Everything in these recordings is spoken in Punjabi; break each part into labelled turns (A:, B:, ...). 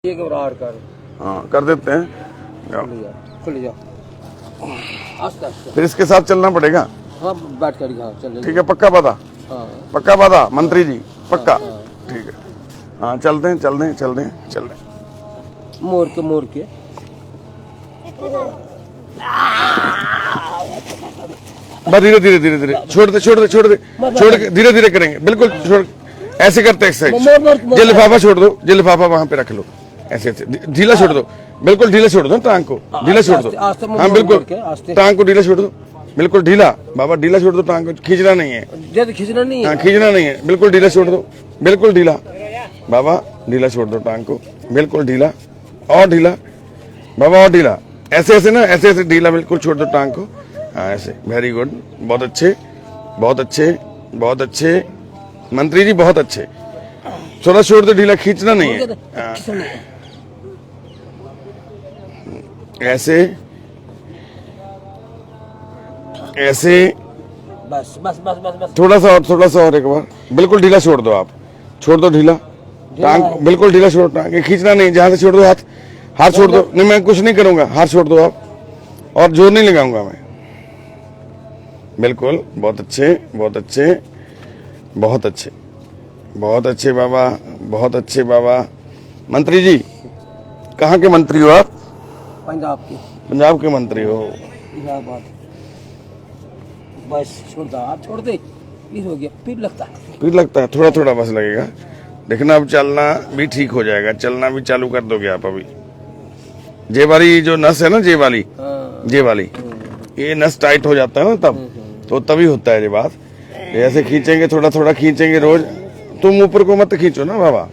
A: ये घबराहट कर।
B: हाँ कर देते हैं।
A: खुल जाओ आस्ते आस्ते।
B: फिर इसके साथ चलना पड़ेगा।
A: हाँ बैठ कर चल।
B: ठीक है पक्का वादा।
A: हाँ
B: पक्का वादा मंत्री जी पक्का।
A: हाँ।
B: ठीक है हाँ चलते हैं चल रहे हैं।
A: मोड़ के
B: बस धीरे छोड़ दे धीरे धीरे करेंगे बिल्कुल छोड़। ऐसे करते एक्सरसाइज। ये लिफाफा छोड़ दो, ये लिफाफा वहां पे रख लो। ऐसे ढीला छोड़ दो, बिल्कुल ढीला छोड़ दो टांग को, ढीला छोड़ दो। हाँ बिल्कुल टांग को ढीला छोड़ दो, बिल्कुल ढीला बाबा ढीला छोड़ दो टांग को। खींचना नहीं है,
A: खींचना नहीं है।
B: हाँ खींचना नहीं है, बिल्कुल ढीला छोड़ दो, बिल्कुल ढीला बाबा ढीला छोड़ दो टांग को, बिल्कुल ढीला और ढीला बाबा और ढीला। ऐसे ना ऐसे ढीला बिल्कुल छोड़ दो टांग को। हाँ ऐसे वेरी गुड, बहुत अच्छे मंत्री जी बहुत अच्छे। थोड़ा छोड़ दो ढीला, खींचना नहीं है। ऐसे
A: बस
B: थोड़ा सा और एक बार बिल्कुल ढीला छोड़ दो। आप छोड़ दो ढीला टांग, बिल्कुल ढीला छोड़ टांग, खींचना नहीं। जहां से छोड़ दो हाथ छोड़ दो। नहीं मैं कुछ नहीं करूंगा, हाथ छोड़ दो आप, और जोर नहीं लगाऊंगा मैं। बिल्कुल बहुत अच्छे बाबा, बहुत अच्छे बाबा। मंत्री जी कहाँ के मंत्री हो आप? पंजाब के मंत्री हो।
A: बस छोड़ दे फिर हो गया,
B: फिर लगता है थोड़ा बस लगेगा। देखना अब चलना भी ठीक हो जाएगा, चलना भी चालू कर दोगे आप अभी। जे वाली जो नस है ना, जे वाली ये नस टाइट हो जाता है ना तब, तो तभी होता है ये बात। ऐसे खींचेंगे, थोड़ा खींचेंगे रोज। तुम ऊपर को मत खींचो ना बाबा,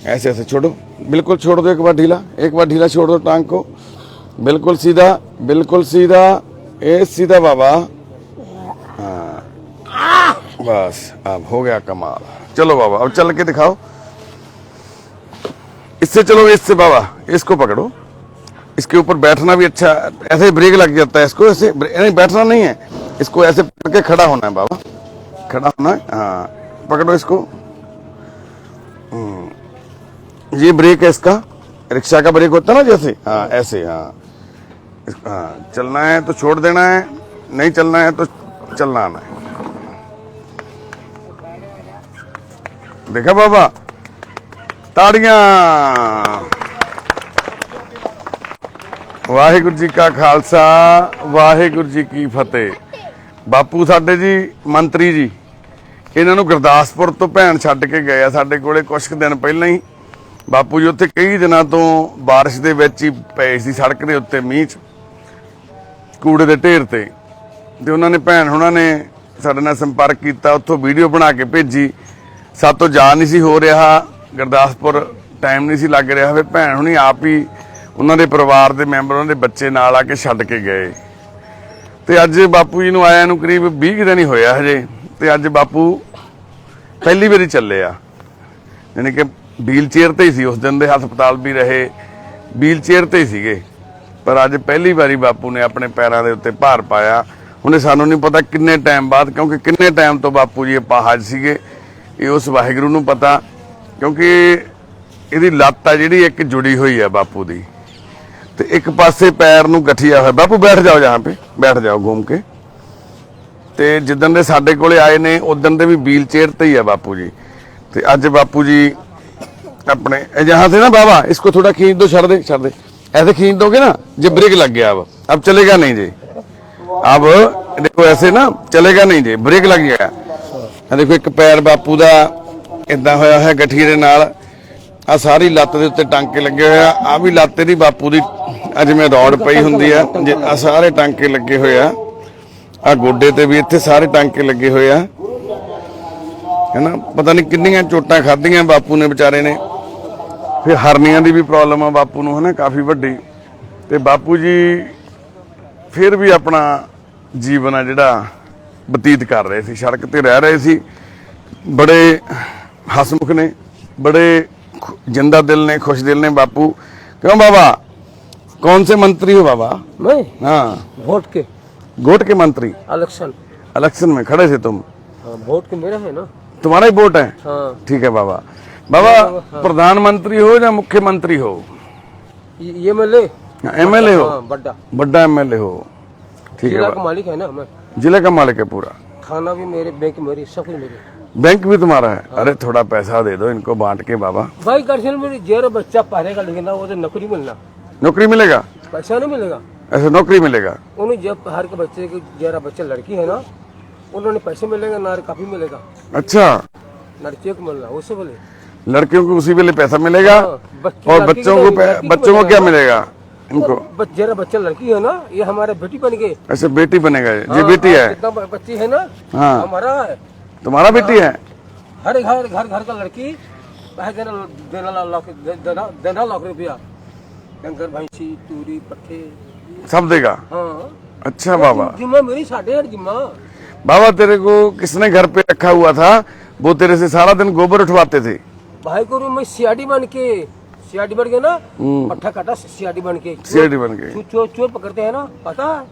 B: ऐसे छोड़ो, बिल्कुल छोड़ दो। एक बार ढीला छोड़ दो टांग को, बिल्कुल सीधा सीधा बाबा। हाँ बस अब हो गया कमाल। चलो बाबा अब चल के दिखाओ। इससे चलो, इससे बाबा इसको पकड़ो, इसके ऊपर बैठना भी अच्छा। ऐसे ब्रेक लग जाता है इसको, ऐसे नहीं बैठना नहीं है, इसको ऐसे पकड़ के खड़ा होना है बाबा, खड़ा होना है। हाँ पकड़ो इसको। ये ब्रेक है इसका, रिक्शा का ब्रेक होता है ना जैसे। हाँ ऐसे हाँ चलना है तो छोड़ देना है, नहीं चलना है तो चलना आना है। देखा बाबा, ताड़ियां। वाहिगुरु जी का खालसा, वाहिगुरु जी की फतेह। बापू साडे जी मंत्री जी, ਇਹਨਾਂ ਨੂੰ ਗੁਰਦਾਸਪੁਰ ਤੋਂ ਭੈਣ ਛੱਡ ਕੇ ਗਏ ਆ ਸਾਡੇ ਕੋਲੇ ਕੁਝ ਦਿਨ ਪਹਿਲਾਂ ਹੀ। ਬਾਪੂ ਜੀ ਉੱਥੇ ਕਈ ਦਿਨਾਂ ਤੋਂ ਬਾਰਿਸ਼ ਦੇ ਵਿੱਚ ਹੀ ਪਏ ਸੀ ਸੜਕ ਦੇ ਉੱਤੇ, ਮੀਂਹ 'ਚ ਕੂੜੇ ਦੇ ਢੇਰ ਤੇ ਉਹਨਾਂ ਨੇ ਭੈਣ ਹੁਣਾਂ ਨੇ ਸਾਡੇ ਨਾਲ ਸੰਪਰਕ ਕੀਤਾ, ਉੱਥੋਂ ਵੀਡੀਓ ਬਣਾ ਕੇ ਭੇਜੀ। ਸਾਤੋਂ ਜਾ ਨਹੀਂ ਸੀ ਹੋ ਰਿਹਾ ਗੁਰਦਾਸਪੁਰ, ਟਾਈਮ ਨਹੀਂ ਸੀ ਲੱਗ ਰਿਹਾ। ਫਿਰ ਭੈਣ ਹੁਣੀ ਆਪ ਹੀ ਉਹਨਾਂ ਦੇ ਪਰਿਵਾਰ ਦੇ ਮੈਂਬਰ, ਉਹਨਾਂ ਦੇ ਬੱਚੇ ਨਾਲ ਆ ਕੇ ਛੱਡ ਕੇ ਗਏ। ਤੇ ਅੱਜ ਬਾਪੂ ਜੀ ਨੂੰ ਆਇਆ ਨੂੰ ਕਰੀਬ 20 ਦਿਨ ਹੀ ਹੋਇਆ ਹਜੇ, ਤੇ ਅੱਜ ਬਾਪੂ ਪਹਿਲੀ ਵਾਰੀ ਚੱਲੇ ਆ। ਯਾਨੀ ਕਿ ਵੀਲ ਚੇਅਰ ਤੇ ਹੀ ਸੀ, ਉਸ ਦਿਨ ਦੇ ਹਸਪਤਾਲ ਵੀ ਰਹੇ, ਵੀਲ ਚੇਅਰ ਤੇ ਹੀ ਸੀਗੇ, ਪਰ ਅੱਜ ਪਹਿਲੀ ਵਾਰੀ ਬਾਪੂ ਨੇ ਆਪਣੇ ਪੈਰਾਂ ਦੇ ਉੱਤੇ ਭਾਰ ਪਾਇਆ। ਉਹਨੇ ਸਾਨੂੰ ਨਹੀਂ ਪਤਾ ਕਿੰਨੇ ਟਾਈਮ ਬਾਅਦ, ਕਿਉਂਕਿ ਕਿੰਨੇ ਟਾਈਮ ਤੋਂ ਬਾਪੂ ਜੀ ਅਪਾਹਜ ਸੀਗੇ, ਇਹ ਉਸ ਵਾਹਿਗੁਰੂ ਨੂੰ ਪਤਾ। ਕਿਉਂਕਿ ਇਹਦੀ ਲੱਤ ਆ ਜਿਹੜੀ ਇੱਕ ਜੁੜੀ ਹੋਈ ਹੈ ਬਾਪੂ ਦੀ, ਤੇ ਇੱਕ ਪਾਸੇ ਪੈਰ ਨੂੰ ਗਠੀਆ ਹੋਇਆ। ਬਾਪੂ बैठ जाओ, जहाँ पे बैठ जाओ घूम के। ਤੇ ਜਿੱਦਣ ਦੇ ਸਾਡੇ ਕੋਲੇ ਆਏ ਨੇ ਉਦਣ ਦੇ ਵੀ ਵੀਲ ਚੇਅਰ ਤੇ ਹੀ ਆ ਬਾਪੂ जी। ਤੇ ਅੱਜ ਬਾਪੂ जी अपने यहाँ से ना बाबा इसको थोड़ा खींच दो, छड़ दे ऐसे खींच दोगे ना, जो ब्रेक लग गया अब चलेगा नहीं जी। अब देखो ऐसे ना चलेगा नहीं जी, ब्रेक लग गया। देखो एक पैर बापू का इदा होया है गठीए दे नाल, आ सारी लत्त दे उत्ते टांके लगे हुए आ। आ भी लत्त दी बापू दी जिवें रॉड पई हुंदी आ, आ सारे टांके लगे हुए आ गोडे ते भी इत्थे सारे टांके लगे हुए आ, है ना। पता नहीं किन्नियां चोटां खाधियां बापू ने बेचारे ने। फिर हरनियां दी भी प्रॉब्लम आ बापू नूं, है ना, काफ़ी वड्डी। ते बापू जी फिर भी अपना जीवन आ जिहड़ा बतीत कर रहे थे, सड़क ते रह रहे सी। बड़े हसमुख ने, बड़े जिंदा दिल ने, खुश दिल ने बापू। क्यों बाबा, कौन से मंत्री हो बाबा?
A: मैं?
B: हाँ
A: वोट के
B: मंत्री।
A: इलेक्शन
B: में खड़े थे तुम?
A: हाँ, वोट के मेरा है ना।
B: तुम्हारा ही वोट है?
A: हाँ।
B: ठीक है बाबा। बाबा प्रधानमंत्री हो या मुख्यमंत्री हो?
A: ये MLA
B: एमएलए हो?
A: बड्डा
B: बड़ा एमएलए हो, ठीक
A: जिला
B: है।
A: का मालिक है ना मैं,
B: जिले का मालिक है पूरा,
A: थाना भी मेरे, बैंक मेरी, सब कुछ मेरे।
B: बैंक भी तुम्हारा है? अरे थोड़ा पैसा दे दो इनको बांट के बाबा।
A: भाई दरअसल मेरी जेरा बच्चा पढ़ेगा लिखेगा वो तो नौकरी मिलना,
B: नौकरी मिलेगा?
A: पैसा नहीं मिलेगा।
B: ऐसे नौकरी मिलेगा?
A: उन्हें जब हर के बच्चे की जेरा बच्चा लड़की है ना, उन्होंने पैसे मिलेगा ना, काफी मिलेगा।
B: अच्छा,
A: लड़कियों को मिलना उससे बोले,
B: लड़कियों को उसी वेले पैसा मिलेगा और
A: लड़की
B: बच्चों
A: को
B: को
A: लड़की
B: बच्चों को क्या मिलेगा इनको?
A: जेरा बच्चा लड़की है ना, ये हमारे बेटी बन गए।
B: ऐसे बेटी बनेगा ये बेटी है?
A: जितना बच्ची है ना,
B: हाँ।
A: हमारा है,
B: तुम्हारा बेटी है?
A: हर घर घर घर का लड़की पैसे देना लाख रुपया, डंगर भैंसी तूरी पट्टे
B: सब देगा?
A: हाँ।
B: अच्छा बाबा।
A: जिम्मा मेरी 8.5 जिम्मा।
B: बाबा तेरे को किसने घर पे रखा हुआ था? वो तेरे से सारा दिन गोबर उठवाते थे?
A: भाई को मैं सीआईडी बन के ना, पट्टा काटा सीआईडी बन के,
B: सीआईडी बन के
A: चोर पकड़ते हैं ना, पता है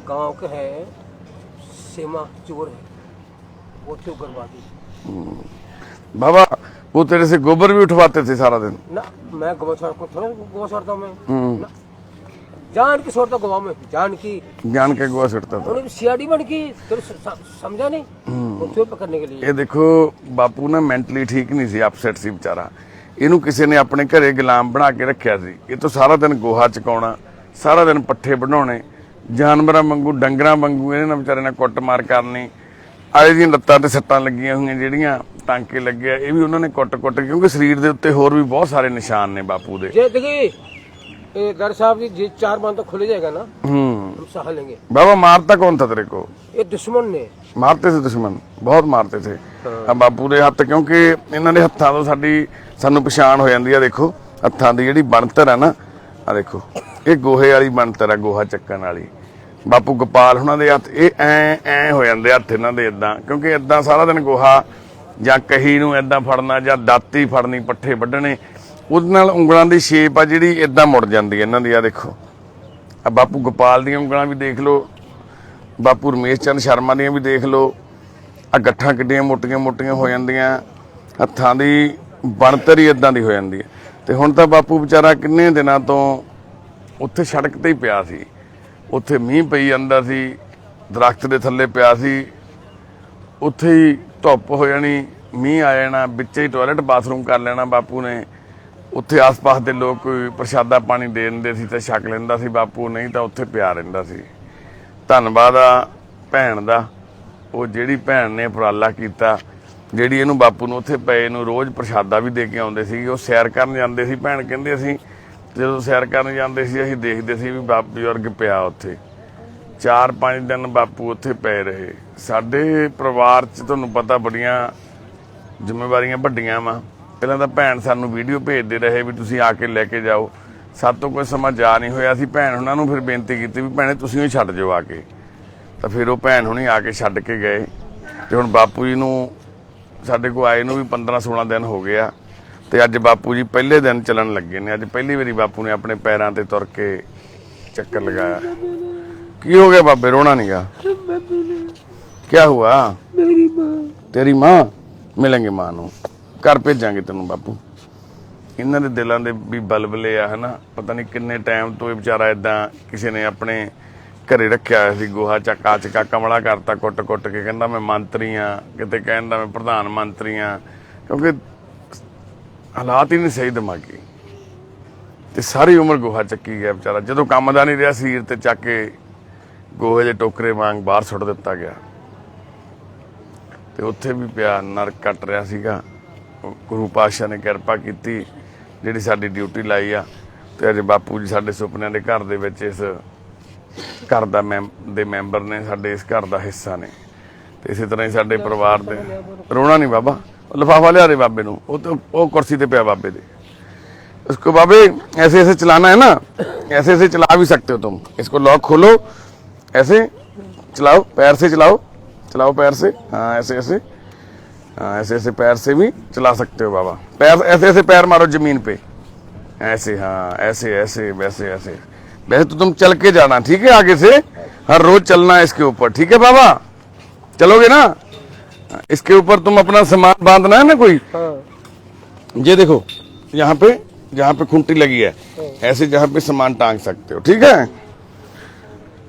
A: गांव के है सीमा चोर है, वो चोर करवाती।
B: बाबा वो तेरे से गोबर भी उठवाते थे सारा दिन?
A: ना मैं गोबर को थोड़ा गोबर छोड़ता हूँ मैं, जान की छोड़ता गोवा में, जान के गोवा छोड़ता था। सीआईडी बन की तो समझा नहीं, वो चोर पकड़ने के लिए।
B: ये देखो बापू ना मेंटली ठीक नहीं सी, अपसेट सी बेचारा। ਇਹਨੂੰ ਕਿਸੇ ਨੇ ਆਪਣੇ ਘਰੇ ਗੁਲਾਮ ਬਣਾ ਕੇ ਰੱਖਿਆ ਸੀ। ਇਹ ਤੋਂ ਸਾਰਾ ਦਿਨ ਗੋਹਾ ਚਕਾਉਣਾ, ਸਾਰਾ ਦਿਨ ਪੱਠੇ ਬਣਾਉਣੇ, ਜਾਨਵਰਾਂ ਵਾਂਗੂ ਡੰਗਰਾਂ ਵਾਂਗੂ ਇਹਨੇ ਨਾਲ ਵਿਚਾਰੇ ਨਾਲ ਕੁੱਟਮਾਰ ਕਰਨੀ। ਆਲੇ ਦੀਆਂ ਲੱਤਾਂ ਤੇ ਸੱਟਾਂ ਲੱਗੀਆਂ ਹੋਈਆਂ ਜਿਹੜੀਆਂ ਟਾਂਕੇ ਲੱਗੇ ਆ, ਇਹ ਵੀ ਉਹਨਾਂ ਨੇ ਕੁੱਟ-ਕੁੱਟ, ਕਿਉਂਕਿ ਸਰੀਰ ਦੇ ਉੱਤੇ ਹੋਰ ਵੀ ਬਹੁਤ ਸਾਰੇ ਨਿਸ਼ਾਨ ਨੇ ਬਾਪੂ ਦੇ।
A: ਜੇ ਦੇਖੀ ਇਹ ਦਰ ਸਾਹਿਬ ਜੀ ਜੇ 4 ਬੰਦ तो खुल जाएगा ना, हम सह लेंगे।
B: बाबा मारता कौन था तेरे को?
A: ये दुश्मन ने
B: ਮਾਰਤੇ ਸੀ ਦੁਸ਼ਮਣ, ਬਹੁਤ ਮਾਰਤੇ थे। ਆ ਬਾਪੂ ਦੇ ਹੱਥ, ਕਿਉਂਕਿ ਇਹਨਾਂ ਦੇ ਹੱਥਾਂ ਤੋਂ ਸਾਨੂੰ ਪਛਾਣ ਹੋ ਜਾਂਦੀ ਆ। ਦੇਖੋ ਹੱਥਾਂ ਦੀ ਜਿਹੜੀ ਬਣਤਰ ਆ ਨਾ, ਆ ਦੇਖੋ ਇਹ ਗੋਹੇ ਵਾਲੀ ਬਣਤਰ ਆ, ਗੋਹਾ ਚੱਕਣ ਵਾਲੀ। ਬਾਪੂ ਗੋਪਾਲ ਹੁਣਾਂ ਦੇ ਹੱਥ ਇਹ ਐ ਹੋ ਜਾਂਦੇ ਹੱਥ ਇਹਨਾਂ ਦੇ ਇਦਾਂ, ਕਿਉਂਕਿ ਇਦਾਂ ਸਾਰਾ ਦਿਨ ਗੋਹਾ ਜਾਂ ਕਹੀ ਨੂੰ ਇਦਾਂ ਫੜਨਾ ਜਾਂ ਦਾਤੀ ਫੜਨੀ, ਪੱਠੇ ਵੱਢਣੇ, ਉਹਦੇ ਨਾਲ ਉਂਗਲਾਂ ਦੀ ਸ਼ੇਪ ਆ ਜਿਹੜੀ ਇਦਾਂ ਮੁੜ ਜਾਂਦੀ ਹੈ ਇਹਨਾਂ ਦੀ। ਆ ਦੇਖੋ ਆ ਬਾਪੂ ਗੋਪਾਲ ਦੀਆਂ ਉਂਗਲਾਂ ਵੀ ਦੇਖ ਲਓ, ਬਾਪੂ ਰਮੇਸ਼ ਚੰਦ ਸ਼ਰਮਾ ਦੀਆਂ ਵੀ ਦੇਖ ਲਓ। ਆ ਗੱਠਾਂ ਕਿੱਡੀਆਂ ਮੋਟੀਆਂ ਮੋਟੀਆਂ ਹੋ ਜਾਂਦੀਆਂ, ਹੱਥਾਂ ਦੀ ਬਣਤਰ ਹੀ ਇਦਾਂ ਦੀ ਹੋ ਜਾਂਦੀ ਹੈ। ਤੇ ਹੁਣ ਤਾਂ ਬਾਪੂ ਵਿਚਾਰਾ ਕਿੰਨੇ ਦਿਨਾਂ ਤੋਂ ਉੱਥੇ ਸੜਕ ਤੇ ਹੀ ਪਿਆ ਸੀ, ਉੱਥੇ ਮੀਂਹ ਪਈ ਜਾਂਦਾ ਸੀ, ਦਰਖਤ ਦੇ ਥੱਲੇ ਪਿਆ ਸੀ, ਉੱਥੇ ਹੀ ਧੁੱਪ ਹੋ ਜਾਣੀ, ਮੀਂਹ ਆ ਜਾਣਾ, ਵਿੱਚੇ ਹੀ ਟਾਇਲਟ ਬਾਥਰੂਮ ਕਰ ਲੈਣਾ ਬਾਪੂ ਨੇ। ਉੱਥੇ ਆਸ-ਪਾਸ ਦੇ ਲੋਕ ਕੋਈ ਪ੍ਰਸ਼ਾਦਾ ਪਾਣੀ ਦੇ ਦਿੰਦੇ ਸੀ ਤੇ ਛਕ ਲੈਂਦਾ ਸੀ ਬਾਪੂ, ਨਹੀਂ ਤਾਂ ਉੱਥੇ ਪਿਆ ਰਹਿੰਦਾ ਸੀ। ਧੰਨਵਾਦ ਆ ਭੈਣ ਦਾ, ਉਹ ਜਿਹੜੀ ਭੈਣ ਨੇ ਉਪਰਾਲਾ ਕੀਤਾ, ਜਿਹੜੀ ਇਹਨੂੰ ਬਾਪੂ ਨੂੰ ਉੱਥੇ ਪਏ ਨੂੰ ਰੋਜ਼ ਪ੍ਰਸ਼ਾਦਾ ਵੀ ਦੇ ਕੇ ਆਉਂਦੇ ਸੀ। ਉਹ ਸੈਰ ਕਰਨ ਜਾਂਦੇ ਸੀ, ਭੈਣ ਕਹਿੰਦੇ ਅਸੀਂ ਜਦੋਂ ਸੈਰ ਕਰਨ ਜਾਂਦੇ ਸੀ ਅਸੀਂ ਦੇਖਦੇ ਸੀ ਵੀ ਬਾਪ ਬਜ਼ੁਰਗ ਪਿਆ ਉੱਥੇ। 4-5 ਦਿਨ ਬਾਪੂ ਉੱਥੇ ਪਏ ਰਹੇ। ਸਾਡੇ ਪਰਿਵਾਰ 'ਚ ਤੁਹਾਨੂੰ ਪਤਾ ਬੜੀਆਂ ਜ਼ਿੰਮੇਵਾਰੀਆਂ ਵੱਡੀਆਂ ਵਾ। ਪਹਿਲਾਂ ਤਾਂ ਭੈਣ ਸਾਨੂੰ ਵੀਡੀਓ ਭੇਜਦੇ ਰਹੇ ਵੀ ਤੁਸੀਂ ਆ ਕੇ ਲੈ ਕੇ ਜਾਓ, ਸਾਡੇ ਤੋਂ ਕੋਈ ਸਮਾਂ ਜਾ ਨਹੀਂ ਹੋਇਆ। ਅਸੀਂ ਭੈਣ ਹੁਣਾਂ ਨੂੰ ਫਿਰ ਬੇਨਤੀ ਕੀਤੀ ਵੀ ਭੈਣੇ ਤੁਸੀਂ ਹੀ ਛੱਡ ਜਾਓ ਆ ਕੇ, ਤਾਂ ਫਿਰ ਉਹ ਭੈਣ ਹੁਣੀ ਆ ਕੇ ਛੱਡ ਕੇ ਗਏ। ਤੇ ਹੁਣ ਬਾਪੂ ਜੀ ਨੂੰ ਸਾਡੇ ਕੋਲ ਆਏ ਨੂੰ ਵੀ 15-16 ਦਿਨ ਹੋ ਗਏ ਆ, ਤੇ ਅੱਜ ਬਾਪੂ ਜੀ ਪਹਿਲੇ ਦਿਨ ਚੱਲਣ ਲੱਗੇ ਨੇ। ਅੱਜ ਪਹਿਲੀ ਵਾਰੀ ਬਾਪੂ ਨੇ ਆਪਣੇ ਪੈਰਾਂ ਤੇ ਤੁਰ ਕੇ ਚੱਕਰ ਲਗਾਇਆ। ਕੀ ਹੋ ਗਿਆ ਬਾਬੇ, ਰੋਣਾ ਨੀ ਗਾ? क्या हुआ?
A: मेरी माँ।
B: तेरी माँ? मिलेंगे माँ ਨੂੰ, ਘਰ ਭੇਜਾਂਗੇ ਤੈਨੂੰ ਬਾਪੂ। ਇਹਨਾਂ ਦੇ ਦਿਲਾਂ ਦੇ ਵੀ ਬਲਬਲੇ ਆ ਹਨਾ, ਪਤਾ ਨਹੀਂ ਕਿੰਨੇ ਟਾਈਮ ਤੋਂ ਇਹ ਵਿਚਾਰਾ ਇਦਾਂ ਕਿਸੇ ਨੇ ਆਪਣੇ ਘਰੇ ਰੱਖਿਆ ਹੋਇਆ ਸੀ। ਗੋਹਾ ਚੱਕਾ ਚੱਕਾ ਕਮਲਾ ਕਰਤਾ, ਕੁੱਟ ਕੁੱਟ ਕੇ ਕਹਿੰਦਾ ਮੈਂ ਮੰਤਰੀ ਆ, ਕਿਤੇ ਕਹਿੰਦਾ ਮੈਂ ਪ੍ਰਧਾਨ ਮੰਤਰੀ ਆ, ਕਿਉਂਕਿ ਹਾਲਾਤ ਹੀ ਨਹੀਂ ਸਹੀ ਦਿਮਾਗੀ। ਤੇ ਸਾਰੀ ਉਮਰ ਗੋਹਾ ਚੱਕੀ ਗਿਆ ਵਿਚਾਰਾ। ਜਦੋਂ ਕੰਮ ਦਾ ਨਹੀਂ ਰਿਹਾ ਸਰੀਰ ਤੇ ਚੱਕ ਕੇ ਗੋਹੇ ਦੇ ਟੋਕਰੇ ਵਾਂਗ ਬਾਹਰ ਸੁੱਟ ਦਿੱਤਾ ਗਿਆ, ਤੇ ਉੱਥੇ ਵੀ ਪਿਆ ਨਰਕ ਕੱਟ ਰਿਹਾ ਸੀਗਾ। ਗੁਰੂ ਪਾਤਸ਼ਾਹ ਨੇ ਕਿਰਪਾ ਕੀਤੀ, ਜਿਹੜੀ ਸਾਡੀ ਡਿਊਟੀ ਲਾਈ ਆ, ਤੇ ਅੱਜ ਬਾਪੂ ਜੀ ਸਾਡੇ ਸੁਪਨਿਆਂ ਦੇ ਘਰ ਦੇ ਵਿੱਚ ਇਸ ਘਰ ਦਾ ਦੇ ਮੈਂਬਰ ਨੇ, ਸਾਡੇ ਇਸ ਘਰ ਦਾ ਹਿੱਸਾ ਨੇ। ਤੇ ਇਸੇ ਤਰ੍ਹਾਂ ਹੀ ਸਾਡੇ ਪਰਿਵਾਰ ਦੇ। ਰੋਣਾ ਨਹੀਂ ਬਾਬਾ, ਲਿਫਾਫਾ ਲਿਆ ਦੇ ਬਾਬੇ ਨੂੰ, ਉਹ ਕੁਰਸੀ ਤੇ ਪਿਆ ਬਾਬੇ ਦੇ। उसको बाबे ऐसे ऐसे चलाना है ना, ऐसे ऐसे चला भी सकते हो तुम। इसको लॉक खोलो, ऐसे चलाओ, पैर से चलाओ, चलाओ पैर से, हाँ ऐसे ऐसे, हाँ ऐसे ऐसे पैर से भी चला सकते हो बाबा। पैर ऐसे ऐसे पैर मारो जमीन पे, ऐसे, हाँ ऐसे ऐसे वैसे ऐसे। वैसे तो तुम चल के जाना, ठीक है, आगे से हर रोज चलना है इसके ऊपर, ठीक है बाबा? चलोगे ना? इसके ऊपर तुम अपना सामान बांधना है ना कोई,
A: हाँ
B: ये देखो यहाँ पे जहाँ पे खूंटी लगी है ऐसे जहाँ पे सामान टांग सकते हो, ठीक है।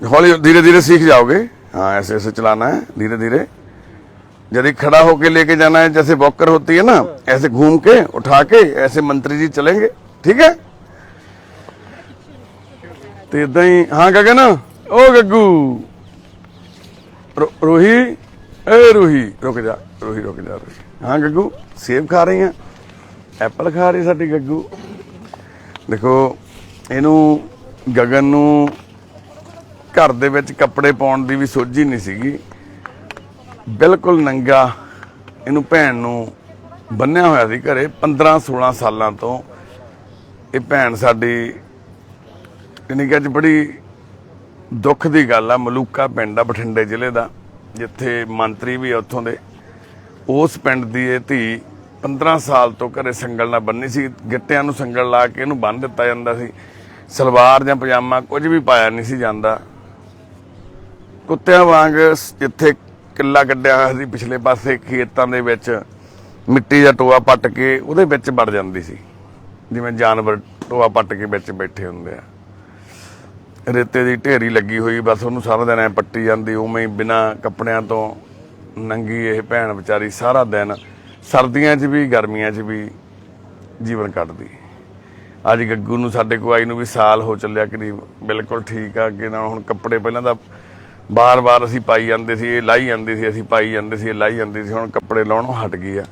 B: हौली धीरे धीरे सीख जाओगे। हाँ ऐसे ऐसे चलाना है धीरे धीरे। यदि खड़ा होके लेके जाना है जैसे वॉकर होती है ना, ऐसे घूम के उठा के ऐसे मंत्री जी चलेंगे, ठीक है। तो इदा ही। हाँ गगन, ओ गग्गू, रूही, ए रूही रुक जा, रूही रुक जा, रूही। हाँ गग्गू, सेब खा रही हैं, एप्पल खा रही साडी गग्गू। देखो इनू गगन नू घर दे विच कपड़े पाउण दी भी सोझी नहीं सीगी, बिल्कुल नंगा इनू भैन नू बन्निया होया सी घरे। 15-16 सालां तो ये भैन साडी, यानी कि अज बड़ी दुख की गल आ, मलूका पिंड आ बठिंडे जिले का, जिथे मंत्री भी उत्थों दे, उस पिंड की ये धी 15 साल तो घरे संगल ना बन्नी सी। गिट्टियां नूं संगल ला के इहनूं बन्न दिता जांदा सी, सलवार जां पजामा कुछ भी पाया नहीं सी जांदा। कुत्तियां वांग जिथे किला कड्डिया होया सी पिछले पासे खेतां दे विच मिट्टी दा टोआ पट के उहदे विच वड़ जांदी सी, जिवें जानवर टोआ पट के विच बैठे हुंदे आ। रेते की ढेरी लगी हुई, बस उन्होंने सारा दिन ऐ पट्टी जाती, उवें ही बिना कपड़ियां तो नंगी ये भैन बेचारी सारा दिन सर्दियां च भी गर्मियां च भी जीवन कटदी। अज गग्गू नूं साडे कोल आई नूं भी साल हो चलिया करीब, बिल्कुल ठीक आ। अगे नाल हुण कपड़े पहलां तां बार बार असीं पाई जांदे सी, ये लाही जांदी सी, असीं पाई जांदे सी, ये लाही जांदी सी, हुण कपड़े लाउणों हट गई आ।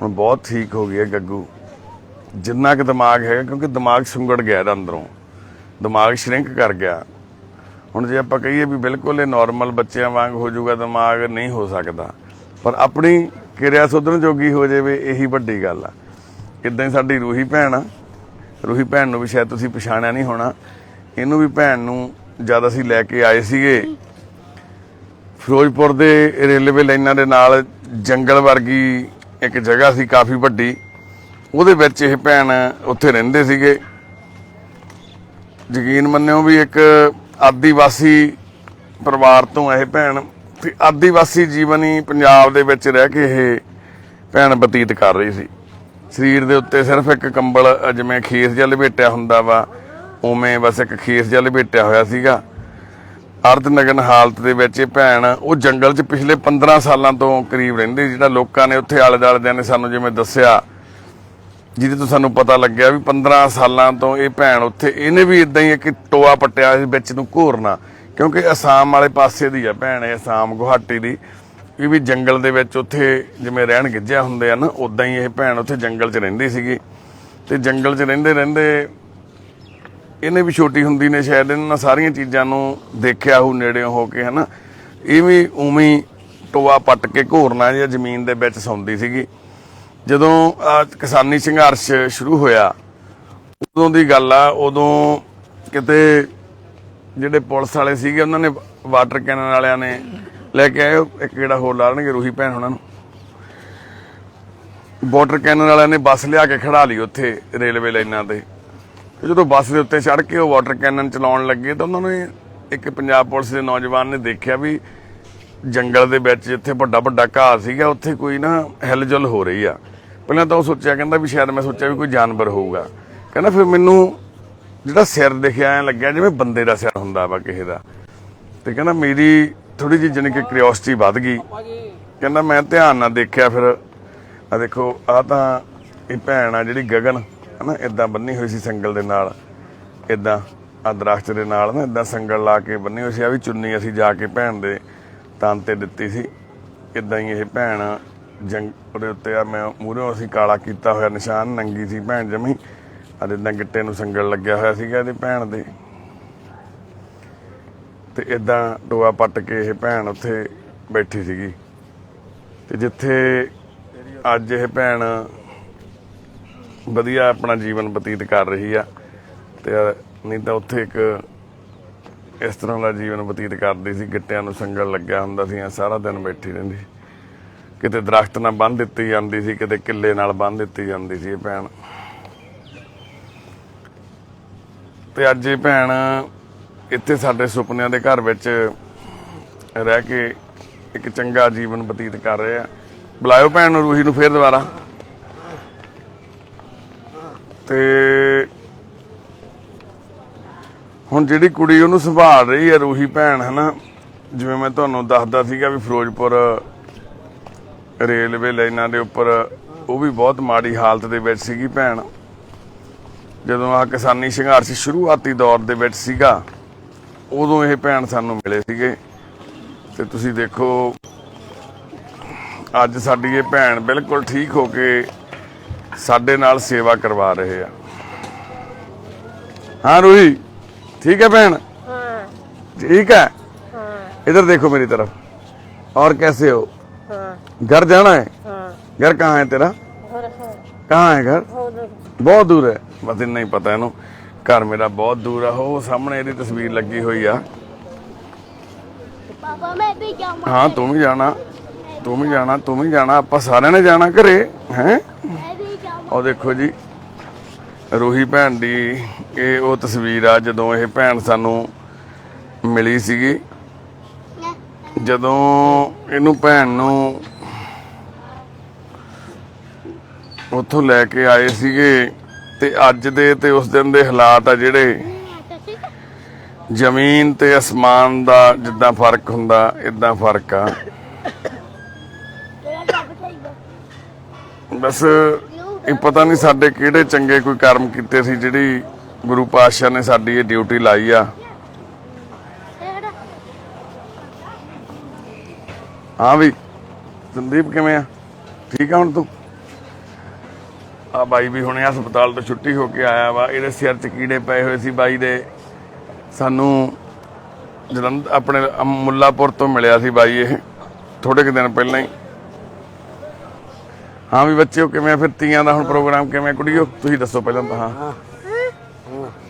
B: हुण बहुत ठीक हो गई है गग्गू, जिन्ना क दिमाग है, क्योंकि दिमाग सुंगड़ गया ਇਹਦਾ अंदरों, दिमाग श्रिंक कर गया। हुण जे आपां कहीए भी बिल्कुल नॉर्मल बच्चों वांग हो जाऊगा दिमाग, नहीं हो सकता, पर अपनी किरिया सुधरन जोगी हो जाए यही वड्डी गल आ। इदां ही साडी रूही भैन आ, रूही भैन नूं भी शायद तुसीं पछाणिया नहीं होना। इहनूं भी भैन नूं जद असीं लैके आए सीगे फिरोजपुर दे रेलवे लाइनां दे नाल जंगल वर्गी एक जगह सी काफ़ी वड्डी, उहदे विच इह भैन उत्थे रहिंदे सीगे। यकीन मन्निओ भी एक आदिवासी परिवार तो यह भैन, ते आदिवासी जीवन ही पंजाब दे विच रह के यह भैन बतीत कर रही सी। शरीर दे उत्ते सिर्फ एक कंबल जिवें खीस जिहा लपेटिया हुंदा वा, उवें बस एक खीस जिहा लपेटिया होया सीगा। अर्धनगन हालत दे विच भैन वो जंगल च पिछले 15 सालां तो करीब रहिंदी, जिहड़ा लोकां ने उत्थे आले दुआले ने सानूं जिवें दस्सिया, जिहदे तो सानूं पता लग्या भी 15 सालां तो ये भैन उत्थे, इहने भी इदां ही एक टोआ पट्टिया विच नूं घोरना, क्योंकि असाम वाले पासे दी आ भैन, असाम गुवाहाटी दी। ये भी जंगल दे विच उत्थे जिवें रहण गिੱਝਿਆ हुंदे आ ना, उदां ही ये भैन उत्थे जंगल च रहिंदी सीगी। ते जंगल च रहिंदे रहिंदे इहने भी छोटी हुंदी ने शायद इन्हां सारियां चीज़ां नूं देखिया हो नेड़िओं हो के, है ना। ये भी उवें ही टोआ पट के घोरना जिहा जमीन दे विच सौंदी सीगी। ਜਦੋਂ किसानी संघर्ष शुरू होया उदों दी गल आ, उदों किते ਜਿਹੜੇ पुलिस वाले सीगे उन्हां ने वाटर कैनन वालियां ने लैके आए एक गेड़ा होर ला लेणगे रूही भैन हुणां नूं। वाटर कैनन वालियां ने बस लिया के खड़ा ली उत्थे रेलवे लाइनां ते। ਜਦੋਂ बस ਦੇ ਉੱਤੇ ਚੜ੍ਹ ਕੇ ਉਹ वाटर कैनन ਚਲਾਉਣ ਲੱਗੇ ਤਾਂ ਉਹਨਾਂ ਨੇ ਇੱਕ ਪੰਜਾਬ ਪੁਲਿਸ ਦੇ ਨੌਜਵਾਨ ਨੇ ਦੇਖਿਆ ਵੀ ਜੰਗਲ ਦੇ ਵਿੱਚ ਜਿੱਥੇ ਵੱਡਾ ਵੱਡਾ ਘਾਹ ਸੀਗਾ ਉੱਥੇ ਕੋਈ ਨਾ ਹਿਲਜੁਲ ਹੋ ਰਹੀ ਆ। ਪਹਿਲਾਂ ਤਾਂ ਉਹ ਸੋਚਿਆ, ਕਹਿੰਦਾ ਵੀ ਸ਼ਾਇਦ ਮੈਂ ਸੋਚਿਆ ਵੀ ਕੋਈ ਜਾਨਵਰ ਹੋਊਗਾ। ਕਹਿੰਦਾ ਫਿਰ ਮੈਨੂੰ ਜਿਹੜਾ ਸਿਰ ਦਿਖਿਆ ਐਂ ਲੱਗਿਆ ਜਿਵੇਂ ਬੰਦੇ ਦਾ ਸਿਰ ਹੁੰਦਾ ਵਾ ਕਿਸੇ ਦਾ, ਤੇ ਕਹਿੰਦਾ ਮੇਰੀ ਥੋੜੀ ਜਿਹੀ ਜਾਣੀ ਕਿ ਕਿਉਰਿਓਸਿਟੀ ਵੱਧ ਗਈ। ਕਹਿੰਦਾ ਮੈਂ ਧਿਆਨ ਨਾਲ ਦੇਖਿਆ, ਫਿਰ ਆ ਦੇਖੋ ਆ ਤਾਂ ਇਹ ਭੈਣ ਆ ਜਿਹੜੀ ਗਗਨ, ਹੈ ਨਾ, ਇੱਦਾਂ ਬੰਨੀ ਹੋਈ ਸੀ ਸੰਗਲ ਦੇ ਨਾਲ, ਇੱਦਾਂ ਆ ਦਰਖਤ ਦੇ ਨਾਲ ਨਾ ਇੱਦਾਂ ਸੰਗਲ ਲਾ ਕੇ ਬੰਨੀ ਹੋਈ ਸੀ। ਆ ਵੀ ਚੁੰਨੀ ਅਸੀਂ ਜਾ ਕੇ ਭੈਣ ਦੇ ਤਨ ਤੇ ਦਿੱਤੀ ਸੀ। ਇੱਦਾਂ ਹੀ ਇਹ ਭੈਣ ਜੰਗ ਉਹਦੇ ਉੱਤੇ ਆ ਮੈਂ ਮੂਹਰੋਂ ਅਸੀਂ ਕਾਲਾ ਕੀਤਾ ਹੋਇਆ ਨਿਸ਼ਾਨ, ਨੰਗੀ ਸੀ ਭੈਣ ਜਮੀ, ਆ ਇੱਦਾਂ ਗਿੱਟੇ ਨੂੰ ਸੰਗਲ ਲੱਗਿਆ ਹੋਇਆ ਸੀਗਾ ਇਹਦੀ ਭੈਣ ਦੇ। ਤੇ ਇੱਦਾਂ ਟੋਆ ਪੱਟ ਕੇ ਇਹ ਭੈਣ ਉੱਥੇ ਬੈਠੀ ਸੀਗੀ। ਤੇ ਜਿੱਥੇ ਅੱਜ ਇਹ ਭੈਣ ਵਧੀਆ ਆਪਣਾ ਜੀਵਨ ਬਤੀਤ ਕਰ ਰਹੀ ਆ, ਤੇ ਨਹੀਂ ਤਾਂ ਉੱਥੇ ਇੱਕ ਇਸ ਤਰ੍ਹਾਂ ਦਾ ਜੀਵਨ ਬਤੀਤ ਕਰਦੀ ਸੀ, ਗਿੱਟਿਆਂ ਨੂੰ ਸੰਗਲ ਲੱਗਿਆ ਹੁੰਦਾ ਸੀ, ਸਾਰਾ ਦਿਨ ਬੈਠੀ ਰਹਿੰਦੀ। ਕਿਤੇ ਦਰਖਤ ਨਾਲ ਬੰਨ੍ਹ ਦਿੱਤੀ ਜਾਂਦੀ ਸੀ, ਕਿਤੇ ਕਿੱਲੇ ਨਾਲ ਬੰਨ੍ਹ ਦਿੱਤੀ ਜਾਂਦੀ ਸੀ ਇਹ ਭੈਣ। ਤੇ ਅੱਜ ਇਹ ਭੈਣ ਇੱਥੇ ਸਾਡੇ ਸੁਪਨਿਆਂ ਦੇ ਘਰ ਵਿੱਚ ਰਹਿ ਕੇ ਇੱਕ ਚੰਗਾ ਜੀਵਨ ਬਤੀਤ ਕਰ ਰਹੇ ਆ। ਬੁਲਾਇਓ ਭੈਣ ਨੂੰ, ਰੂਹੀ ਨੂੰ ਫੇਰ ਦੁਬਾਰਾ। ਤੇ ਹੁਣ ਜਿਹੜੀ ਕੁੜੀ ਉਹਨੂੰ ਸੰਭਾਲ ਰਹੀ ਹੈ ਰੂਹੀ ਭੈਣ, ਹਨਾ, ਜਿਵੇਂ ਮੈਂ ਤੁਹਾਨੂੰ ਦੱਸਦਾ ਸੀਗਾ ਵੀ ਫਿਰੋਜ਼ਪੁਰ ਰੇਲਵੇ ਲਾਈਨਾਂ ਦੇ ਉੱਪਰ ਉਹ ਵੀ ਬਹੁਤ ਮਾੜੀ ਹਾਲਤ ਦੇ ਵਿੱਚ ਸੀਗੀ ਭੈਣ। ਜਦੋਂ ਆਹ ਕਿਸਾਨੀ ਸੰਘਰਸ਼ ਸ਼ੁਰੂਆਤੀ ਦੌਰ ਦੇ ਵਿੱਚ ਸੀਗਾ, ਉਦੋਂ ਇਹ ਭੈਣ ਸਾਨੂੰ ਮਿਲੇ ਸੀਗੇ। ਤੇ ਤੁਸੀਂ ਦੇਖੋ ਅੱਜ ਸਾਡੀ ਇਹ ਭੈਣ ਬਿਲਕੁਲ ਠੀਕ ਹੋ ਕੇ ਸਾਡੇ ਨਾਲ ਸੇਵਾ ਕਰਵਾ ਰਹੇ ਆ। हाँ रूही, ठीक है बहन?
C: हाँ,
B: ठीक है।
C: हाँ,
B: इधर देखो मेरी तरफ। और कैसे हो?
C: हाँ,
B: घर जाना है?
C: हाँ,
B: घर कहाँ है तेरा?
C: और हाँ,
B: कहाँ है घर?
C: और
B: बहुत दूर है। बस इन्ना ही पता है इन्हू, घर मेरा बहुत दूर है। हो सामने ਇਹਦੀ तस्वीर लगी हुई है।
C: पापा मैं भी जाऊँ।
B: हाँ तुम ही जाना, तुम ही जाना, तुम ही जाना। आप सारे ने जाना घरे हैं।
C: मैं भी जाऊँ।
B: और देखो जी ਰੂਹੀ ਭੈਣ ਦੀ ਇਹ ਉਹ ਤਸਵੀਰ ਆ ਜਦੋਂ ਇਹ ਭੈਣ ਸਾਨੂੰ ਮਿਲੀ ਸੀਗੀ। ਜਦੋਂ ਇਹਨੂੰ ਭੈਣ ਨੂੰ ਉੱਥੋਂ ਲੈ ਕੇ ਆਏ ਸੀਗੇ ਤੇ ਅੱਜ ਦੇ ਤੇ ਉਸ ਦਿਨ ਦੇ ਹਾਲਾਤ ਆ ਜਿਹੜੇ, ਜ਼ਮੀਨ ਤੇ ਅਸਮਾਨ ਦਾ ਜਿੱਦਾਂ ਫਰਕ ਹੁੰਦਾ ਇਦਾਂ ਫਰਕ ਆ। ਬਸ ਇਹ ਪਤਾ ਨਹੀਂ ਸਾਡੇ ਕਿਹੜੇ ਚੰਗੇ ਕੋਈ ਕਰਮ ਕੀਤੇ ਸੀ ਜਿਹੜੀ ਗੁਰੂ ਪਾਤਸ਼ਾਹ ਨੇ ਸਾਡੀ ਇਹ ਡਿਊਟੀ ਲਾਈ ਆ। ਹਾਂ ਵੀ ਸੰਦੀਪ ਕਿਵੇਂ ਆ? ਠੀਕ ਆ ਹੁਣ ਤੂੰ? ਆ ਬਾਈ ਵੀ ਹੁਣੇ ਹਸਪਤਾਲ ਤੋਂ ਛੁੱਟੀ ਹੋ ਕੇ ਆਇਆ ਵਾ। ਇਹਦੇ ਸਿਰ 'ਚ ਕੀੜੇ ਪਏ ਹੋਏ ਸੀ ਬਾਈ ਦੇ। ਸਾਨੂੰ ਜਲੰਧਰ ਆਪਣੇ ਮੁੱਲਾਪੁਰ ਤੋਂ ਮਿਲਿਆ ਸੀ ਬਾਈ ਇਹ ਥੋੜੇ ਕੁ ਦਿਨ ਪਹਿਲਾਂ ਹੀ। ਹਾਂ ਵੀ ਬੱਚਿਓ ਕਿਵੇਂ ਫਿਰ ਤੀਆਂ ਦਾ ਹੁਣ ਪ੍ਰੋਗਰਾਮ ਕਿਵੇਂ ਕੁੜੀਓ ਤੁਸੀਂ ਦੱਸੋ ਪਹਿਲਾਂ ਤਾਂ। ਹਾਂ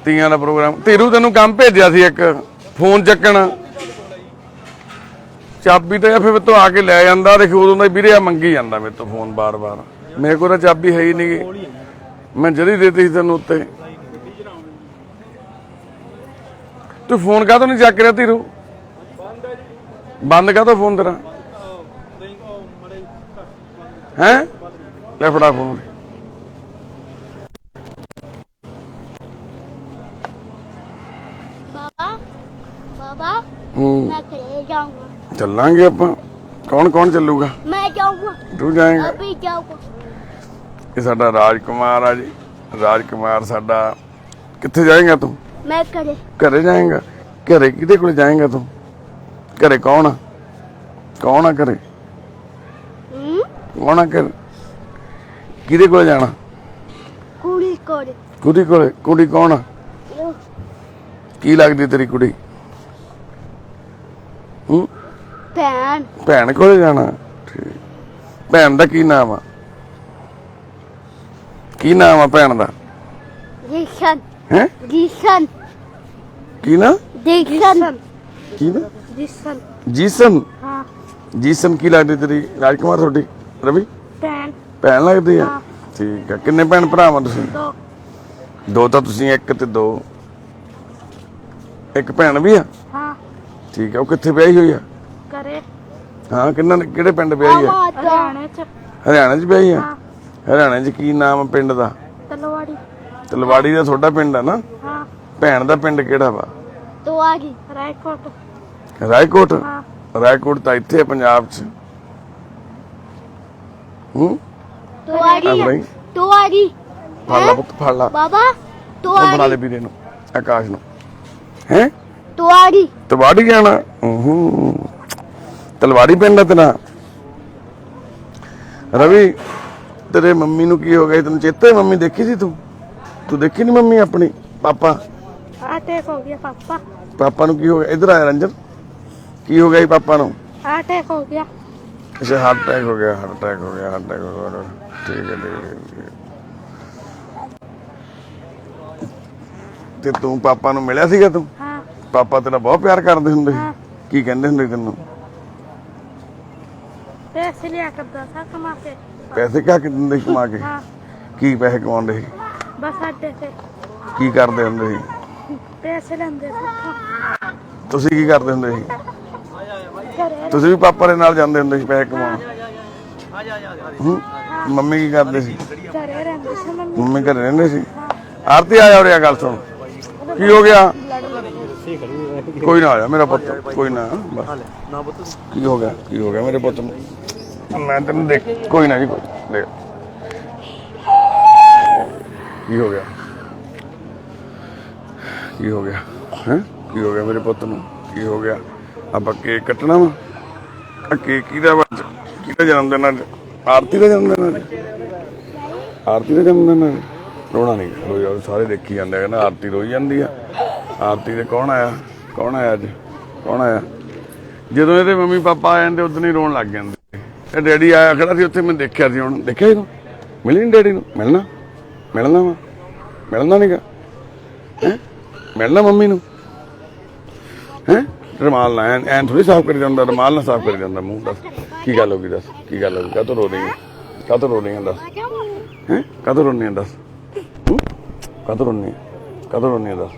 B: ਤੀਆਂ ਦਾ ਪ੍ਰੋਗਰਾਮ। ਧੀਰੂ ਤੈਨੂੰ ਕੰਮ ਭੇਜਿਆ ਸੀ ਇੱਕ, ਫੋਨ ਚੱਕਣ, ਚਾਬੀ ਤੇ ਫਿਰ ਤੋਂ ਆ ਕੇ ਲੈ ਜਾਂਦਾ। ਦੇਖ ਉਦੋਂ ਦਾ ਵੀਰੇ ਆ ਮੰਗੀ ਜਾਂਦਾ ਮੇਰੇ ਤੋਂ ਫੋਨ ਬਾਰ-ਬਾਰ। ਮੇਰੇ ਕੋਲ ਤਾਂ ਚਾਬੀ ਹੈ ਹੀ ਨਹੀਂ, ਮੈਂ ਜਦੀ ਦੇਤੀ ਸੀ ਤੈਨੂੰ ਉੱਤੇ। ਤੂੰ ਫੋਨ ਕਾਹਤੋਂ ਨਹੀਂ ਚੱਕ ਰਿਹਾ ਧੀਰੂ? ਬੰਦ ਕਾਹਤੋਂ ਫੋਨ ਤੇਰਾ ਹੈ? ਲੈ ਫੜਾ ਫੋਨ।
C: पापा, पापा, मैं खेलने जाऊँगा।
B: ਚੱਲਾਂਗੇ ਆਪਾਂ। ਕੌਣ ਕੌਣ ਚੱਲੂਗਾ?
C: मैं जाऊँगा।
B: ਤੂੰ ਜਾਏਂਗਾ?
C: अभी जाऊँगा।
B: ਇਹ ਸਾਡਾ ਰਾਜਕੁਮਾਰ ਆ ਜੀ। ਰਾਜਕੁਮਾਰ ਸਾਡਾ। ਕਿੱਥੇ ਜਾਏਂਗਾ ਤੂੰ?
C: मैं करे।
B: ਘਰੇ ਜਾਏਂਗਾ? ਘਰੇ ਕਿਹਦੇ ਕੋਲ ਜਾਏਂਗਾ ਤੂੰ? ਘਰੇ ਕੌਣ ਆ? ਕੌਣ ਆ ਘਰੇ? ਕੌਣ ਆ ਘਰੇ? ਕਿਹਦੇ ਕੋਲ ਜਾਣਾ?
C: कुड़ी कोड़े।
B: ਕੁੜੀ ਕੋਲੇ। ਕੁੜੀ ਕੌਣ ਆ? ਕੀ ਲੱਗਦੀ ਤੇਰੀ ਕੁੜੀ?
C: भैन।
B: ਭੈਣ ਕੋਲੇ ਜਾਣਾ। ਠੀਕ। ਭੈਣ ਦਾ ਕੀ ਨਾਮ ਆ? ਕੀ ਨਾਮ ਆ ਭੈਣ ਦਾ?
C: जिशन।
B: ਹੈ?
C: जिशन।
B: ਕੀ ਨਾ?
C: जिशन।
B: ਕੀ ਨਾ?
C: जिशन।
B: ਜੀਸਨ।
C: हाँ।
B: ਜੀਸਨ ਕੀ ਲੱਗਦੀ ਤੇਰੀ? ਰਾਜਕੁਮਾਰ ਤੁਹਾਡੀ? ਰਵੀ
C: भैन।
B: ਭੈਣ ਲੱਗਦੀ ਆ? ਠੀਕ ਆ। ਕਿੰਨੇ ਭੈਣ ਭਰਾ ਆ ਤੁਸੀਂ?
C: दो।
B: ਦੋ ਤਾਂ ਤੁਸੀਂ, ਇੱਕ ਤੇ ਦੋ। ਇੱਕ ਭੈਣ ਵੀ ਆ?
C: हाँ।
B: ਠੀਕ ਆ। ਉਹ ਕਿੱਥੇ ਵਿਆਹੀ ਹੋਈ ਆ?
C: करे।
B: ਹਾਂ ਕਿਹੜੇ ਪਿੰਡ ਵਿਆਹੀ ਆ?
C: हरियाणा च।
B: ਹਰਿਆਣੇ 'ਚ ਵਿਆਹੀ ਆ? ਹਰਿਆਣੇ 'ਚ ਕੀ ਨਾਮ ਆ ਪਿੰਡ ਦਾ?
C: तलवाड़ी।
B: ਤਲਵਾੜੀ ਦਾ ਤੁਹਾਡਾ ਪਿੰਡ ਆ ਨਾ?
C: हाँ।
B: ਭੈਣ ਦਾ ਪਿੰਡ ਕਿਹੜਾ ਵਾ?
C: तलवाड़ी। रायकोट।
B: ਰਾਏਕੋਟ।
C: हाँ।
B: ਰਾਏਕੋਟ ਤਾਂ ਇੱਥੇ ਆ ਪੰਜਾਬ 'ਚ।
C: तलवाड़ी। तलवाड़ी।
B: ਫੜ ਲਾ ਪੁੱਤ, ਫੜ ਲਾ।
C: बाबा।
B: ਉਹ ਬਣਾ
C: तलवाड़ी।
B: ਲੈ ਵੀਰੇ ਨੂੰ, ਆਕਾਸ਼ ਨੂੰ। ਹੈ
C: तलवाड़ी।
B: ਤਲਵਾੜੀ ਜਾਣਾ? ਤਲਵਾੜੀ ਪਿੰਡ ਆ ਤੇਰਾ? ਰਵੀ ਤੇਰੇ ਮੰਮੀ ਨੂੰ ਕੀ ਹੋ ਗਿਆ? ਤੈਨੂੰ ਚੇਤਾ ਹੈ ਮੰਮੀ ਦੇਖੀ ਸੀ ਤੂੰ? ਤੂੰ ਦੇਖੀ ਨੀ ਮੰਮੀ ਆਪਣੀ? ਪਾਪਾ
C: अटैक हो गया पापा।
B: ਪਾਪਾ ਨੂੰ ਕੀ ਹੋ ਗਿਆ? ਇਧਰ ਆਇਆ ਰੰਜਨ। ਕੀ ਹੋ ਗਿਆ ਜੀ ਪਾਪਾ ਨੂੰ?
C: अटैक हो गया।
B: ਅੱਛਾ ਹਾਰਟ ਅਟੈਕ ਹੋ ਗਿਆ। ਹਾਰਟ ਅਟੈਕ ਹੋ ਗਿਆ। ਹਾਰਟ ਅਟੈਕ ਹੋ ਗਿਆ। ਠੀਕ ਹੈ ਠੀਕ ਹੈ। ਤੇ ਤੂੰ ਪਾਪਾ ਨੂੰ ਮਿਲਿਆ ਸੀਗਾ ਤੂੰ?
C: हाँ।
B: ਪਾਪਾ ਤੇਰਾ ਬਹੁਤ ਪਿਆਰ ਕਰਦੇ ਹੁੰਦੇ ਸੀ?
C: ਹਾਂ।
B: ਕੀ ਕਹਿੰਦੇ ਹੁੰਦੇ ਸੀ ਤੈਨੂੰ?
C: पैसे लिया करता था कमा के।
B: ਪੈਸੇ ਕਿਆ ਕਿ ਦਿੰਦੇ ਸੀ ਕਮਾ ਕੇ?
C: हाँ।
B: ਕੀ ਪੈਸੇ ਕਮਾਉਂਦੇ ਸੀ?
C: बस अड्डे से
B: ਕੀ ਕਰਦੇ ਹੁੰਦੇ ਸੀ?
C: पैसे लेंदे थे।
B: ਤੁਸੀਂ ਕੀ ਕਰਦੇ ਹੁੰਦੇ ਸੀ? ਤੁਸੀਂ ਵੀ ਪਾਪਾ ਦੇ ਨਾਲ ਜਾਂਦੇ ਹੁੰਦੇ ਸੀ ਪੈਸੇ ਕਮਾਉਣ? ਮੰਮੀ ਕੀ ਕਰਦੇ ਸੀ?
C: ਘਰੇ ਰਹਿੰਦੇ ਸੀ ਮੰਮੀ।
B: ਮੰਮੀ ਘਰੇ ਰਹਿੰਦੇ ਸੀ। ਆਰਤੀ ਆ ਜਾ ਉਰੇ ਆ, ਗੱਲ ਸੁਣ। ਕੀ ਹੋ ਗਿਆ? ਕੋਈ ਨਾ ਆਇਆ ਮੇਰਾ ਪੁੱਤ, ਕੋਈ ਨਾ ਬਸ। ਕੀ ਹੋ ਗਿਆ? ਕੀ ਹੋ ਗਿਆ ਮੇਰੇ ਪੁੱਤ ਨੂੰ? ਮੈਂ ਤੈਨੂੰ ਦੇਖ, ਕੋਈ ਨਾ ਜੀ, ਕੋਈ ਦੇਖ ਕੀ ਹੋ ਗਿਆ? ਕੀ ਹੋ ਗਿਆ ਹੈ? ਕੀ ਹੋ ਗਿਆ ਮੇਰੇ ਪੁੱਤ ਨੂੰ? ਕੀ ਹੋ ਗਿਆ? ਆਪਾਂ ਕੇਕ ਕੱਟਣਾ ਵਾ? ਆ ਕੇਕ ਕਿਹਦਾ ਵਾ? ਕਿਹਦਾ ਜਨਮ ਦਿਨ ਅੱਜ? ਆਰਤੀ ਦਾ ਜਨਮ ਦਿਨ ਅੱਜ? ਆਰਤੀ ਦਾ ਜਨਮ ਦਿਨ ਅੱਜ? ਰੋਣਾ ਨਹੀਂ, ਰੋਈ ਜਾਓ, ਸਾਰੇ ਦੇਖੀ ਜਾਂਦੇ ਆ, ਕਹਿੰਦਾ ਆਰਤੀ ਰੋਈ ਜਾਂਦੀ ਆ। ਆਰਤੀ ਦੇ ਕੌਣ ਆਇਆ? ਕੌਣ ਆਇਆ ਅੱਜ? ਕੌਣ ਆਇਆ? ਜਦੋਂ ਇਹਦੇ ਮੰਮੀ ਪਾਪਾ ਆ ਜਾਂਦੇ ਉਦੋਂ ਹੀ ਰੋਣ ਲੱਗ ਜਾਂਦੇ। ਇਹ ਡੈਡੀ ਆਇਆ ਖੜਾ ਸੀ ਉੱਥੇ, ਮੈਂ ਦੇਖਿਆ ਸੀ। ਹੁਣ ਦੇਖਿਆ ਇਹਨੂੰ ਮਿਲੀ ਨਹੀਂ ਡੈਡੀ ਨੂੰ? ਮਿਲਣਾ ਵਾ, ਮਿਲਣਾ ਨੀਗਾ ਹੈ? ਮਿਲਣਾ ਮੰਮੀ ਨੂੰ ਹੈ? ਰੁਮਾਲ ਨਾਲ ਐਂ ਥੋੜੀ ਸਾਫ਼ ਕਰੀ ਜਾਂਦਾ, ਰੁਮਾਲ ਨਾਲ ਸਾਫ਼ ਕਰੀ ਜਾਂਦਾ ਮੂੰਹ। ਦੱਸ ਕੀ ਗੱਲ ਹੋ ਗਈ? ਦੱਸ ਕੀ ਗੱਲ ਹੋ ਗਈ? ਕਾਹਤੋਂ ਰੋ ਰਹੀ ਹੈ? ਕਾਹਤੋਂ ਰੋ ਰਹੀ ਹੈ? ਦੱਸ ਹੈ? ਕਾਹਤੋਂ ਰੋਣੀ ਹੈ? ਦੱਸ ਕਾਹਤੋਂ ਰੋਣੀ ਹੈ? ਕਾਹਤੋਂ ਰੋਣੀ ਹੈ? ਦੱਸ।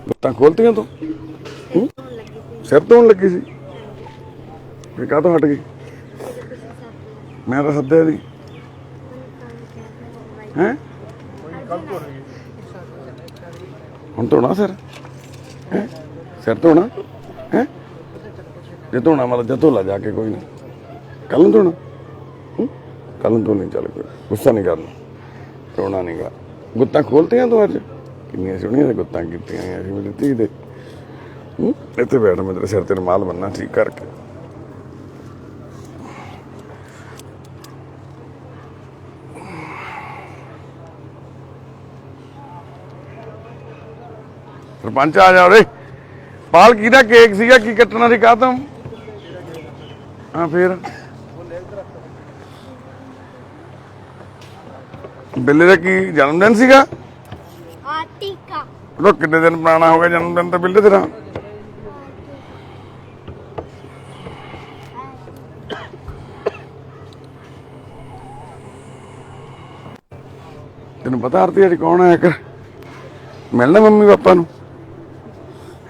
B: ਗੁੱਤਾਂ ਖੋਲਤੀਆਂ ਤੂੰ? ਸਿਰ ਧੋਣ ਲੱਗੀ ਸੀ? ਫਿਰ ਕਾਹਤੋਂ ਹਟ ਗਈ? ਮੈਂ ਤਾਂ ਸੱਦਿਆ ਦੀ ਹੈ। ਹੁਣ ਧੋਣਾ ਸਿਰ? ਹੈਂ? ਸਿਰ ਧੋਣਾ ਹੈ? ਜੇ ਧੋਣਾ ਮਤਲਬ ਜੇ ਧੋਲਾ ਜਾ ਕੇ, ਕੋਈ ਨਾ, ਕੱਲ ਨੂੰ ਧੋਣਾ। ਕੱਲ ਨੂੰ ਧੋ ਨਹੀਂ, ਚੱਲ ਕੋਈ ਗੁੱਸਾ ਨਹੀਂ ਕਰਨਾ, ਰੋਣਾ ਨਹੀਂ ਗਾ। ਗੁੱਤਾਂ ਖੋਲਤੀਆਂ ਤੂੰ ਅੱਜ? ਕਿੰਨੀਆਂ ਸੋਹਣੀਆਂ ਗੁੱਤਾਂ ਕੀਤੀਆਂ ਅਸੀਂ ਮੇਰੀ ਧੀ ਦੇ। ਇੱਥੇ ਬੈਠ, ਮੈਂ ਤੇਰੇ ਸਿਰ ਤੇ ਰੁਮਾਲ ਬੰਨ੍ਹਣਾ ਠੀਕ ਕਰਕੇ। ਸਰਪੰਚ ਆ ਜਾ ਉਰੇ। ਪਾਲ ਕਿਹਦਾ ਕੇਕ ਸੀਗਾ? ਕੀ ਕੱਟਣਾ ਸੀ? ਕਾਹ ਤੋਂ? ਹਾਂ ਫੇਰ ਬਿੱਲੇ ਦਾ ਕੀ ਜਨਮ ਦਿਨ ਸੀਗਾ?
C: ਟੀਕਾ।
B: ਉਹ ਕਿੰਨੇ ਦਿਨ ਪੁਰਾਣਾ ਹੋ ਗਿਆ ਜਨਮ ਦਿਨ ਤਾਂ ਬਿੱਲੇ ਤੇਰਾ? ਤੈਨੂੰ ਪਤਾ ਆਰਤੀ ਅੱਜ ਕੌਣ ਆਇਆ? ਕਰ ਮਿਲਣਾ ਮੰਮੀ ਪਾਪਾ ਨੂੰ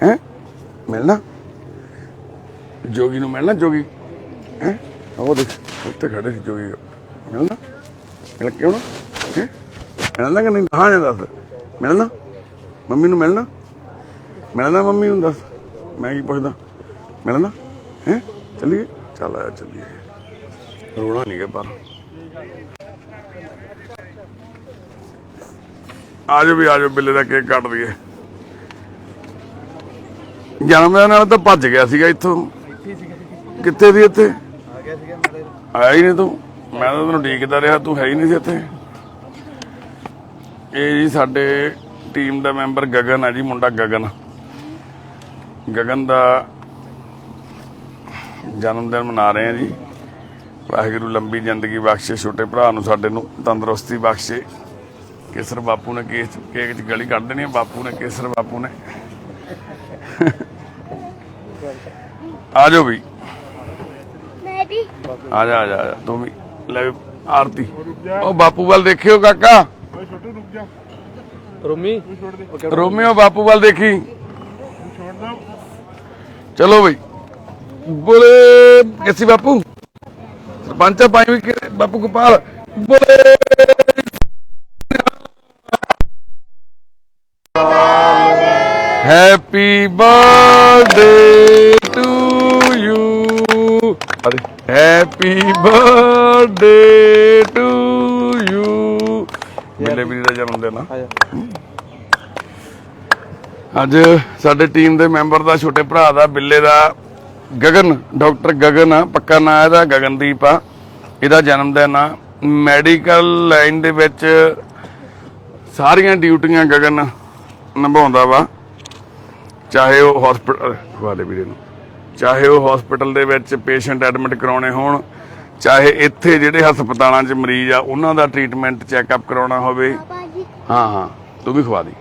B: ਹੈ? ਮਿਲਣਾ ਜੋਗੀ ਨੂੰ? ਮਿਲਣਾ ਜੋਗੀ ਹੈ? ਉਹ ਦੇਖ ਉੱਤੇ ਖੜੇ ਸੀ ਜੋਗੀ। ਮਿਲਣਾ? ਮਿਲ ਕਿਉਂ ਨਾ ਹੈ? ਮਿਲਣਾ ਕਿ ਨਹੀਂ? ਹਾਂ ਦੱਸ। ਮਿਲਣਾ ਮੰਮੀ ਨੂੰ? ਮਿਲਣਾ? ਮਿਲਣਾ ਮੰਮੀ ਨੂੰ? ਦੱਸ, ਮੈਂ ਕੀ ਪੁੱਛਦਾ। ਮਿਲਣਾ ਹੈ? ਚੱਲੀਏ, ਚੱਲ ਆਇਆ, ਚੱਲੀਏ। ਰੋਣਾ ਨਹੀਂ ਗਾ ਪਰ। ਆ ਜਾਓ ਵੀ, ਆ ਜਾਓ, ਬਿੱਲੇ ਦਾ ਕੇਕ ਕੱਟ ਦਈਏ। ਜਨਮ ਦਿਨ ਨਾਲ ਤਾਂ ਭੱਜ ਗਿਆ ਸੀਗਾ ਇੱਥੋਂ। ਕਿੱਥੇ ਸੀ? ਇੱਥੇ ਆਇਆ ਹੀ ਨਹੀਂ ਤੂੰ। ਮੈਂ ਤਾਂ ਤੈਨੂੰ ਉਡੀਕਦਾ ਰਿਹਾ, ਤੂੰ ਹੈ ਹੀ ਨਹੀਂ ਸੀ ਇੱਥੇ। ਇਹ ਜੀ ਸਾਡੇ ਟੀਮ ਦਾ ਮੈਂਬਰ ਗਗਨ ਹੈ ਜੀ, ਮੁੰਡਾ ਗਗਨ। ਗਗਨ ਦਾ ਜਨਮ ਦਿਨ ਮਨਾ ਰਹੇ ਆ ਜੀ। ਵਾਹਿਗੁਰੂ ਲੰਬੀ ਜ਼ਿੰਦਗੀ ਬਖਸ਼ੇ, ਛੋਟੇ ਭਰਾ ਨੂੰ ਸਾਡੇ ਨੂੰ ਤੰਦਰੁਸਤੀ ਬਖਸ਼ੇ। ਕੇਸਰ ਬਾਪੂ ਨੇ ਕੇਕ 'ਚ ਗਲੀ ਕੱਢ ਦੇਣੀ। ਬਾਪੂ ਨੇ, ਕੇਸਰ ਬਾਪੂ ਨੇ। ਆ ਜਾਓ ਵੀ, ਆ ਜਾ, ਆ ਜਾ, ਤੂੰ ਵੀ ਲੈ ਆਰਤੀ। ਉਹ ਬਾਪੂ ਵੱਲ ਦੇਖਿਓ ਕਾਕਾ। ਰੋਮੀਓ ਬਾਪੂ ਵੱਲ ਦੇਖੀ। ਚਲੋ ਬਈ, ਬੋਲੇ ਕਿਸੀ ਬਾਪੂ। ਸਰਪੰਚ ਪਾਈ ਵੀ ਬਾਪੂ ਗੋਪਾਲ ਬੋਲੇ। Happy birthday to you. Happy birthday to you. ਬਿੱਲੇ ਵੀਰ ਦਾ ਜਨਮ ਦਿਨ ਆ ਅੱਜ। ਸਾਡੇ ਟੀਮ ਦੇ ਮੈਂਬਰ ਦਾ, ਛੋਟੇ ਭਰਾ ਦਾ, ਬਿੱਲੇ ਦਾ, ਗਗਨ, ਡਾਕਟਰ ਗਗਨ ਆ, ਪੱਕਾ ਨਾਂ ਇਹਦਾ ਗਗਨਦੀਪ ਆ। ਇਹਦਾ ਜਨਮ ਦਿਨ ਆ। ਮੈਡੀਕਲ ਲਾਈਨ ਦੇ ਵਿੱਚ ਸਾਰੀਆਂ ਡਿਊਟੀਆਂ ਗਗਨ ਨਿਭਾਉਂਦਾ ਵਾ। ਚਾਹੇ ਉਹ ਹਸਪੀਟਲ ਵਾਲੇ ਵੀਰੇ ਨੂੰ, ਚਾਹੇ ਉਹ ਹਸਪੀਟਲ ਦੇ ਵਿੱਚ ਪੇਸ਼ੈਂਟ ਐਡਮਿਟ ਕਰਾਉਣੇ ਹੋਣ, ਚਾਹੇ ਇੱਥੇ ਜਿਹੜੇ ਹਸਪਤਾਲਾਂ 'ਚ ਮਰੀਜ਼ ਆ ਉਹਨਾਂ ਦਾ ਟ੍ਰੀਟਮੈਂਟ ਚੈੱਕਅਪ ਕਰਾਉਣਾ ਹੋਵੇ। ਹਾਂ ਹਾਂ, ਤੂੰ ਵੀ ਖਵਾ ਦੀ।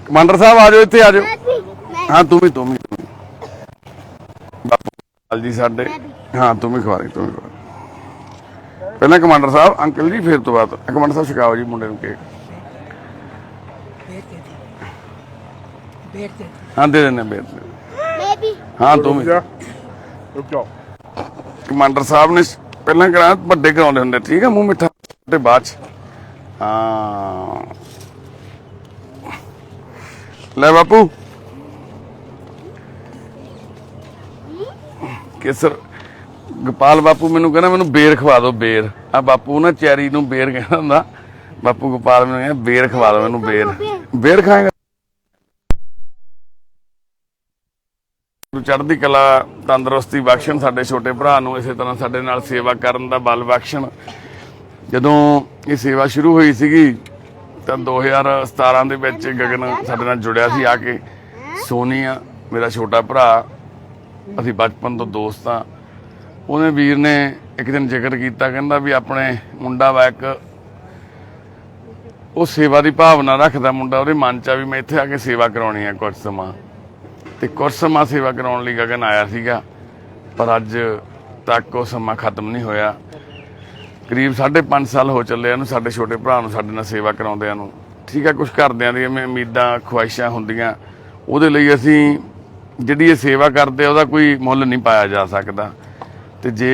B: ਕਮਾਂਡਰ ਸਾਹਿਬ ਆ ਜਾਓ, ਇੱਥੇ ਆ ਜਾਓ। ਹਾਂ ਤੂੰ ਵੀ ਬਾਪੂ ਜੀ ਸਾਡੇ ਹਾਂ ਤੂੰ ਵੀ ਖਵਾ ਦੇ ਤੂੰ ਵੀ ਖਵਾ ਦੇ। ਪਹਿਲਾਂ ਕਮਾਂਡਰ ਸਾਹਿਬ ਅੰਕਲ ਜੀ ਫਿਰ ਤੋਂ ਬਾਅਦ ਕਮਾਂਡਰ ਸਾਹਿਬ ਛਕਾਓ ਜੀ ਮੁੰਡੇ ਨੂੰ ਕੇਕ ਹਾਂ ਦੇ ਦਿੰਦੇ ਬੇਟ
C: बेबी
B: ਹਾਂ ਤੂੰ ਵੀ
A: रुक जाओ
B: ਕਮਾਂਡਰ ਸਾਹਿਬ ਨੇ ਪਹਿਲਾਂ ਕਰਾ ਵੱਡੇ ਕਰਾਉਂਦੇ ਹੁੰਦੇ ਠੀਕ ਹੈ ਮੂੰਹ ਮਿੱਠਾ ਤੇ ਬਾਅਦ ਚ ਹਾਂ ਲੈ ਬਾਪੂ ਕੇਸਰ ਗੋਪਾਲ ਬਾਪੂ ਮੈਨੂੰ ਕਹਿੰਦਾ ਮੈਨੂੰ ਬੇਰ ਖਵਾ ਦਿਓ ਬੇਰ ਆ ਬਾਪੂ ਨਾ ਚੈਰੀ ਨੂੰ ਬੇਰ ਕਹਿੰਦਾ ਹੁੰਦਾ ਬਾਪੂ ਗੋਪਾਲ ਮੈਨੂੰ ਕਹਿੰਦਾ ਬੇਰ ਖਵਾ ਦਿਓ ਮੈਨੂੰ ਬੇਰ ਬੇਰ ਖਾਏਗਾ ਤੂੰ ਚੜ੍ਹਦੀ ਕਲਾ ਤੰਦਰੁਸਤੀ ਬਖਸ਼ਣ ਸਾਡੇ ਛੋਟੇ ਭਰਾ ਨੂੰ ਇਸੇ ਤਰ੍ਹਾਂ ਸਾਡੇ ਨਾਲ ਸੇਵਾ ਕਰਨ ਦਾ ਬਲ ਬਖਸ਼ਣ ਜਦੋਂ ਇਹ ਸੇਵਾ ਸ਼ੁਰੂ ਹੋਈ ਸੀਗੀ ਤਾਂ 2017 ਦੇ ਵਿੱਚ ਗਗਨ ਸਾਡੇ ਨਾਲ ਜੁੜਿਆ ਸੀ ਆ ਕੇ ਸੋਨੀਆ ਮੇਰਾ ਛੋਟਾ ਭਰਾ ਅਸੀਂ ਬਚਪਨ ਤੋਂ ਦੋਸਤ ਆ ਉਹਨੇ ਵੀਰ ਨੇ ਇੱਕ ਦਿਨ ਜ਼ਿਕਰ ਕੀਤਾ ਕਹਿੰਦਾ ਵੀ ਆਪਣੇ ਮੁੰਡਾ ਵਾ ਇੱਕ ਉਹ ਸੇਵਾ ਦੀ ਭਾਵਨਾ ਰੱਖਦਾ ਮੁੰਡਾ ਉਹਦੇ ਮਨ ਚ ਆ ਵੀ ਮੈਂ ਇੱਥੇ ਆ ਕੇ ਸੇਵਾ ਕਰਾਉਣੀ ਆ ਕੁਝ ਸਮਾਂ ਤੇ ਕੁਝ ਸਮਾਂ ਸੇਵਾ ਕਰਾਉਣ ਲਈ ਗਗਨ ਆਇਆ ਸੀਗਾ ਪਰ ਅੱਜ ਤੱਕ ਉਹ ਸਮਾਂ ਖਤਮ ਨਹੀਂ ਹੋਇਆ ਕਰੀਬ 5.5 ਸਾਲ ਹੋ ਚੱਲੇ ਇਹਨੂੰ ਸਾਡੇ ਛੋਟੇ ਭਰਾ ਨੂੰ ਸਾਡੇ ਨਾਲ ਸੇਵਾ ਕਰਾਉਂਦਿਆਂ ਨੂੰ ਠੀਕ ਆ ਕੁਝ ਘਰਦਿਆਂ ਦੀਆਂ ਉਮੀਦਾਂ ਖੁਆਇਸ਼ਾਂ ਹੁੰਦੀਆਂ ਉਹਦੇ ਲਈ ਅਸੀਂ ਜਿਹੜੀ ਇਹ ਸੇਵਾ ਕਰਦੇ ਉਹਦਾ ਕੋਈ ਮੁੱਲ ਨਹੀਂ ਪਾਇਆ ਜਾ ਸਕਦਾ ਤੇ ਜੇ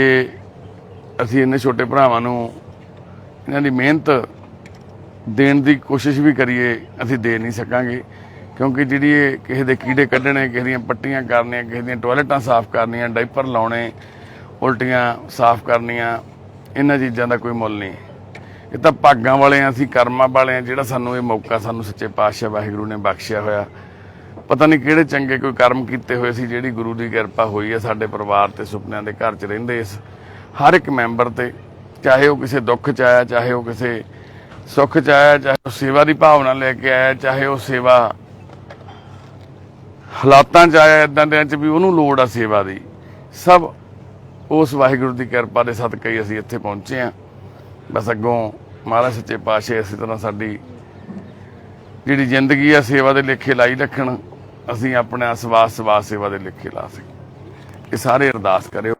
B: ਅਸੀਂ ਇੰਨੇ ਛੋਟੇ ਭਰਾਵਾਂ ਨੂੰ ਇਹਨਾਂ ਦੀ ਮਿਹਨਤ ਦੇਣ ਦੀ ਕੋਸ਼ਿਸ਼ ਵੀ ਕਰੀਏ ਅਸੀਂ ਦੇ ਨਹੀਂ ਸਕਾਂਗੇ ਕਿਉਂਕਿ ਜਿਹੜੀ ਇਹ ਕਿਸੇ ਦੇ ਕੀੜੇ ਕੱਢਣੇ ਕਿਸੇ ਦੀਆਂ ਪੱਟੀਆਂ ਕਰਨੀਆਂ ਕਿਸੇ ਦੀਆਂ ਟਾਇਲਟਾਂ ਸਾਫ਼ ਕਰਨੀਆਂ ਡਾਈਪਰ ਲਾਉਣੇ ਉਲਟੀਆਂ ਸਾਫ਼ ਕਰਨੀਆਂ ਇਹਨਾਂ ਚੀਜ਼ਾਂ ਦਾ ਕੋਈ ਮੁੱਲ ਨਹੀਂ ਇਹ ਤਾਂ ਭਾਗਾਂ ਵਾਲੇ ਆ ਅਸੀਂ ਕਰਮਾਂ ਵਾਲੇ ਆ ਜਿਹੜਾ ਸਾਨੂੰ ਇਹ ਮੌਕਾ ਸਾਨੂੰ ਸੱਚੇ ਪਾਤਸ਼ਾਹ ਵਾਹਿਗੁਰੂ ਨੇ ਬਖਸ਼ਿਆ ਹੋਇਆ ਪਤਾ ਨਹੀਂ ਕਿਹੜੇ ਚੰਗੇ ਕੋਈ ਕਰਮ ਕੀਤੇ ਹੋਏ ਸੀ ਜਿਹੜੀ ਗੁਰੂ ਦੀ ਕਿਰਪਾ ਹੋਈ ਹੈ ਸਾਡੇ ਪਰਿਵਾਰ ਤੇ ਸੁਪਨਿਆਂ ਦੇ ਘਰ 'ਚ ਰਹਿੰਦੇ ਇਸ ਹਰ ਇੱਕ ਮੈਂਬਰ ਤੇ ਚਾਹੇ ਉਹ ਕਿਸੇ ਦੁੱਖ 'ਚ ਆਇਆ ਚਾਹੇ ਉਹ ਕਿਸੇ ਸੁੱਖ 'ਚ ਆਇਆ ਚਾਹੇ ਉਹ ਸੇਵਾ ਦੀ ਭਾਵਨਾ ਲੈ ਕੇ ਆਇਆ ਚਾਹੇ ਉਹ ਸੇਵਾ ਹਾਲਾਤਾਂ 'ਚ ਆਇਆ ਇਦਾਂ ਦੇ 'ਚ ਵੀ ਉਹਨੂੰ ਲੋੜ ਆ ਸੇਵਾ ਦੀ ਸਭ ਉਸ ਵਾਹਿਗੁਰੂ ਦੀ ਕਿਰਪਾ ਦੇ ਸਦਕੇ ਹੀ ਅਸੀਂ ਇੱਥੇ ਪਹੁੰਚੇ ਹਾਂ ਬਸ ਅੱਗੋਂ ਮਹਾਰਾਜ ਸੱਚੇ ਪਾਤਸ਼ਾਹ ਇਸੇ ਤਰ੍ਹਾਂ ਸਾਡੀ ਜਿਹੜੀ ਜ਼ਿੰਦਗੀ ਆ ਸੇਵਾ ਦੇ ਲੇਖੇ ਲਾਈ ਰੱਖਣ ਅਸੀਂ ਆਪਣਾ ਸਵਾਸ ਸੇਵਾ ਦੇ ਲੇਖੇ ਲਾ ਸਕੀਏ ਇਹ ਸਾਰੇ ਅਰਦਾਸ ਕਰਿਓ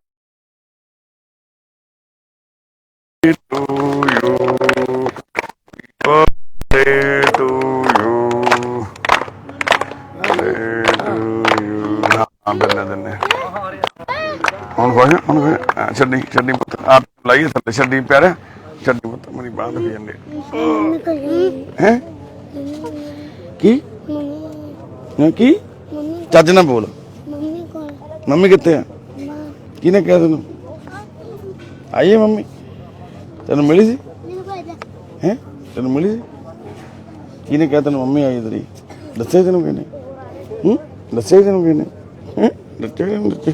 B: ਛੱਡੀ ਛੱਡੀ ਪੁੱਤ ਆਪ ਲਾਈਏ ਥੱਲੇ ਛੱਡੀ ਪਿਆਰਿਆ ਛੱਡੀ ਪੁੱਤ ਮੇਰੀ ਬਾਂਹ ਦੁਖੀ ਜਾਂਦੀ ਹੈ ਕੀ ਕੀ ਚੱਜ ਨਾ ਬੋਲ ਮੰਮੀ ਕਿੱਥੇ ਆ ਕਿਹਨੇ ਕਿਹਾ ਤੈਨੂੰ ਆਈਏ ਮੰਮੀ ਤੈਨੂੰ ਮਿਲੀ ਸੀ ਹੈ ਤੈਨੂੰ ਮਿਲੀ ਸੀ ਕਿਹਨੇ ਕਿਹਾ ਤੈਨੂੰ ਮੰਮੀ ਆਈ ਤੇਰੀ ਦੱਸੇ ਤੈਨੂੰ ਕਿਹਨੇ ਦੱਸੇ ਤੈਨੂੰ ਕਿਹਨੇ ਦੱਸੇ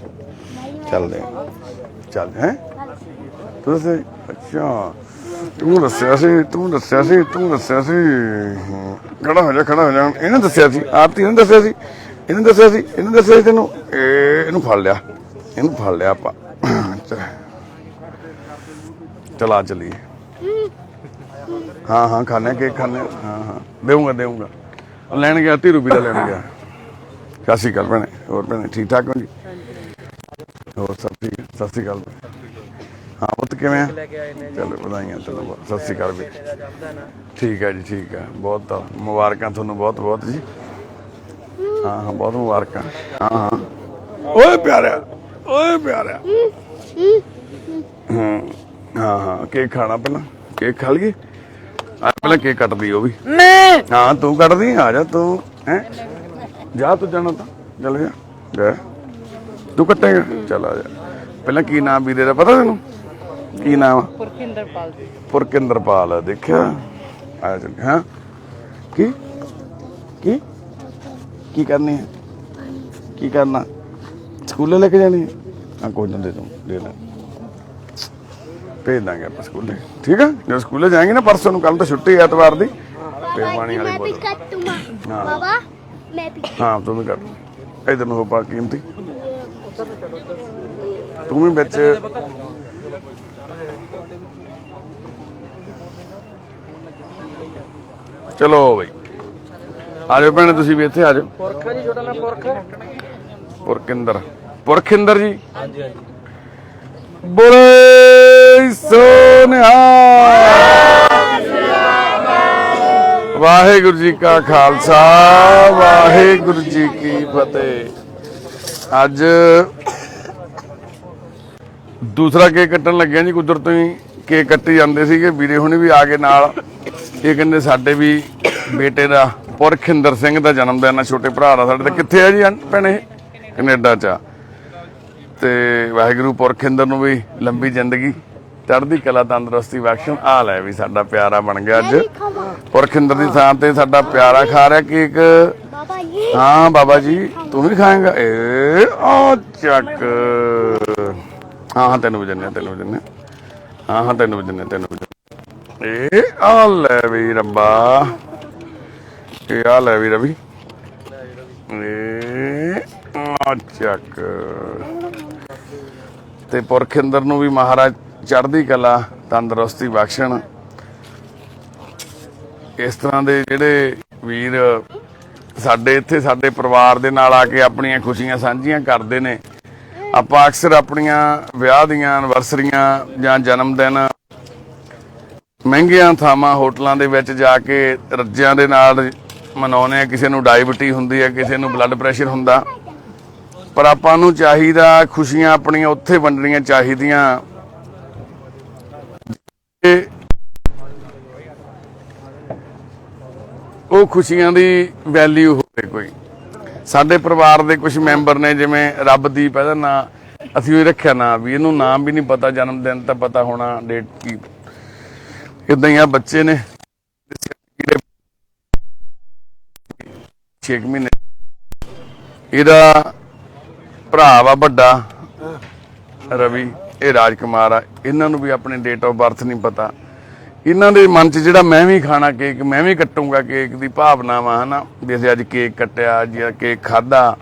B: ਚੱਲਦੇ ਚੱਲ ਹੈ ਤੂੰ ਦੱਸੇ ਅੱਛਾ ਤੂੰ ਦੱਸਿਆ ਸੀ ਖੜਾ ਹੋ ਜਾ ਇਹਨੇ ਦੱਸਿਆ ਸੀ ਆਪ ਤੀ ਇਹਨੇ ਦੱਸਿਆ ਸੀ ਤੈਨੂੰ ਇਹਨੂੰ ਫੜ ਲਿਆ ਆਪਾਂ ਚਲਾ ਚਲੀਏ ਹਾਂ ਖਾਣੇ ਕੇਕ ਖਾਣੇ ਹਾਂ ਦੇਊਂਗਾ ਲੈਣ ਗਿਆ ਧੀਰੂ ਵੀਰਾ ਲੈਣ ਗਿਆ ਸਤਿ ਸ਼੍ਰੀ ਅਕਾਲ ਭੈਣੇ ਹੋਰ ਭੈਣੇ ਠੀਕ ਠਾਕ ਹੋ ਜੀ ਹੋਰ ਸਭ ਠੀਕ ਸਤਿ ਸ਼੍ਰੀ ਅਕਾਲ ਹਾਂ ਪੁੱਤ ਕਿਵੇਂ ਆ ਚਲੋ ਵਧਾਈਆਂ ਚਲੋ ਸਤਿ ਸ਼੍ਰੀ ਅਕਾਲ ਵੀ ਠੀਕ ਹੈ ਜੀ ਠੀਕ ਹੈ ਬਹੁਤ ਮੁਬਾਰਕਾਂ ਤੁਹਾਨੂੰ ਬਹੁਤ ਜੀ ਹਾਂ ਬਹੁਤ ਮੁਬਾਰਕਾਂ ਹਾਂ ਓਏ ਪਿਆਰਿਆ ਹਾਂ ਕੇਕ ਖਾਣਾ ਪਹਿਲਾਂ ਕੇਕ ਖਾ ਲਈਏ ਪਹਿਲਾਂ ਕੇਕ ਕੱਟਦੀ ਉਹ ਵੀ ਹਾਂ ਤੂੰ ਕੱਟਦੀ ਆ ਜਾ ਤੂੰ ਹੈ ਜਾ ਤੂੰ ਜਾਣਾ ਤਾਂ ਚੱਲ ਜਾ ਤੂੰ ਕੱਟੇਗਾ ਚੱਲ ਆ ਜਾ ਪਹਿਲਾਂ ਕੀ ਨਾਮ ਵੀਰੇ ਦਾ ਪਤਾ ਤੈਨੂੰ ਕੀ ਨਾਮ ਪੁਰਕਿੰਦਰਪਾਲ ਦੇਖਿਆ ਆ ਚੱਲ ਹਾਂ ਕੀ ਕਰਨੀ ਹੈ ਕੀ ਕਰਨਾ ਸਕੂਲੇ ਲੈ ਕੇ ਜਾਣੀ ਹੈ ਕੋਈ ਨਾ ਦੇ ਲੈ ਭੇਜ ਦਾਂਗੇ ਆਪਾਂ ਸਕੂਲੇ ਠੀਕ ਆ ਜਦੋਂ ਸਕੂਲੇ ਜਾਏਂਗੇ ਨਾ ਪਰਸੋਂ ਨੂੰ ਕੱਲ ਤਾਂ ਛੁੱਟੀ ਐਤਵਾਰ ਦੀ ਤੇ ਪਾਣੀ ਵਾਲੀ ਬੋਤਲ ਹਾਂ ਤੂੰ ਵੀ ਕਰ ਇਧਰ ਨੂੰ ਹੋ ਪਾ ਕੀਮਤੀ ਤੂੰ ਵੀ ਵਿੱਚ ਚਲੋ ਬਈ ਆ ਜਾਓ ਭੈਣੇ ਤੁਸੀਂ ਵੀ ਇੱਥੇ ਆ ਜਾਓ ਪੁਰਖਿੰਦਰ ਜੀ
A: हाँ जी हाँ जी
B: ਬੋਲੇ ਸੋਨਿਹਾ ਵਾਹਿਗੁਰੂ ਜੀ ਕਾ ਖਾਲਸਾ ਵਾਹਿਗੁਰੂ ਜੀ ਕੀ ਫਤਿਹ। ਅੱਜ ਦੂਸਰਾ ਕੇਕ ਕੱਟਣ ਲੱਗਿਆ ਜੀ। ਕੁਦਰਤ ਤੋਂ ਹੀ ਕੇਕ ਕੱਟੀ ਜਾਂਦੇ ਸੀਗੇ, ਵੀਰੇ ਹੁਣੇ ਵੀ ਆ ਗਏ ਨਾਲ। ਇਹ ਕਹਿੰਦੇ ਸਾਡੇ ਵੀ ਬੇਟੇ ਦਾ ਪੁਰਖਿੰਦਰ ਸਿੰਘ ਦਾ ਜਨਮ ਦਿਨ ਆ, ਛੋਟੇ ਭਰਾ ਦਾ ਸਾਡੇ। ਤਾਂ ਕਿੱਥੇ ਆ ਜੀ ਭੈਣੇ? ਕੈਨੇਡਾ ਚ ਆ। ਤੇ ਵਾਹਿਗੁਰੂ ਪੁਰਖਿੰਦਰ ਨੂੰ ਵੀ ਲੰਬੀ ਜ਼ਿੰਦਗੀ, ਚੜ੍ਹਦੀ ਕਲਾ, ਤੰਦਰੁਸਤੀ ਬਖਸ਼ਣ। ਆ ਲੈ ਵੀ ਸਾਡਾ ਪਿਆਰਾ ਬਣ ਗਿਆ ਅੱਜ। ਪੁਰਖਿੰਦਰ ਦੀ ਥਾਂ ਤੇ ਸਾਡਾ ਪਿਆਰਾ ਖਾ ਰਿਹਾ ਕੇਕ।
C: बाबा ये
B: ਹਾਂ ਬਾਬਾ ਜੀ ਤੂੰ ਵੀ ਖਾਏਂਗਾ? ਏ ਆ ਚੱਕ। ਹਾਂ ਤੈਨੂੰ ਵੀ ਦਿੰਨੇ, ਤੈਨੂੰ ਵੀ ਦਿੰਨੇ। ਹਾਂ ਤੈਨੂੰ ਵੀ ਦਿੰਨੇ, ਤੈਨੂੰ ਵੀ ਦਿੰਨੇ। ਏ ਆ ਲੈ ਵੀ ਰੱਬਾ, ਇਹ ਆ ਲੈ ਵੀ ਰਵੀ। ਏ ਆ ਚੱਕ। ਤੇ ਪੁਰਖਿੰਦਰ ਨੂੰ ਵੀ ਮਹਾਰਾਜ ਚੜ੍ਹਦੀ ਕਲਾ, ਤੰਦਰੁਸਤੀ ਬਖਸ਼ਣ। ਇਸ ਤਰ੍ਹਾਂ ਦੇ ਜਿਹੜੇ ਵੀਰ ਸਾਡੇ ਇੱਥੇ ਸਾਡੇ ਪਰਿਵਾਰ ਦੇ ਨਾਲ ਆ ਕੇ ਆਪਣੀਆਂ ਖੁਸ਼ੀਆਂ ਸਾਂਝੀਆਂ ਕਰਦੇ ਨੇ। ਆਪਾਂ ਅਕਸਰ ਆਪਣੀਆਂ ਵਿਆਹ ਦੀਆਂ ਐਨਵਰਸਰੀਆਂ ਜਾਂ ਜਨਮ ਦਿਨ ਮਹਿੰਗੀਆਂ ਥਾਵਾਂ ਹੋਟਲਾਂ ਦੇ ਵਿੱਚ ਜਾ ਕੇ ਰੱਜਿਆਂ ਦੇ ਨਾਲ ਮਨਾਉਂਦੇ ਆ। ਕਿਸੇ ਨੂੰ ਡਾਇਬਟੀ ਹੁੰਦੀ ਹੈ, ਕਿਸੇ ਨੂੰ ਬਲੱਡ ਪ੍ਰੈਸ਼ਰ ਹੁੰਦਾ, ਪਰ ਆਪਾਂ ਨੂੰ ਚਾਹੀਦਾ ਖੁਸ਼ੀਆਂ ਆਪਣੀਆਂ ਉੱਥੇ ਵੰਡਣੀਆਂ ਚਾਹੀਦੀਆਂ ਉਹ ਖੁਸ਼ੀਆਂ ਦੀ ਵੈਲਿਊ ਹੋਵੇ ਕੋਈ। ਸਾਡੇ ਪਰਿਵਾਰ ਦੇ ਕੁਝ ਮੈਂਬਰ ਨੇ, ਜਿਵੇਂ ਰੱਬਦੀਪ ਇਹਦਾ ਨਾਂ, ਅਸੀਂ ਉਹ ਰੱਖਿਆ ਨਾਂ ਵੀ ਇਹਨੂੰ ਨਾਮ ਵੀ ਨਹੀਂ ਪਤਾ, ਜਨਮ ਦਿਨ ਤਾਂ ਪਤਾ ਹੋਣਾ, ਡੇਟ ਕੀ। ਇਦਾਂ ਹੀ ਆ ਬੱਚੇ ਨੇ 6 ਮਹੀਨੇ। ਇਹਦਾ ਭਰਾ ਵਾ ਵੱਡਾ ਰਵੀ, ਇਹ ਰਾਜਕੁਮਾਰ ਆ। ਇਹਨਾਂ ਨੂੰ ਵੀ ਆਪਣੇ ਡੇਟ ਆਫ ਬਰਥ ਨਹੀਂ ਪਤਾ। ਇਹਨਾਂ ਦੇ ਮਨ 'ਚ ਜਿਹੜਾ ਮੈਂ ਵੀ ਖਾਣਾ ਕੇਕ, ਮੈਂ ਵੀ ਕੱਟੂੰਗਾ ਕੇਕ ਦੀ ਭਾਵਨਾ ਵਾ, ਹਨਾ ਵੀ ਅਸੀਂ ਅੱਜ ਕੇਕ ਕੱਟਿਆ, ਅੱਜ ਕੇਕ ਖਾਦਾ।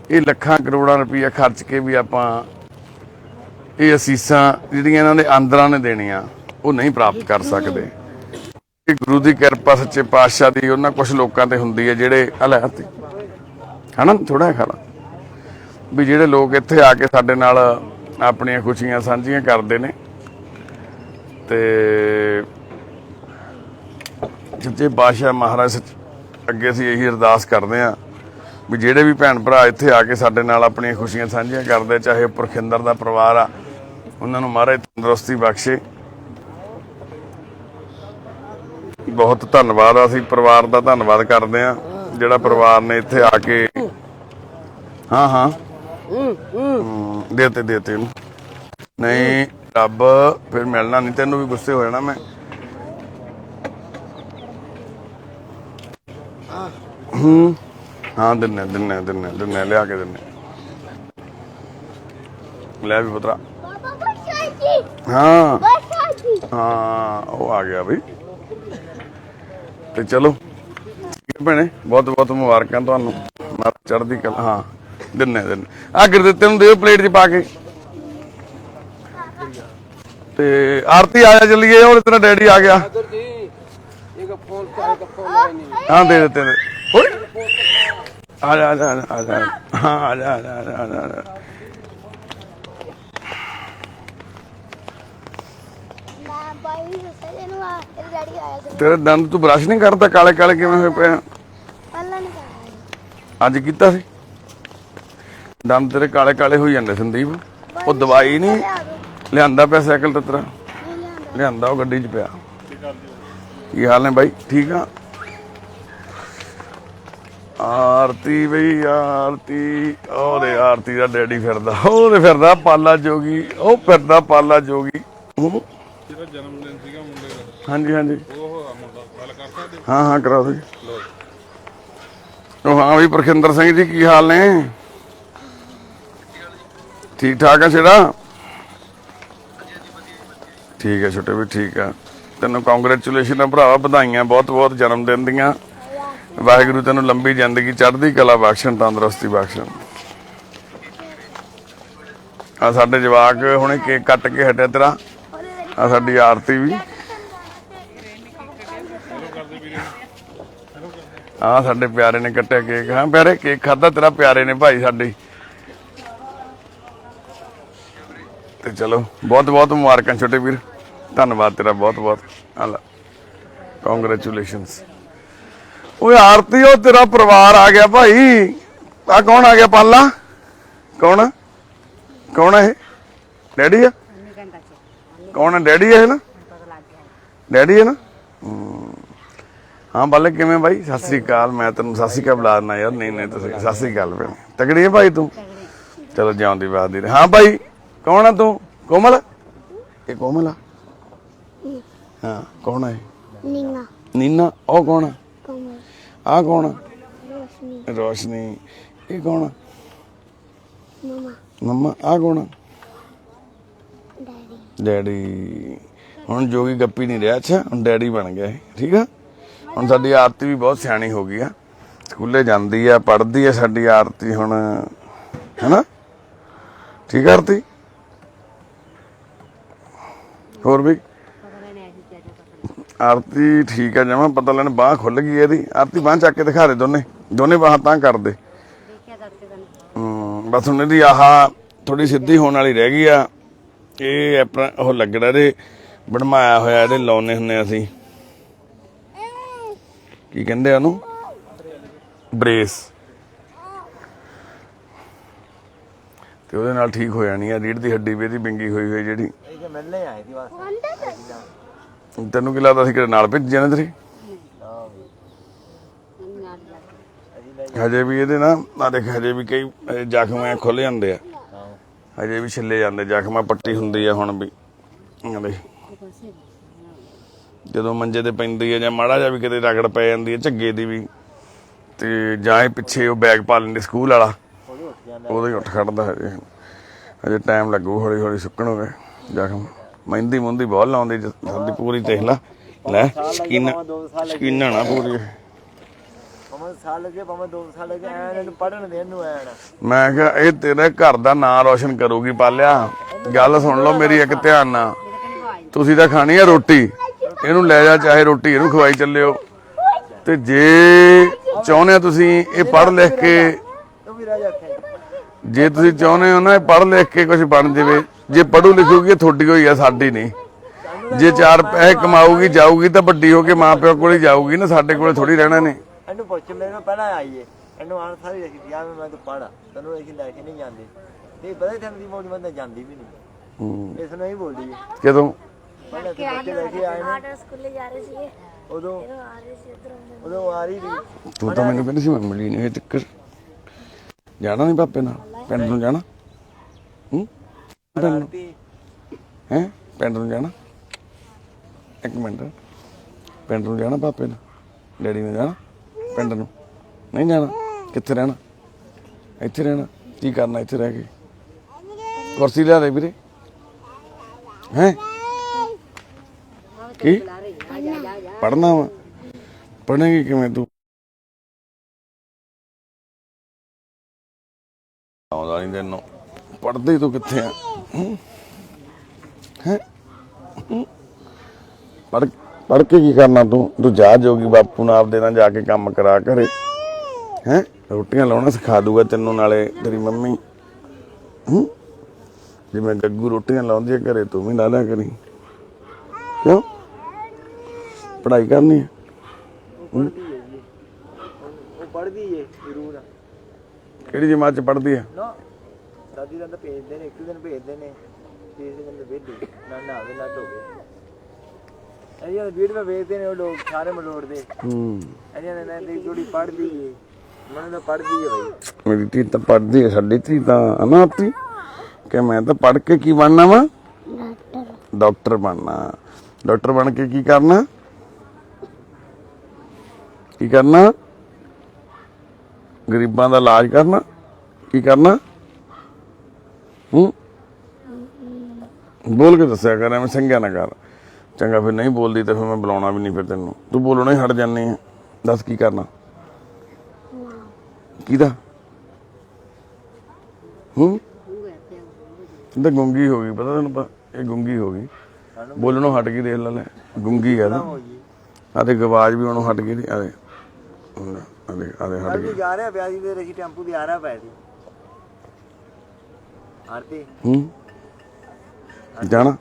B: ਇਹ ਲੱਖਾਂ ਕਰੋੜਾਂ ਰੁਪਈਆ ਖਰਚ ਕੇ ਵੀ ਆਪਾਂ ਇਹ ਅਸੀਸਾਂ ਜਿਹੜੀਆਂ ਇਹਨਾਂ ਦੇ ਅੰਦਰਾਂ ਨੇ ਦੇਣੀਆਂ, ਉਹ ਨਹੀਂ ਪ੍ਰਾਪਤ ਕਰ ਸਕਦੇ। ਇਹ ਗੁਰੂ ਦੀ ਕਿਰਪਾ ਸੱਚੇ ਪਾਤਸ਼ਾਹ ਦੀ ਉਹਨਾਂ ਕੁਝ ਲੋਕਾਂ ਤੇ ਹੁੰਦੀ ਹੈ ਜਿਹੜੇ ਹਲੇ ਹਨਾ ਥੋੜਾ ਖਾ ਲਾ ਵੀ ਜਿਹੜੇ ਲੋਕ ਇੱਥੇ ਆ ਕੇ ਸਾਡੇ ਨਾਲ ਆਪਣੀਆਂ ਖੁਸ਼ੀਆਂ ਸਾਂਝੀਆਂ ਕਰਦੇ ਨੇ। ਤੇ ਸੱਚੇ ਪਾਤਸ਼ਾਹ ਮਹਾਰਾਜ ਅੱਗੇ ਅਸੀਂ ਇਹੀ ਅਰਦਾਸ ਕਰਦੇ ਹਾਂ ਵੀ ਜਿਹੜੇ ਵੀ ਭੈਣ ਭਰਾ ਇੱਥੇ ਆ ਕੇ ਸਾਡੇ ਨਾਲ ਆਪਣੀਆਂ ਖੁਸ਼ੀਆਂ ਸਾਂਝੀਆਂ ਕਰਦੇ, ਚਾਹੇ ਪੁਰਖਿੰਦਰ ਦਾ ਪਰਿਵਾਰ ਆ, ਉਹਨਾਂ ਨੂੰ ਮਹਾਰਾਜ ਤੰਦਰੁਸਤੀ ਬਖਸ਼ੇ। ਬਹੁਤ ਧੰਨਵਾਦ ਆ, ਅਸੀਂ ਪਰਿਵਾਰ ਦਾ ਧੰਨਵਾਦ ਕਰਦੇ ਹਾਂ ਜਿਹੜਾ ਪਰਿਵਾਰ ਨੇ ਇੱਥੇ ਆ ਕੇ ਹਾਂ ਦੇਤੇ ਇਹਨੂੰ। ਨਹੀਂ ਰੱਬ ਫਿਰ ਮਿਲਣਾ ਨਹੀਂ, ਤੈਨੂੰ ਵੀ ਗੁੱਸੇ ਹੋ ਜਾਣਾ ਮੈਂ। ਹਾਂ ਦਿੰਨੇ ਲਿਆ ਕੇ ਦਿੰਨੇ। ਲੈ ਵੀ ਪੁੱਤਰਾ।
C: बाबा बच्चा जी
B: ਹਾਂ
C: बच्चा जी
B: ਹਾਂ ਉਹ ਆ ਗਿਆ ਬਈ। ਤੇ ਚਲੋ ਠੀਕ ਹੈ ਭੈਣੇ, ਬਹੁਤ ਬਹੁਤ ਮੁਬਾਰਕਾਂ ਤੁਹਾਨੂੰ, ਚੜ੍ਹਦੀ ਕਲਾ। ਹਾਂ ਦਿੰਨੇ ਆ ਗੁਰਦਿੱਤੇ ਨੂੰ ਦਿਓ ਪਲੇਟ 'ਚ ਪਾ ਕੇ। ਤੇ ਆਰਤੀ ਆ ਜਾ ਚੱਲੀਏ, ਉਹ ਤੇਰਾ ਡੈਡੀ ਆ ਗਿਆ।
A: अगर जी एक फोन का एक फोन है नहीं।
B: ਹਾਂ ਦੇ ਦਿੱਤੇ ਨੇ। ਓਏ ਆ ਜਾ ਹਾਂ ਆ ਜਾ।
C: मैं भाई से लेना तेरे डैडी आया था
B: ਤੇਰੇ ਦੰਦ ਤੂੰ ਬਰਸ਼ ਨਹੀਂ ਕਰਦਾ? ਕਾਲੇ ਕਾਲੇ ਕਿਵੇਂ ਹੋਏ ਪਏ ਆ?
C: अल्लाह ने कहा
B: ਅੱਜ ਕੀਤਾ ਸੀ? ਦੰਦ ਤੇਰੇ ਕਾਲੇ ਕਾਲੇ ਹੋਈ ਜਾਂਦੇ ਸੰਦੀਪ। ਉਹ ਦਵਾਈ ਨਹੀਂ ਲਿਆਂਦਾ ਪਿਆ ਸਾਈਕਲ ਤੇ ਤੇਰਾ? ਲਿਆਂਦਾ, ਉਹ ਗੱਡੀ 'ਚ ਪਿਆ। ਕੀ ਹਾਲ ਨੇ ਬਾਈ? ਠੀਕ ਆ। ਆਰਤੀ ਬਈ ਆਰਤੀ, ਉਹਦੇ ਆਰਤੀ ਦਾ ਡੈਡੀ ਫਿਰਦਾ, ਉਹਦੇ ਫਿਰਦਾ ਪਾਲਾ ਜੋਗੀ, ਉਹ ਫਿਰਦਾ ਪਾਲਾ ਜੋਗੀ।
D: ਜਿਹੜਾ ਜਨਮ ਦਿਨ ਸੀਗਾ ਮੁੰਡੇ ਦਾ,
B: ਹਾਂਜੀ
D: ਉਹ ਮੁੰਡਾ ਗੱਲ ਕਰ ਸਕਦੇ?
B: ਹਾਂ ਕਰਾ ਦੋ ਜੀ। ਉਹ ਹਾਂ ਵੀ ਪੁਰਖਿੰਦਰ ਸਿੰਘ ਜੀ ਕੀ ਹਾਲ ਨੇ? ਠੀਕ ਠਾਕ ਆ ਛੇੜਾ? ਠੀਕ ਹੈ ਛੋਟੇ ਵੀ ਠੀਕ ਆ। ਤੈਨੂੰ ਕੰਗ੍ਰੈਚੁਲੇਸ਼ਨ ਆ ਭਰਾਵਾ, ਵਧਾਈਆਂ ਬਹੁਤ ਬਹੁਤ ਜਨਮ ਦਿਨ ਦੀਆਂ। ਵਾਹਿਗੁਰੂ ਤੈਨੂੰ ਲੰਬੀ ਜ਼ਿੰਦਗੀ, ਚੜ੍ਹਦੀ ਕਲਾ ਬਖਸ਼ਣ, ਤੰਦਰੁਸਤੀ ਬਖਸ਼ਣ। ਆ ਸਾਡੇ ਜਵਾਕ ਹੁਣੇ ਕੇਕ ਕੱਟ ਕੇ ਹਟਿਆ ਤੇਰਾ। ਆ ਸਾਡੀ ਆਰਤੀ ਵੀ। ਆ ਸਾਡੇ ਪਿਆਰੇ ਨੇ ਕੱਟਿਆ ਕੇਕ। ਹਾਂ ਪਿਆਰੇ, ਕੇਕ ਖਾਧਾ ਤੇਰਾ ਪਿਆਰੇ ਨੇ ਭਾਈ ਸਾਡੇ। ਤੇ ਚਲੋ ਬਹੁਤ ਬਹੁਤ ਮੁਬਾਰਕਾਂ ਛੋਟੇ ਵੀਰ, ਧੰਨਵਾਦ ਤੇਰਾ ਬਹੁਤ ਬਹੁਤ। ਹਲਾ ਕੰਗ੍ਰੈਚੁਲੇਸ਼ਨਸ। ਓਏ ਆਰਤੀ ਉਹ ਤੇਰਾ ਪਰਿਵਾਰ ਆ ਗਿਆ ਭਾਈ। ਆ ਕੌਣ ਆ ਗਿਆ ਪਾਲਾ? ਕੌਣ ਆ? ਕੌਣ ਆ ਇਹ? ਡੈਡੀ ਆ? ਕੌਣ ਆ ਡੈਡੀ? ਹੈ ਨਾ ਡੈਡੀ ਹੈ ਨਾ? ਹਾਂ ਬਾਲੇ ਕਿਵੇਂ ਬਾਈ? ਸਤਿ ਸ੍ਰੀ ਅਕਾਲ। ਮੈਂ ਤੈਨੂੰ ਸਤਿ ਸ੍ਰੀ ਅਕਾਲ ਬੁਲਾ ਦਿੰਦਾ ਯਾਰ। ਨਹੀਂ ਤੁਸੀਂ ਸਤਿ ਸ੍ਰੀ ਅਕਾਲ ਭੈਣ। ਤਗੜੀ ਹੈ ਭਾਈ ਤੂੰ? ਚਲੋ ਜਿਉਂਦੀ ਬਾਦੀ ਰਹੇ। ਹਾਂ ਭਾਈ ਕੌਣ ਆ ਤੂੰ? ਕੋਮਲ? ਇਹ ਕੋਮਲ ਆ? ਹਾਂ ਕੌਣ ਆ ਇਹ?
C: ਨੀਨਾ
B: ਨੀਨਾ। ਉਹ ਕੌਣ ਆ?
C: ਕਮਲ
B: ਆ ਕੌਣ ਆ?
C: ਰੋਸ਼ਨੀ
B: ਰੋਸ਼ਨੀ। ਇਹ ਕੌਣ ਆ?
C: ਮਮਾ
B: ਮੰਮਾ। ਆ ਕੌਣ ਆ?
C: Daddy
B: daddy. ਹੁਣ ਜੋਗੀ ਗੱਪੀ ਨਹੀਂ ਰਿਹਾ। ਅੱਛਾ ਹੁਣ ਡੈਡੀ ਬਣ ਗਿਆ ਇਹ। ਠੀਕ ਆ। ਹੁਣ ਸਾਡੀ ਆਰਤੀ ਵੀ ਬਹੁਤ ਸਿਆਣੀ ਹੋ ਗਈ ਆ, ਸਕੂਲੇ ਜਾਂਦੀ ਆ, ਪੜ੍ਹਦੀ ਆ ਸਾਡੀ ਆਰਤੀ ਹੁਣ, ਹੈਨਾ? ਠੀਕ ਆ ਆਰਤੀ? ਹੋਰ ਵੀ ਆਰਤੀ ਠੀਕ ਆ ਜਮਾ। ਪਤਾ ਲੈਣ ਬਾਂਹ ਖੁੱਲ ਗਈ ਇਹਦੀ। ਆਰਤੀ ਬਾਂਹ ਚੱਕ ਕੇ ਦਿਖਾ ਦੇ, ਦੋਨੇ ਬਾਹਾਂ ਤਾਂ ਕਰ ਦੇ। ਬਸ ਹੁਣ ਇਹਦੀ ਆਹ ਥੋੜੀ ਸਿੱਧੀ ਹੋਣ ਵਾਲੀ ਰਹਿ ਗਈ ਆ। ਇਹ ਆਪਣਾ ਉਹ ਲੱਗਣਾ ਇਹਦੇ ਬਣਵਾਇਆ ਹੋਇਆ, ਇਹਦੇ ਲਾਉਨੇ ਹੁੰਦੇ ਅਸੀਂ, ਕੀ ਕਹਿੰਦੇ ਆ ਉਹਨੂੰ, ਬ੍ਰੇਸ। ਤੇ ਉਹਦੇ ਨਾਲ ਠੀਕ ਹੋ ਜਾਣੀ ਆ। ਰੀੜ ਦੀ ਹੱਡੀ ਵੀ ਇਹਦੀ ਵਿੰਗੀ ਹੋਈ ਹੋਈ ਜਿਹੜੀ। ਤੈਨੂੰ ਕੀ ਲੱਗਦਾ ਸੀ ਕਿ ਨਾਲ ਭੇਜਿਆ ਨਾ ਤੇਰੀ? ਹਜੇ ਵੀ ਇਹਦੇ ਨਾ ਆ ਦੇਖ, ਹਜੇ ਵੀ ਕਈ ਜ਼ਖਮ ਐ ਖੁੱਲ ਜਾਂਦੇ ਆ, ਹਜੇ ਵੀ ਛਿੱਲੇ ਜਾਂਦੇ ਜ਼ਖਮ। ਪੱਟੀ ਹੁੰਦੀ ਆ ਹੁਣ ਵੀ। ਜਦੋਂ ਮੰਜੇ ਤੇ ਪੈਂਦੀ ਹੈ ਜਾਂ ਮਾੜਾ ਜਿਹਾ ਵੀ ਕਿਤੇ ਰਗੜ ਪੈ ਜਾਂਦੀ ਹੈ ਝੱਗੇ ਦੀ ਵੀ, ਤੇ ਜਾਂ ਇਹ ਪਿੱਛੇ ਉਹ ਬੈਗ ਪਾ ਲੈਂਦੇ ਸਕੂਲ ਵਾਲਾ, ਉਦੋਂ ਹੀ ਉੱਠ ਖੜਦਾ। ਹਜੇ ਟਾਈਮ ਲੱਗੂ, ਹੌਲੀ ਹੌਲੀ ਸੁੱਕਣ ਹੋਵੇ ਜ਼ਖਮ। ਮਹਿੰਦੀ ਮੁੰਦੀ ਬਹੁਤ ਲਾਉਂਦੀ ਸਾਡੀ ਪੂਰੀ। ਦੇਖ ਲਾ ਲੈ ਸ਼ਕੀਨਾ ਨਾ ਪੂਰੀ। ਮੈਂ ਕਿਹਾ ਇਹ ਤੇਰੇ ਘਰ ਦਾ ਨਾਂ ਰੋਸ਼ਨ ਕਰੂਗੀ ਪਾਲਿਆ। ਗੱਲ ਸੁਣ ਲਓ ਮੇਰੀ ਇੱਕ ਧਿਆਨ ਨਾਲ। ਤੁਸੀਂ ਤਾਂ ਖਾਣੀ ਆ ਰੋਟੀ, ਇਹਨੂੰ ਲੈ ਜਾ, ਚਾਹੇ ਰੋਟੀ ਇਹਨੂੰ ਖਵਾਈ ਚੱਲਿਓ। ਤੇ ਜੇ ਚਾਹੁੰਦੇ ਹੋ ਤੁਸੀਂ ਇਹ ਪੜ੍ਹ ਲਿਖ ਕੇ, ਜੇ ਤੁਸੀਂ ਚਾਹੁੰਦੇ ਹੋ ਨਾ ਇਹ ਪੜ੍ਹ ਲਿਖ ਕੇ ਕੁਝ ਬਣ ਜਾਵੇ, ਜੇ ਪੜ੍ਹੂ ਲਿਖੂਗੀ ਤੁਹਾਡੀ ਹੋਈ ਆ, ਸਾਡੀ ਨਹੀਂ। ਜੇ 4 ਪੈਸੇ ਕਮਾਊਗੀ ਜਾਊਗੀ ਤਾਂ ਵੱਡੀ ਹੋ ਕੇ ਮਾਂ ਪਿਓ ਕੋਲ ਹੀ ਜਾਊਗੀ ਨਾ, ਸਾਡੇ ਕੋਲੇ ਥੋੜੀ ਰਹਿਣਾ ਨੇ।
E: ਇਹਨੂੰ ਪੁੱਛ ਮੈਨੂੰ ਪਹਿਲਾਂ ਆਈਏ, ਇਹਨੂੰ ਆਣ ਸਾਰੀ ਰੱਖੀ ਪਿਆ ਮੈਂ ਤੂੰ ਪੜਾ, ਤੈਨੂੰ ਅਸੀਂ ਲੈ ਕੇ ਨਹੀਂ ਜਾਂਦੇ। ਤੇ ਪਤਾ ਹੀ ਤੈਨੂੰ ਦੀ ਮੌਜ ਬੰਦਾ ਜਾਂਦੀ ਵੀ ਨਹੀਂ। ਇਸ ਨੂੰ ਹੀ ਬੋਲਦੀ ਹੈ
B: ਕਦੋਂ
E: ਪਹਿਲਾਂ ਤੇ ਬੱਚੇ ਲੈ ਕੇ ਆਏ ਨੇ,
C: ਸਕੂਲੇ ਜਾ ਰਹੇ ਸੀ
E: ਉਦੋਂ
C: ਆ ਰਹੇ ਸੀ ਉਧਰ
E: ਉਦੋਂ ਆ ਰਹੀ ਸੀ।
B: ਤੂੰ ਤਾਂ ਮੈਨੂੰ ਕਹਿੰਦੀ ਸੀ ਮੈਂ ਮਿਲੀ ਨਹੀਂ ਹਜੇ ਤੱਕ। ਜਾਣਾ ਨਹੀਂ ਪਾਪੇ ਨਾਲ ਪਿੰਡ ਨੂੰ? ਜਾਣਾ ਹੈ ਪਿੰਡ ਨੂੰ ਜਾਣਾ? ਇੱਕ ਮਿੰਟ, ਪਿੰਡ ਨੂੰ ਜਾਣਾ ਪਾਪੇ ਨਾਲ? ਡੈਡੀ ਨੇ ਜਾਣਾ ਪਿੰਡ ਨੂੰ? ਨਹੀਂ ਜਾਣਾ? ਕਿੱਥੇ ਰਹਿਣਾ? ਇੱਥੇ ਰਹਿਣਾ? ਕੀ ਕਰਨਾ ਇੱਥੇ ਰਹਿ ਕੇ? ਕੁਰਸੀ ਲਿਆ ਦੇ ਵੀਰੇ। ਹੈ ਕੀ ਪੜ੍ਹਨਾ ਵਾ? ਪੜ੍ਹੇਂਗੀ ਕਿਵੇਂ ਤੂੰ? ਆਉਂਦਾ ਨਹੀਂ ਤੈਨੂੰ, ਪੜ੍ਹਦੀ ਤੂੰ ਕਿੱਥੇ ਆ? ਹੈ ਪੜ੍ਹ ਕੇ ਕੀ ਕਰਨਾ ਤੂੰ ਜਾ ਜੋਗੀ ਬਾਪੂ ਨਾਲ ਆਪਦੇ ਨਾਲ ਜਾ ਕੇ ਕੰਮ ਕਰਾ ਘਰੇ। ਹੈ ਰੋਟੀਆਂ ਲਾਉਣਾ ਸਿਖਾ ਦੂਗਾ ਤੈਨੂੰ ਨਾਲੇ ਤੇਰੀ ਮੰਮੀ। ਜਿਵੇਂ ਗੱਗੂ ਰੋਟੀਆਂ ਲਾਉਂਦੀ ਹੈ ਘਰੇ, ਤੂੰ ਵੀ ਲਾ ਲਿਆ ਕਰੀ। ਕਿਉਂ? ਪੜ੍ਹਾਈ ਕਰਨੀ ਹੈ?
E: ਉਹ ਪੜ੍ਹਦੀ ਏ ਜ਼ਰੂਰ।
B: ਕਿਹੜੀ ਜਮਾਤ ਚ ਪੜ੍ਹਦੀ ਹੈ?
E: ਨਾ ਦਾਦੀ ਦਾ ਤਾਂ ਭੇਜਦੇ ਨੇ, ਇੱਕ ਦਿਨ ਭੇਜਦੇ ਨੇ, ਤੀਸਰੇ ਦਿਨ ਵੇਲੀ ਨਾ ਨਾਵੇ ਨਾ ਧੋਵੇ। ਇਹਨਾਂ ਵੀਡੀਓ ਵੇਖਦੇ ਨੇ ਉਹ ਲੋਕ ਸਾਰੇ ਮਲੋੜਦੇ। ਇਹਨਾਂ ਨੇ ਨਾ ਥੋੜੀ ਪੜ੍ਹਦੀ ਏ, ਮੈਨੂੰ ਤਾਂ ਪੜ੍ਹਦੀ ਏ ਬਾਈ।
B: ਮੇਰੀ ਧੀ ਤਾਂ ਪੜ੍ਹਦੀ ਹੈ, ਸਾਡੀ ਧੀ ਤਾਂ ਅਨਾਪਤੀ ਕਿ ਮੈਂ ਤਾਂ ਪੜ੍ਹ ਕੇ ਕੀ ਬਣਨਾ ਵਾ? ਡਾਕਟਰ ਬਣਨਾ। ਡਾਕਟਰ ਬਣ ਕੇ ਕੀ ਕਰਨਾ? ਕੀ ਕਰਨਾ? ਗਰੀਬਾਂ ਦਾ ਇਲਾਜ ਕਰਨਾ। ਕੀ ਕਰਨਾ? ਬੋਲ ਕੇ ਦੱਸਿਆ ਕਰ, ਐਵੇਂ ਸੰਗਿਆ ਨਾ ਕਰ। ਚੰਗਾ ਫਿਰ ਨਹੀਂ ਬੋਲਦੀ ਤਾਂ ਫਿਰ ਮੈਂ ਬੁਲਾਉਣਾ ਵੀ ਨਹੀਂ। ਫਿਰ ਤੈਨੂੰ ਤੂੰ ਬੋਲਣਾ ਹੀ ਹਟ ਜਾਂਦੀ ਹੈ। ਦੱਸ ਕੀ ਕਰਨਾ? ਕਿਹਦਾ? ਤਾਂ ਗੁੰਗੀ ਹੋ ਗਈ, ਪਤਾ ਤੈਨੂੰ? ਇਹ ਗੁੰਗੀ ਹੋ ਗਈ, ਬੋਲਣੋਂ ਹਟ ਗਈ। ਦੇਖ ਲੈ ਗੁੰਗੀ ਆ ਨਾ, ਆਦੇ ਆਵਾਜ਼ ਵੀ ਉਹਨੂੰ ਹਟ ਗਈ। ਆਦੇ ਆਦੇ ਹਟ ਗਈ।
E: ਜਾ ਰਿਹਾ ਪਿਆ ਸੀ ਤੇ ਰਸੀ ਟੈਂਪੂ ਦੀ ਆ ਰਿਹਾ ਪਿਆ ਸੀ ਆਰਤੀ।
B: ਜਾਣਾ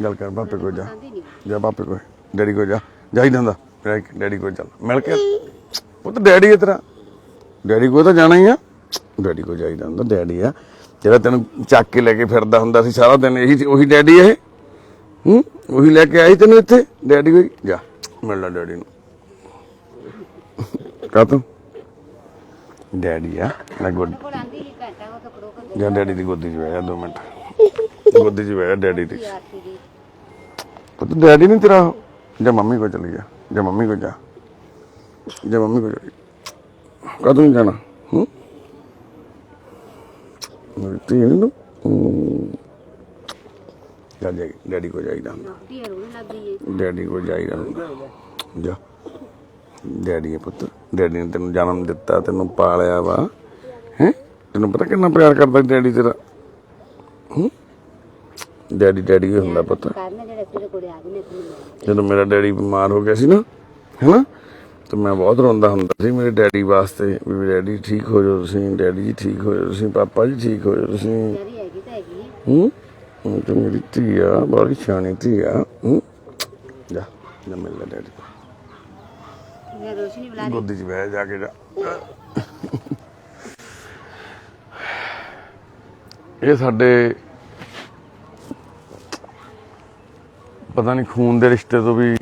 B: ਗੱਲ ਕਰ ਪਾਪੇ ਕੋਲ ਜਾ ਪਾਪੇ ਕੋਲ ਡੈਡੀ ਕੋਲ ਜਾਈਦਾ ਹੁੰਦਾ ਡੈਡੀ ਕੋਲ ਚੱਲ ਮਿਲ ਕੇ ਉਹ ਤਾਂ ਡੈਡੀ ਹੈ ਤੇਰਾ ਡੈਡੀ ਕੋਲ ਤਾਂ ਜਾਣਾ ਹੀ ਆ ਡੈਡੀ ਕੋਲ ਜਾਈਦਾ ਹੁੰਦਾ ਡੈਡੀ ਆ ਜਿਹੜਾ ਤੈਨੂੰ ਚੱਕ ਕੇ ਲੈ ਕੇ ਫਿਰਦਾ ਹੁੰਦਾ ਸੀ ਸਾਰਾ ਦਿਨ ਇਹੀ ਉਹੀ ਡੈਡੀ ਇਹ ਉਹੀ ਲੈ ਕੇ ਆਈ ਤੈਨੂੰ ਇੱਥੇ ਡੈਡੀ ਕੋਈ ਜਾ ਮਿਲ ਲੈ ਡੈਡੀ ਨੂੰ ਕਾ ਤੂੰ ਡੈਡੀ ਆ ਮੈਂ ਜਾ ਡੈਡੀ ਦੀ ਗੋਦੀ 'ਚ ਬਹਿ ਜਾ 2 ਮਿੰਟ ਗੋਦੀ 'ਚ ਬਹਿ ਜਾ ਡੈਡੀ ਦੀ ਪੁੱਤ ਡੈਡੀ ਨਹੀਂ ਤੇਰਾ ਜਾਂ ਮੰਮੀ ਕੋਲ ਚਲੀ ਜਾ ਮੰਮੀ ਕੋਲ ਜਾ ਮੰਮੀ ਕੋਲ ਚਲੀ ਕਦੋਂ ਨਹੀਂ ਜਾਣਾ ਤੀ ਨੂੰ ਜਾ ਡੈਡੀ ਕੋਲ ਜਾਈਦਾ ਡੈਡੀ ਕੋਲ ਜਾਈਦਾ ਜਾ ਡੈਡੀ ਹੈ ਪੁੱਤ ਡੈਡੀ ਨੇ ਤੈਨੂੰ ਜਨਮ ਦਿੱਤਾ ਤੈਨੂੰ ਪਾਲਿਆ ਵਾ ਹੈ ਤੈਨੂੰ ਪਤਾ ਕਿੰਨਾ ਪਿਆਰ ਕਰਦਾ ਡੈਡੀ ਤੇਰਾ ਡੈਡੀ ਹੀ ਹੁੰਦਾ ਪੁੱਤ ਜਦੋਂ ਮੇਰਾ ਡੈਡੀ ਬਿਮਾਰ ਹੋ ਗਿਆ ਸੀ ਨਾ ਹੈਨਾ ਤੇ ਮੈਂ ਬਹੁਤ ਰੋਂਦਾ ਹੁੰਦਾ ਸੀ ਮੇਰੇ ਡੈਡੀ ਵਾਸਤੇ ਵੀ ਡੈਡੀ ਠੀਕ ਹੋ ਜਾਓ ਤੁਸੀਂ ਡੈਡੀ ਜੀ ਠੀਕ ਹੋ ਜਾਓ ਤੁਸੀਂ ਪਾਪਾ ਜੀ ਠੀਕ ਹੋ ਜਾਓ ਤੁਸੀਂ ਤੇ ਮੇਰੀ ਧੀ ਆ ਬੜੀ ਸਿਆਣੀ ਧੀ ਆ ਜਾ ਮਿਲ ਲੈ ਡੈਡੀ ਗੋਦੀ 'ਚ ਬਹਿ ਜਾ ਕੇ ਜਾ ਇਹ ਸਾਡੇ ਪਤਾ ਨਹੀਂ ਖੂਨ ਦੇ ਰਿਸ਼ਤੇ ਤੋਂ ਵੀ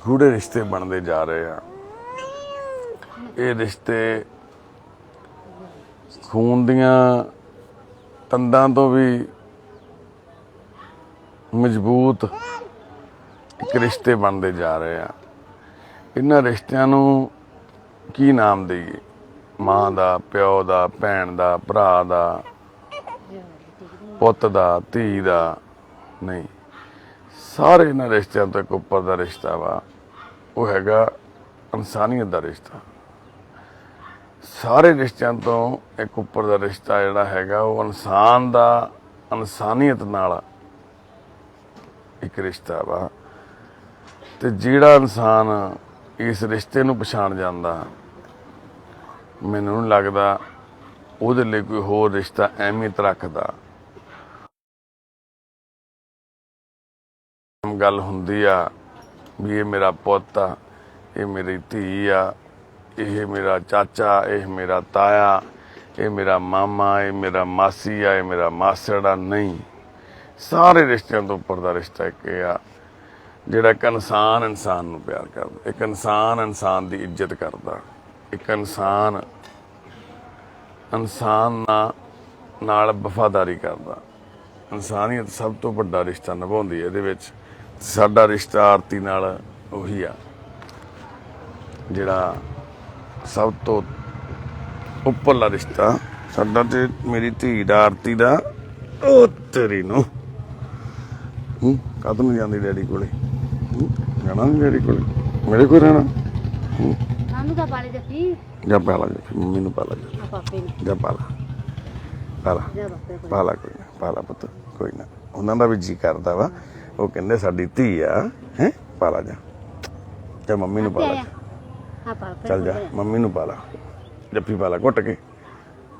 B: ਗੂੜੇ ਰਿਸ਼ਤੇ ਬਣਦੇ ਜਾ ਰਹੇ ਆ ਇਹ ਰਿਸ਼ਤੇ ਖੂਨ ਦੀਆਂ ਤੰਦਾਂ ਤੋਂ ਵੀ ਮਜ਼ਬੂਤ ਇੱਕ ਰਿਸ਼ਤੇ ਬਣਦੇ ਜਾ ਰਹੇ ਆ ਇਹਨਾਂ ਰਿਸ਼ਤਿਆਂ ਨੂੰ ਕੀ ਨਾਮ ਦੇਈਏ ਮਾਂ ਦਾ ਪਿਓ ਦਾ ਭੈਣ ਦਾ ਭਰਾ ਦਾ ਪੁੱਤ ਦਾ ਧੀ ਦਾ ਨਹੀਂ ਸਾਰੇ ਇਹਨਾਂ ਰਿਸ਼ਤਿਆਂ ਤੋਂ ਇੱਕ ਉੱਪਰ ਦਾ ਰਿਸ਼ਤਾ ਵਾ ਉਹ ਹੈਗਾ ਇਨਸਾਨੀਅਤ ਦਾ ਰਿਸ਼ਤਾ ਸਾਰੇ ਰਿਸ਼ਤਿਆਂ ਤੋਂ ਇੱਕ ਉੱਪਰ ਦਾ ਰਿਸ਼ਤਾ ਜਿਹੜਾ ਹੈਗਾ ਉਹ ਇਨਸਾਨ ਦਾ ਇਨਸਾਨੀਅਤ ਨਾਲ ਇੱਕ ਰਿਸ਼ਤਾ ਵਾ ਤੇ ਜਿਹੜਾ ਇਨਸਾਨ ਇਸ ਰਿਸ਼ਤੇ ਨੂੰ ਪਛਾਣ ਜਾਂਦਾ ਮੈਨੂੰ ਨਹੀਂ ਲੱਗਦਾ ਉਹਦੇ ਲਈ ਕੋਈ ਹੋਰ ਰਿਸ਼ਤਾ ਅਹਿਮੀਅਤ ਰੱਖਦਾ ਗੱਲ ਹੁੰਦੀ ਆ ਵੀ ਇਹ ਮੇਰਾ ਪੁੱਤ ਆ ਇਹ ਮੇਰੀ ਧੀ ਆ ਇਹ ਮੇਰਾ ਚਾਚਾ ਇਹ ਮੇਰਾ ਤਾਇਆ ਇਹ ਮੇਰਾ ਮਾਮਾ ਇਹ ਮੇਰਾ ਮਾਸੀ ਆ ਇਹ ਮੇਰਾ ਮਾਸੜ ਆ ਨਹੀਂ ਸਾਰੇ ਰਿਸ਼ਤਿਆਂ ਤੋਂ ਉੱਪਰ ਦਾ ਰਿਸ਼ਤਾ ਇੱਕ ਆ ਜਿਹੜਾ ਇੱਕ ਇਨਸਾਨ ਨੂੰ ਪਿਆਰ ਕਰਦਾ ਇੱਕ ਇਨਸਾਨ ਦੀ ਇੱਜ਼ਤ ਕਰਦਾ ਇੱਕ ਇਨਸਾਨ ਨਾਲ ਵਫਾਦਾਰੀ ਕਰਦਾ ਇਨਸਾਨੀਅਤ ਸਭ ਤੋਂ ਵੱਡਾ ਰਿਸ਼ਤਾ ਨਿਭਾਉਂਦੀ ਹੈ ਇਹਦੇ ਵਿੱਚ ਸਾਡਾ ਰਿਸ਼ਤਾ ਆਰਤੀ ਨਾਲ ਉਹੀ ਆ ਜਿਹੜਾ ਸਭ ਤੋਂ ਉੱਪਰਲਾ ਰਿਸ਼ਤਾ ਸਾਡਾ ਤੇ ਮੇਰੀ ਧੀ ਦਾ ਆਰਤੀ ਦਾ ਉਹ ਤੇਰੀ ਨੂੰ ਕਦੋਂ ਨੂੰ ਜਾਂਦੀ ਡੈਡੀ ਕੋਲੇ ਜਾਣਾ ਨੀ ਡੈਡੀ ਕੋਲੇ ਮੇਰੇ ਕੋਲ ਰਹਿਣਾ
F: ਸਾਨੂੰ ਤਾਂ ਪਾਲੇ ਜੱਫੀ
B: ਜਾ ਪਾਲਾ ਜਾ ਮੰਮੀ ਨੂੰ ਪਾਲਾ ਜਾ
F: ਪਾਪੇ ਨੂੰ
B: ਜਾ ਪਾਲਾ ਕੋਈ ਨਾ ਪਾਲਾ ਪੁੱਤ ਕੋਈ ਨਾ ਉਹਨਾਂ ਦਾ ਵੀ ਜੀ ਕਰਦਾ ਵਾ ਉਹ ਕਹਿੰਦੇ ਸਾਡੀ ਧੀ ਆ ਹੈ ਪਾਲਾ ਜਾ ਮੰਮੀ ਨੂੰ ਪਾਲਾ ਚੱਲ ਜਾ ਮੰਮੀ ਨੂੰ ਪਾਲਾ ਜੱਫੀ ਪਾਲਾ ਘੁੱਟ ਕੇ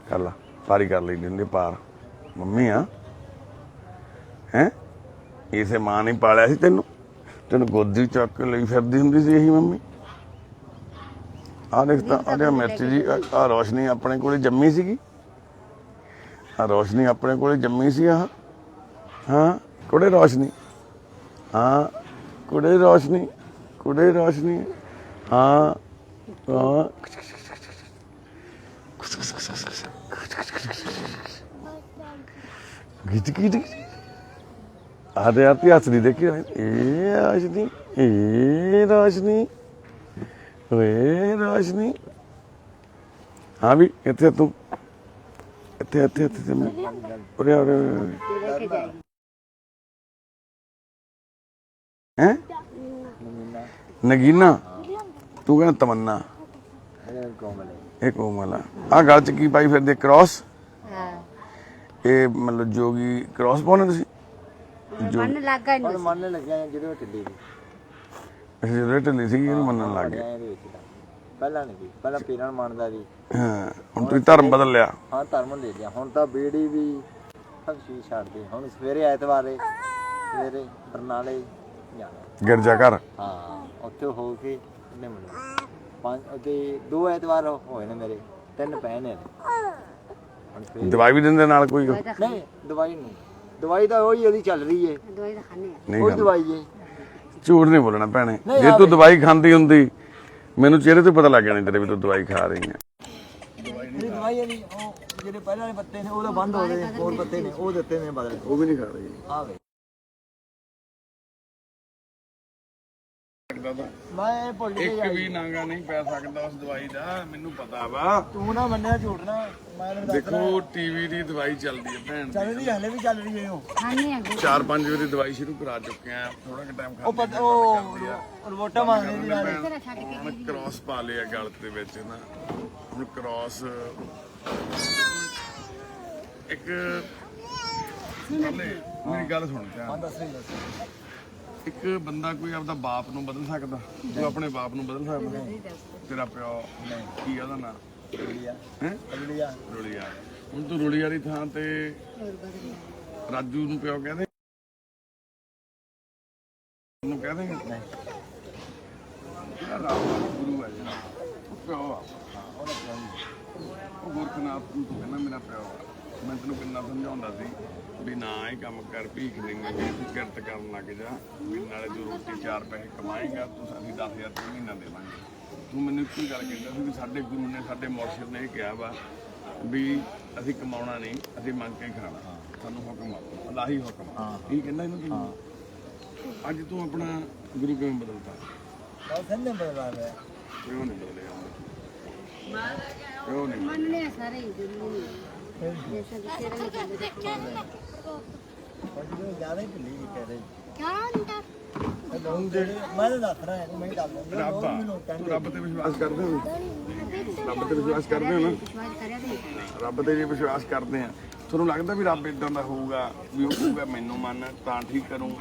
B: ਕਰ ਲਾ ਪਾਰੀ ਕਰ ਲਈ ਹੁੰਦੀ ਪਾਰ ਮੰਮੀ ਆ ਹੈ ਇਸੇ ਮਾਂ ਨੇ ਪਾਲਿਆ ਸੀ ਤੈਨੂੰ ਗੋਦੀ ਚੱਕ ਕੇ ਲਈ ਫਿਰਦੀ ਹੁੰਦੀ ਸੀ ਇਹੀ ਮੰਮੀ ਆਹ ਦੇਖ ਤਾਂ ਆਹ ਮਿਰਚ ਜੀ ਆਹ ਰੋਸ਼ਨੀ ਆਪਣੇ ਕੋਲੇ ਜੰਮੀ ਸੀਗੀ ਆਹ ਰੋਸ਼ਨੀ ਆਪਣੇ ਕੋਲੇ ਜੰਮੀ ਸੀ ਆਹ ਹਾਂ ਕੁੜੇ ਰੋਸ਼ਨੀ ਹਾਂ ਕੁੜੇ ਰੋਸ਼ਨੀ ਹਾਂ ਗਿੱਟ ਆਦੇ ਆਤੀ ਹੱਸਦੀ ਦੇਖੀ ਇਹ ਰੋਸ਼ਨੀ ਹਾਂ ਵੀ ਇੱਥੇ ਤੂੰ ਇੱਥੇ ਉਰੇ ਹੈ ਨਗੀਨਾ ਤੂੰ ਕਹਿੰਦਾ ਤਮੰਨਾ ਇਹ ਕੋਮਲ ਆ ਗਲ ਚ ਕੀ ਪਾਈ ਫਿਰਦੇ ਕ੍ਰਾਸ ਇਹ ਮਤਲਬ ਜੋਗੀ ਕ੍ਰਾਸ ਪਾਉਣਾ ਤੁਸੀਂ
E: ਮੰਨਣ ਲੱਗਿਆ ਜਦੋਂ ਢਿੱਲੀ ਸੀ
B: ਜਦੋਂ ਢਿੱਲੀ ਸੀ ਇਹਨੂੰ ਮੰਨਣ ਲੱਗ ਗਿਆ
E: ਪਹਿਲਾਂ ਨਹੀਂ ਪਹਿਲਾਂ ਪੀਰਾਂ ਨੂੰ ਮੰਨਦਾ ਸੀ
B: ਹਾਂ ਹੁਣ ਤੁਸੀਂ ਧਰਮ ਬਦਲ ਲਿਆ
E: ਹਾਂ ਧਰਮ ਦੇ ਲਿਆ ਹੁਣ ਤਾਂ ਬੀੜੀ ਵੀ ਸਭ ਚੀਜ਼ ਛੱਡਦੇ ਹੁਣ ਸਵੇਰੇ ਐਤਵਾਰ ਹੈ ਸਵੇਰੇ ਬਰਨਾਲੇ ਜਾਣਾ
B: ਗਿਰਜਾ ਘਰ
E: ਹਾਂ ਉੱਥੇ ਹੋ ਕੇ ਇੰਨੇ ਮਿਲੋ 5 ਤੇ 2 ਐਤਵਾਰ ਹੋਏ ਨੇ ਮੇਰੇ 3 ਪਏ ਨੇ ਹੁਣ ਫਿਰ
B: ਦਵਾਈ ਵੀ ਦਿੰਦੇ ਨਾਲ ਕੋਈ
E: ਨਹੀਂ ਦਵਾਈ ਨਹੀਂ ਦਵਾਈ ਤਾਂ ਉਹੀ ਉਹਦੀ ਚੱਲ ਰਹੀ ਹੈ
F: ਦਵਾਈ ਤਾਂ ਖਾਣੇ ਆ
B: ਨਹੀਂ
E: ਕੋਈ
B: ਖਾਂਦੇ।
E: ਦਵਾਈ ਹੈ
B: ਝੂਠ ਨਹੀਂ ਬੋਲਣਾ ਭੈਣੇ
E: ਨਹੀਂ,
B: ਜੇ ਤੂੰ ਦਵਾਈ ਖਾਂਦੀ ਹੁੰਦੀ ਮੈਨੂੰ ਚਿਹਰੇ ਤੇ ਪਤਾ ਲੱਗ ਜਾਣਾ ਤੇਰੇ ਵੀ ਤੂੰ ਦਵਾਈ ਖਾ ਰਹੀ ਹੈ
E: ਜਿਹੜੀ ਦਵਾਈ ਨਹੀਂ ਉਹ ਜਿਹੜੇ ਪਹਿਲਾਂ ਵਾਲੇ ਪੱਤੇ ਨੇ ਉਹ ਤਾਂ ਬੰਦ ਹੋ ਗਏ ਹੋਰ ਪੱਤੇ ਨੇ ਉਹ ਦਿੱਤੇ ਨੇ ਬਦਲ
B: ਉਹ ਵੀ ਨਹੀਂ ਖਾ ਰਹੀ
E: ਆ ਗਏ ਮੈਂ ਭੁੱਲ ਗਿਆ
B: ਵੀ ਨਾਗਾ ਨਹੀਂ ਪੈ ਸਕਦਾ ਉਸ ਦਵਾਈ ਦਾ ਮੈਨੂੰ ਪਤਾ ਵਾ
E: ਤੂੰ ਨਾ ਮੰਨਿਆ ਝੂਠ ਨਾ ਮੈਂ ਤੈਨੂੰ ਦੱਸ
B: ਦੇਖੋ ਟੀਵੀ ਦੀ ਦਵਾਈ ਚੱਲਦੀ ਹੈ ਭੈਣ
E: ਚੱਲ ਰਹੀ ਹੈ ਹਲੇ ਵੀ ਚੱਲ ਰਹੀ ਹੈ ਉਹ
F: ਖਾਣੇ ਆ
B: 4-5 ਵਾਰੀ ਦਵਾਈ ਸ਼ੁਰੂ ਕਰਾ ਚੁੱਕੇ ਆ ਥੋੜਾ ਕਿ ਟਾਈਮ
E: ਉਹ ਪਤਾ ਉਹ ਰਿਪੋਰਟਾਂ ਮੰਗਦੇ ਸੀ ਨਾਲੇ
F: ਤੇਰਾ ਛੱਡ ਕੇ
B: ਹੁਣ ਕ੍ਰਾਸ ਪਾ ਲਿਆ ਗਲ ਦੇ ਵਿੱਚ ਨਾ ਹੁਣ ਕ੍ਰਾਸ ਇੱਕ ਮੇਰੀ ਗੱਲ ਸੁਣ ਧਿਆਨ
E: ਦੱਸ ਰਹੀ ਦੱਸ
B: ਇੱਕ ਬੰਦਾ ਕੋਈ ਆਪਦਾ ਬਾਪ ਨੂੰ ਬਦਲ ਸਕਦਾ ਤੂੰ ਆਪਣੇ ਬਾਪ ਨੂੰ ਬਦਲ ਸਕਦਾ ਤੇਰਾ ਪਿਓ ਕੀ ਆ ਉਹਦਾ ਨਾਂ
E: ਰੁਲੀਆ
B: ਹੈ
E: ਰੁਲੀਆ
B: ਰੁਲੀਆ ਹੁਣ ਤੂੰ ਰੁਲੀ ਵਾਲੀ ਥਾਂ ਤੇ ਰਾਜੂ ਨੂੰ ਪਿਓ ਕਹਿੰਦੇ ਉਹਨੂੰ ਕਹਿ ਦੇਂਗੇ ਨਹੀਂ ਰੱਬ ਗੁਰੂ ਹੈ ਜਿਹੜਾ ਉਹ ਪਿਓ ਆ ਉਹ ਗੁਰਖਨਾਥ ਨੂੰ ਤੂੰ ਕਹਿੰਦਾ ਮੇਰਾ ਪਿਓ ਆ ਮੈਂ ਤੈਨੂੰ ਕਿੰਨਾ ਸਮਝਾਉਂਦਾ ਸੀ ਵੀ ਨਾ ਇਹ ਕੰਮ ਕਰ ਭੀਖ ਦੇਂਗੇ ਤੂੰ ਕਿਰਤ ਕਰਨ ਲੱਗ ਜਾ ਵੀ ਨਾਲੇ ਤੂੰ ਰੋਟੀ 4 ਪੈਸੇ ਕਮਾਏਗਾ ਤੂੰ ਸਾਨੂੰ 10,000 ਰੁਪਏ ਮਹੀਨਾ ਦੇਵਾਂਗੇ ਤੂੰ ਮੈਨੂੰ ਇੱਕੋ ਹੀ ਗੱਲ ਕਹਿੰਦਾ ਸੀ ਵੀ ਸਾਡੇ ਗੁਰੂ ਨੇ ਸਾਡੇ ਮੁਰਸ਼ਿਦ ਨੇ ਇਹ ਕਿਹਾ ਵਾ ਵੀ ਅਸੀਂ ਕਮਾਉਣਾ ਨਹੀਂ ਅਸੀਂ ਮੰਗ ਕੇ ਖਾਣਾ ਸਾਨੂੰ ਹੁਕਮ ਆ ਅਲਾਹੀ ਹੁਕਮ ਇਹ ਕਹਿੰਦਾ ਇਹਨੂੰ ਤੂੰ ਅੱਜ ਤੂੰ ਆਪਣਾ ਗੁਰੂ ਕਿਵੇਂ ਬਦਲਤਾ
E: ਉਹ ਸੰਨੇ ਬਦਲਾ ਰਿਹਾ
B: ਕਿਉਂ ਨਹੀਂ ਬਦਲਿਆ ਕਿਉਂ ਨਹੀਂ
F: ਮੰਨਣੇ ਆ ਸਾਰੇ ਹੀ ਜ਼ਰੂਰੀ ਨਹੀਂ ਜੈਸਾ ਕਿ ਤੇਰਾ ਨਹੀਂ ਕਹਿੰਦੇ
E: ਉਹ ਜਿਹੜੇ ਜ਼ਿਆਦਾ ਹੀ ਭੁੱਲੀ ਕਹਿ ਰਹੇ
C: ਕਿਆ ਹੁੰਦਾ
E: ਲੋਕ ਜਿਹੜੇ ਮੈਂ ਤਾਂ ਦੱਸ ਰਿਹਾ ਮੈਂ ਦੱਸ ਦਿੰਦਾ
B: ਰੱਬ ਆ ਤੂੰ ਰੱਬ ਤੇ ਵਿਸ਼ਵਾਸ ਕਰਦੇ ਹੋ ਰੱਬ ਤੇ ਵਿਸ਼ਵਾਸ ਕਰਦੇ ਹੋ ਨਾ
F: ਵਿਸ਼ਵਾਸ ਕਰਿਆ ਤੇ ਨਹੀਂ
B: ਰੱਬ ਤੇ ਜੇ ਵਿਸ਼ਵਾਸ ਕਰਦੇ ਆ ਤੁਹਾਨੂੰ ਲੱਗਦਾ ਵੀ ਰੱਬ ਇਦਾਂ ਦਾ ਹੋਊਗਾ ਵੀ ਉਹ ਕਹੂਗਾ ਮੈਨੂੰ ਮੰਨ ਤਾਂ ਠੀਕ ਕਰੂੰ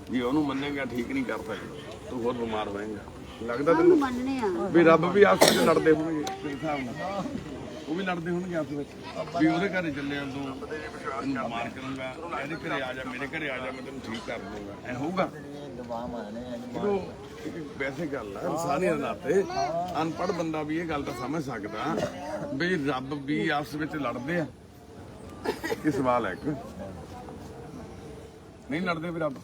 B: ਜੇ ਉਹਨੂੰ ਮੰਨੇਗਾ ਠੀਕ ਨਹੀਂ ਕਰ ਸਕਦਾ ਤੂੰ ਹੋਰ ਬਿਮਾਰ ਹੋਏਗਾ ਲੱਗਦਾ
F: ਉਹਨੂੰ
B: ਤੈਨੂੰ
F: ਮੰਨਣੇ ਆ
B: ਵੀ ਰੱਬ ਵੀ ਆਪਸ ਵਿੱਚ ਲੜਦੇ ਹੋਣਗੇ ਤੇਰੇ ਹਿਸਾਬ ਨਾਲ ਉਹ ਵੀ ਲੜਦੇ ਹੋਣਗੇ ਆਪਸ ਵਿੱਚ ਵੀ ਉਹਦੇ ਘਰੇ ਚੱਲਿਆ ਤੂੰ ਤੈਨੂੰ ਮਾਰ ਕਰੂੰਗਾ ਇਹਦੇ ਘਰੇ ਆ ਜਾ ਮੇਰੇ ਘਰੇ ਆ ਜਾ ਮੈਂ ਤੈਨੂੰ ਠੀਕ ਕਰ ਦੂੰਗਾ ਐ ਹੋਊਗਾ
E: ਦਵਾ ਮਾਰਨੇ
B: ਜਦੋਂ ਵੈਸੇ ਗੱਲ ਆ ਇਨਸਾਨੀਅਤ ਦੇ ਨਾਤੇ ਅਨਪੜ੍ਹ ਬੰਦਾ ਵੀ ਇਹ ਗੱਲ ਤਾਂ ਸਮਝ ਸਕਦਾ ਵੀ ਰੱਬ ਵੀ ਆਪਸ ਵਿੱਚ ਲੜਦੇ ਆ ਕੀ ਸਵਾਲ ਹੈ ਇੱਕ ਨਹੀਂ ਲੜਦੇ ਵੀ ਰੱਬ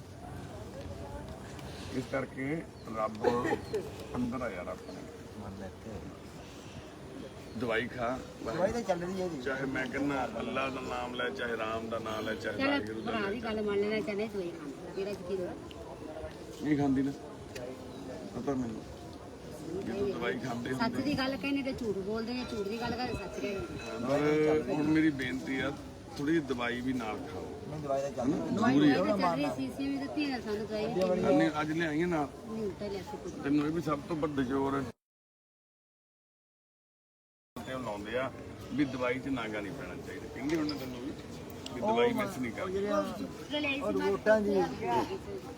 B: ਇਸ ਕਰਕੇ ਰੱਬ ਅੰਦਰ ਆ ਯਾਰ ਆਪਣੇ ਦਵਾਈ ਖਾ
E: ਦਵਾਈ ਤਾਂ ਚੱਲ ਰਹੀ ਹੈ ਜੀ
B: ਚਾਹੇ ਮੈਂ ਕਹਿੰਦਾ ਅੱਲਾ ਦਾ ਨਾਮ ਲੈ ਚਾਹੇ ਰਾਮ ਦਾ ਨਾਮ ਲੈ ਚਾਹੇ
F: ਚੱਲ
B: ਵਾਹਿਗੁਰੂ ਦਾ
F: ਭਰਾ ਦੀ ਗੱਲ ਮੰਨ ਲੈਣਾ ਚਾਹਨੇ ਤੂੰ ਹੀ ਖਾਂਦਾ ਤੇਰਾ ਕੀ ਹੋਇਆ
B: ਨਹੀਂ ਖਾਂਦੀ ਨਾ ਪਤਾ ਮੈਨੂੰ ਜਦੋਂ ਦਵਾਈ ਖਾਂਦੇ
F: ਸੱਚ
B: ਹੁੰਦੇ
F: ਦੀ ਗੱਲ ਕਹਿੰਦੇ ਤੇ ਝੂਠ ਬੋਲਦੇ ਨੇ ਝੂਠ ਦੀ ਗੱਲ ਕਰਦੇ ਸੱਚ ਕਹਿੰਦੇ
B: ਪਰ ਹੁਣ ਮੇਰੀ ਬੇਨਤੀ ਆ ਥੋੜੀ ਦਵਾਈ ਵੀ ਨਾਲ ਖਾਓ
E: ਮੈਂ ਦਵਾਈ ਤਾਂ ਚੱਲ ਰਹੀ
B: ਜ਼ਰੂਰੀ ਆ
F: ਚੱਲ ਰਹੀ ਸੀਸੀ ਵੀ ਦਿੱਤੀ ਨਾ ਸਾਨੂੰ ਦਵਾਈ
B: ਅੰਨੇ ਅੱਜ ਲਿਆਈਆਂ ਨਾਲ
F: ਨਹੀਂ ਉੱਤੇ ਲਿਆ ਸੀ ਕੁਝ
B: ਤੈਨੂੰ ਇਹ ਵੀ ਸਭ ਤੋਂ ਵੱਡਾ ਜ਼ੋਰ ਤੇ ਉਹ ਲਾਉਂਦੇ ਆ ਵੀ ਦਵਾਈ 'ਚ ਨਾਗਾ ਨਹੀਂ ਪੈਣਾ ਚਾਹੀਦਾ ਕਹਿੰਦੇ ਹੁਣ ਤੈਨੂੰ ਵੀ ਦਵਾਈ ਮਿਸ ਨਹੀਂ ਕਰਦੀ
E: ਔਰ ਵੋਟਾਂ ਜੀ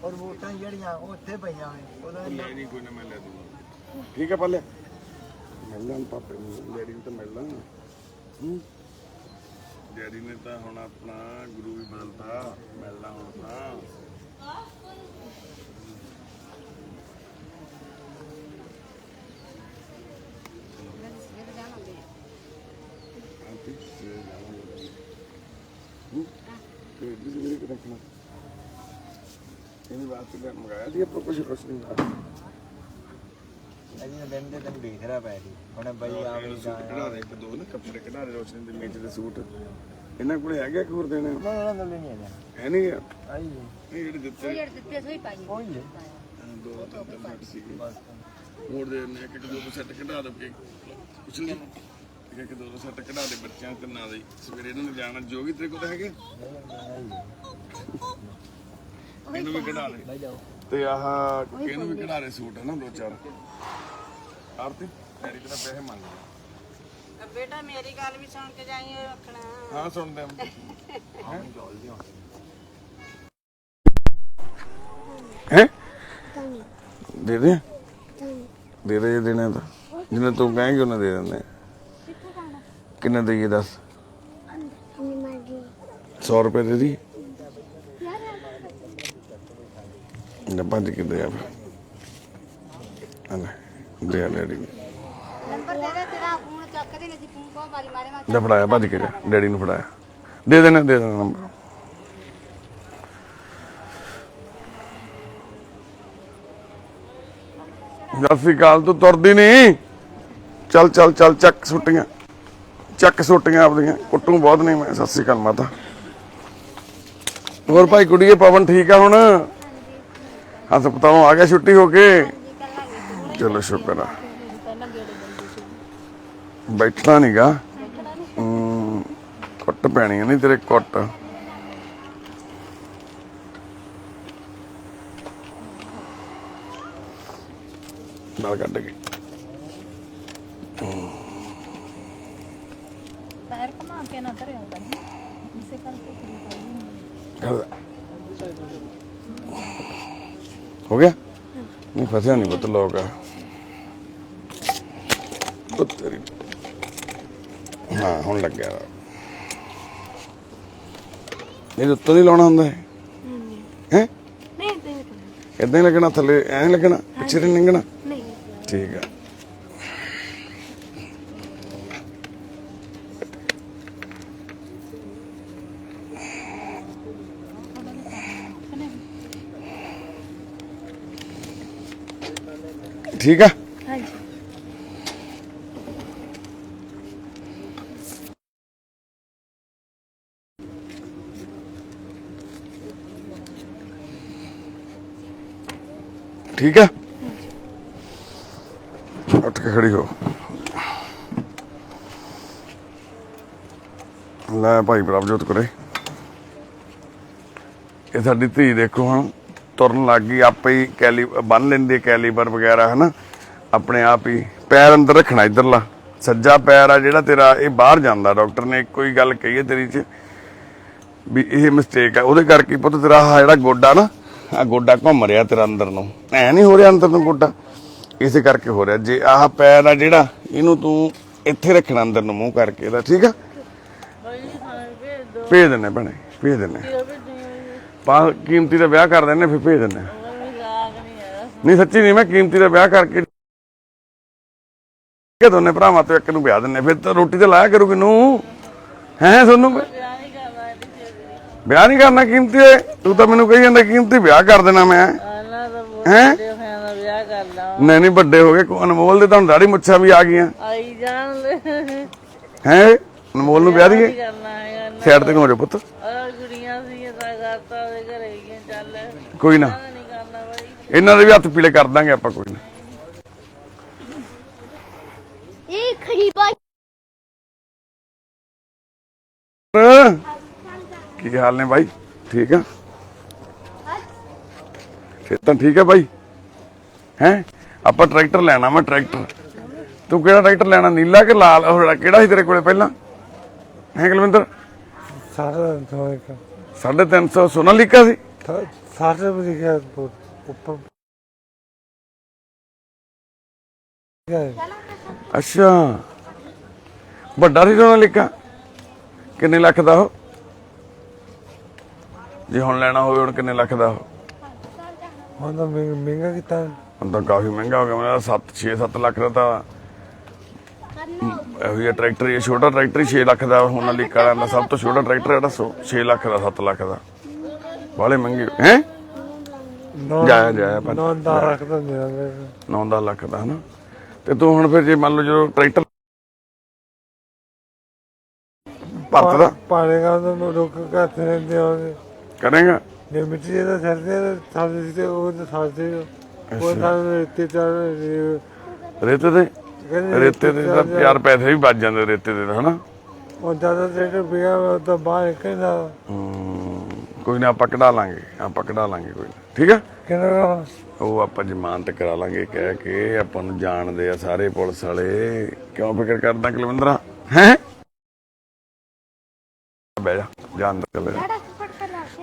E: ਔਰ ਵੋਟਾਂ ਜਿਹੜੀਆਂ ਉਹ ਉੱਥੇ ਪਈਆਂ ਨੇ ਉਹਦਾ
B: ਲੈ ਨਹੀਂ ਕੋਈ ਨਾ ਮੈਂ ਲੈ ਦੂੰਗਾ ਠੀਕ ਹੈ ਪੱਲੇ ਮਿਲ ਲਾਂ ਪਾਪੇ ਨੂੰ ਡੈਡੀ ਨੂੰ ਤਾਂ ਮਿਲ ਲਾਂ ਡੈਡੀ ਨੇ ਤਾਂ ਹੁਣ ਆਪਣਾ ਗੁਰੂ ਵੀ ਬਦਲਤਾ ਮਿਲਣਾ ਹੁਣ ਤਾਂ ਤੇ ਤੁਸੀਂ ਮੇਰੇ ਕੋਲ ਰੱਖਣਾ ਇਹਨੇ ਵਾਸਤੇ ਮੈਂ ਮੰਗਾਇਆ ਸੀ ਆਪਾਂ ਕੁਝ ਨਹੀਂ
E: ਅਜੀ ਨੇ ਦਿਨ ਦੇ ਦਿਨ ਵੇਖ ਰਿਹਾ ਪੈ ਜੀ ਹੁਣ ਬਈ ਆ ਵੀ
B: ਸੂਟ ਕਢਾ ਦੇ ਇੱਕ ਦੋ ਨਾ ਕੱਪੜੇ ਕਢਾ ਦੇ ਰੋਸ਼ਨੀ ਦੇ ਮੇਚ ਦੇ ਸੂਟ ਇਹਨਾਂ ਕੋਲੇ ਹੈਗੇ ਕਿ ਹੋਰ ਦੇਣੇ
E: ਨਾ ਨਾ ਗੱਲ ਨਹੀਂ ਹੈ
B: ਹੈ ਨਹੀਂ
E: ਆਈ
B: ਇਹ ਜਿਹੜੇ ਦਿੱਤੇ
F: ਜਿਹੜੇ ਦਿੱਤੇ ਸੋਈ ਪਾਈ
E: ਕੋਈ ਹੈ
B: ਦੋ ਤਿੰਨ ਮਿੰਟ ਸੀਗੇ ਹੋਰ ਦੇ ਨੇ ਇੱਕ ਦੋ ਸੈੱਟ ਕਢਾ ਦੋ ਕੇ ਕੁਛ ਨਹੀਂ ਇੱਕ ਦੋ ਸੈੱਟ ਕਢਾ ਦੇ ਬੱਚਿਆਂ ਤਿੰਨਾਂ ਦੇ ਸਵੇਰੇ ਇਹਨਾਂ ਨੇ ਜਾਣਾ ਜੋ ਵੀ ਤੇਰੇ ਕੋਲ ਤਾਂ ਹੈਗੇ ਇਹਨੂੰ ਵੀ ਕਢਾ ਦੇ
E: ਬਈ ਜਾਓ
B: ਤੇ ਆਹ ਇਹਨੂੰ ਵੀ ਕਢਾ ਦੇ ਸੂਟ ਹੈ ਨਾ ਦੋ ਚਾਰ ਆਰਤੀ ਤੇਰੀ ਕਿਹੜਾ ਪੈਸੇ ਮੰਗਦੇ
G: ਬੇਟਾ ਮੇਰੀ ਗੱਲ ਵੀ ਸੁਣ ਕੇ ਜਾਈਏ ਰੱਖਣਾ
B: ਹਾਂ ਸੁਣਦੇ ਹੈ ਦੇ ਦੇ ਦੇ ਦੇ ਦੇਣੇ ਤਾਂ ਜਿੰਨੇ ਤੂੰ ਕਹੇਂਗੇ ਉਹਨੇ ਦੇ ਦਿੰਦੇ ਕਿੰਨੇ ਦਈਏ ਦੱਸ 100 ਰੁਪਏ ਦੇ ਦੀ ਨਾ ਭੱਜ ਕੇ ਦੇ ਆ ਦੇ ਆ ਡੈਡੀ ਨੂੰ।
F: ਨੰਬਰ ਦੇ ਦੇ ਤੇਰਾ ਫੋਨ ਚੱਕਦੇ ਨਹੀਂ ਸੀ ਫੋਨ ਕੋ ਵਾਰੀ ਮਾਰੇ ਮੈਂ
B: ਲੈ ਫੜਾਇਆ ਭੱਜ ਕੇ ਜਾ ਡੈਡੀ ਨੂੰ ਫੜਾਇਆ ਦੇ ਦੇਣਾ ਨੰਬਰ ਸਤਿ ਸ਼੍ਰੀ ਅਕਾਲ ਤੂੰ ਤੁਰਦੀ ਨਹੀਂ ਚੱਲ ਚੱਲ ਚੱਲ ਚੱਕ ਸੁੱਟੀਆਂ ਆਪਦੀਆਂ ਕੁੱਟੂ ਬਹੁਤ ਨਹੀਂ ਮੈਂ ਸਤਿ ਸ਼੍ਰੀ ਅਕਾਲ ਮਾਤਾ ਹੋਰ ਭਾਈ ਕੁੜੀਏ ਪਵਨ ਠੀਕ ਆ ਹੁਣ ਹਸਪਤਾਲੋਂ ਆ ਗਿਆ ਛੁੱਟੀ ਹੋ ਕੇ ਚਲੋ ਸ਼ੁਕਰ ਆ ਬੈਠਣਾ ਨੀਗਾ ਕੁੱਟ ਪੈਣੀ ਨਹੀਂ ਤੇਰੇ ਕੁੱਟ ਨਾਲ ਕੱਢ ਕੇ
F: ਪੈਰ ਕਮਾ ਕੇ ਨਾ ਧਰਿਆ ਕਰ ਇਸੇ ਕਰਕੇ
B: ਹੋ ਗਿਆ ਨਹੀਂ ਫਸਿਆ ਨਹੀਂ ਬਤ ਲੋਕ ਆ ਤੇਰੀ ਹਾਂ ਹੁਣ ਲੱਗਿਆ ਇਹ ਉੱਤੋਂ ਨਹੀਂ ਲਾਉਣਾ ਹੁੰਦਾ ਹੈ ਹੈ
F: ਨਹੀਂ
B: ਇਦਾਂ ਹੀ ਲੱਗਣਾ ਥੱਲੇ ਐਂ ਲੱਗਣਾ ਪਿੱਛੇ ਨਹੀਂ ਲੰਘਣਾ
F: ਨਹੀਂ
B: ਠੀਕ ਆ ਠੀਕ ਆ
F: ਹਾਂਜੀ
B: ਠੀਕ ਆ ਉੱਠ ਕੇ ਖੜੀ ਹੋ ਲੈ ਭਾਈ ਪ੍ਰਭਜੋਤ ਕਰੇ ਇਹ ਸਾਡੀ ਧੀ ਦੇਖੋ ਹੁਣ ਤੁਰਨ ਲੱਗ ਗਈ ਆਪੇ ਹੀ ਕੈਲੀ ਬੰਨ ਲੈਂਦੀ ਕੈਲੀਬਰ ਵਗੈਰਾ ਹਨਾ ਆਪਣੇ ਆਪ ਹੀ ਪੈਰ ਅੰਦਰ ਰੱਖਣਾ ਇਧਰਲਾ ਸੱਜਾ ਪੈਰ ਆ ਜਿਹੜਾ ਤੇਰਾ ਇਹ ਬਾਹਰ ਜਾਂਦਾ ਡਾਕਟਰ ਨੇ ਇੱਕੋ ਹੀ ਗੱਲ ਕਹੀ ਹੈ ਤੇਰੀ ਚ ਵੀ ਇਹ ਮਿਸਟੇਕ ਹੈ ਉਹਦੇ ਕਰਕੇ ਪੁੱਤ ਤੇਰਾ ਆਹ ਜਿਹੜਾ ਗੋਡਾ ਨਾ ਆ ਗੋਡਾ ਘੁੰਮ ਰਿਹਾ ਤੇਰਾ ਅੰਦਰ ਨੂੰ ਐ ਨਹੀਂ ਹੋ ਰਿਹਾ ਅੰਦਰ ਨੂੰ ਗੋਡਾ ਇਸੇ ਕਰਕੇ ਹੋ ਰਿਹਾ ਜੇ ਆਹ ਪੈਰ ਆ ਜਿਹੜਾ ਇਹਨੂੰ ਤੂੰ ਇੱਥੇ ਰੱਖਣਾ ਅੰਦਰ ਨੂੰ ਮੂੰਹ ਕਰਕੇ ਇਹਦਾ ਠੀਕ ਆ ਭੇਜ ਦਿੰਨੇ ਭੈਣੇ ਭੇਜ ਦਿੰਨੇ ਕੀਮਤੀ ਦਾ ਵਿਆਹ ਕਰ ਦਿੰਨੇ ਫਿਰ ਭੇਜ ਦਿੰਨੇ ਨਹੀਂ ਸੱਚੀ ਨਹੀਂ ਮੈਂ ਕੀਮਤੀ ਦਾ ਵਿਆਹ ਕਰਕੇ ਦੋਨੇ ਭਰਾਵਾਂ ਤੋਂ ਇੱਕ ਨੂੰ ਵਿਆਹ ਦਿੰਨੇ ਫਿਰ ਤਾਂ ਰੋਟੀ ਤੇ ਲਾਇਆ ਕਰੂ ਕਿਨੂੰ ਹੈ ਤੁਹਾਨੂੰ ਵਿਆਹ ਨਹੀਂ ਕਰਨਾ ਕੀਮਤੀ ਤੂੰ ਤਾਂ ਮੈਨੂੰ ਕਹੀ ਜਾਂਦਾ ਕੀਮਤੀ ਵਿਆਹ ਕਰ ਦੇਣਾ ਮੈਂ ਹੈ ਨਹੀਂ ਨਹੀਂ ਵੱਡੇ ਹੋ ਗਏ ਅਨਮੋਲ ਦੇ ਤੁਹਾਨੂੰ ਦਾੜੀ ਮੁੱਛਾਂ ਵੀ ਆ ਗਈਆਂ ਹੈ ਅਨਮੋਲ ਨੂੰ ਵਿਆਹ ਦੀਏ ਸਾਈਡ ਤੇ ਹੋ ਜਾ ਪੁੱਤ ਕੋਈ ਨਾ ਇਹਨਾਂ ਦੇ ਵੀ ਹੱਥ ਪੀਲੇ ਕਰ ਦਾਂਗੇ ਆਪਾਂ ਕੋਈ ਨਾ
C: ਇਹ ਖੜੀ ਬਾਈ
B: ਕੀ ਹਾਲ ਨੇ ਬਾਈ ਠੀਕ ਆ ਫਿਰ ਤਾਂ ਠੀਕ ਆ ਬਾਈ ਹੈ ਆਪਾਂ ਟਰੈਕਟਰ ਲੈਣਾ ਮੈਂ ਟਰੈਕਟਰ ਤੂੰ ਕਿਹੜਾ ਟਰੈਕਟਰ ਲੈਣਾ ਨੀਲਾ ਕਿ ਲਾਲ ਉਹ ਕਿਹੜਾ ਸੀ ਤੇਰੇ ਕੋਲੇ ਪਹਿਲਾਂ ਹੈ ਕੁਲਵਿੰਦਰ 350 ਸੋਨਾਲੀਕਾ ਸੀ ਅੱਛਾ ਵੱਡਾ ਸੀ ਸੋਨਾਲੀਕਾ ਕਿੰਨੇ ਲੱਖ ਦਾ ਉਹ ਜੇ ਹੁਣ ਲੈਣਾ ਹੋਵੇ ਹੁਣ ਕਿੰਨੇ ਲੱਖ ਦਾ ਉਹ
E: ਹੁਣ ਤਾਂ ਮਹਿੰਗਾ ਕੀਤਾ
B: ਹੁਣ ਤਾਂ ਕਾਫੀ ਮਹਿੰਗਾ ਹੋ ਗਿਆ ਮੇਰਾ 6-7 ਲੱਖ ਦਾ ਤਾਂ ਇਹੋ ਜਿਹਾ ਟਰੈਕਟਰ ਇਹ ਛੋਟਾ ਟਰੈਕਟਰ ਹੀ 6 ਲੱਖ ਦਾ ਹੁਣ ਲੀਕਾ ਦਾ ਸਭ ਤੋਂ ਛੋਟਾ ਟਰੈਕਟਰ ਜਿਹੜਾ 6 ਲੱਖ ਦਾ 7 ਲੱਖ ਦਾ ਬਾਲੇ ਮਹਿੰਗੇ ਹੈ ਜਾਇਆ 9-10 ਲੱਖ ਦਾ ਹਨਾ ਤੇ ਤੂੰ ਹੁਣ ਫਿਰ ਜੇ ਮੰਨ ਲਓ ਜਦੋਂ ਟਰੈਕਟਰ ਭਰਤ ਦਾ
E: ਪਾਣੇਗਾ ਤਾਂ ਲੋਕ ਘੱਟ ਰਹਿੰਦੇ ਹੋਣਗੇ
B: ਕਰੇਗਾ
E: ਜੇ ਮਿੱਟੀ ਦਾ ਛੱਡਦੇ ਸਾਦੇ ਤੇ ਉਹ ਸਾਦੇ ਉਹ ਸਾਰੇ ਰੇਤੇ
B: ਰੇਤੇ ਦੇ ਤਾਂ 4 ਪੈਸੇ ਵੀ ਬਚ ਜਾਂਦੇ ਰੇਤੇ ਦੇ ਹਨਾ
E: ਉਹ ਜ਼ਿਆਦਾ ਟਰੈਕਟਰ ਪਿਆ ਤਾਂ ਬਾਹਰ ਕਹਿੰਦਾ
B: ਕੋਈ ਨਾ ਆਪਾਂ ਕਢਾ ਲਾਂਗੇ ਕੋਈ ਨਾ ਠੀਕ ਆ
E: ਕਿਹਨਾਂ
B: ਉਹ ਆਪਾਂ ਜ਼ਮਾਨਤ ਕਰਾ ਲਾਂਗੇ ਕਹਿ ਕੇ ਆਪਾਂ ਨੂੰ ਜਾਣਦੇ ਆ ਸਾਰੇ ਪੁਲਿਸ ਵਾਲੇ ਕਿਉਂ ਫਿਕਰ ਕਰਦਾ ਕੁਲਵਿੰਦਰਾ ਹੈ ਬਹਿ ਜਾ ਜਾਣ ਦੇ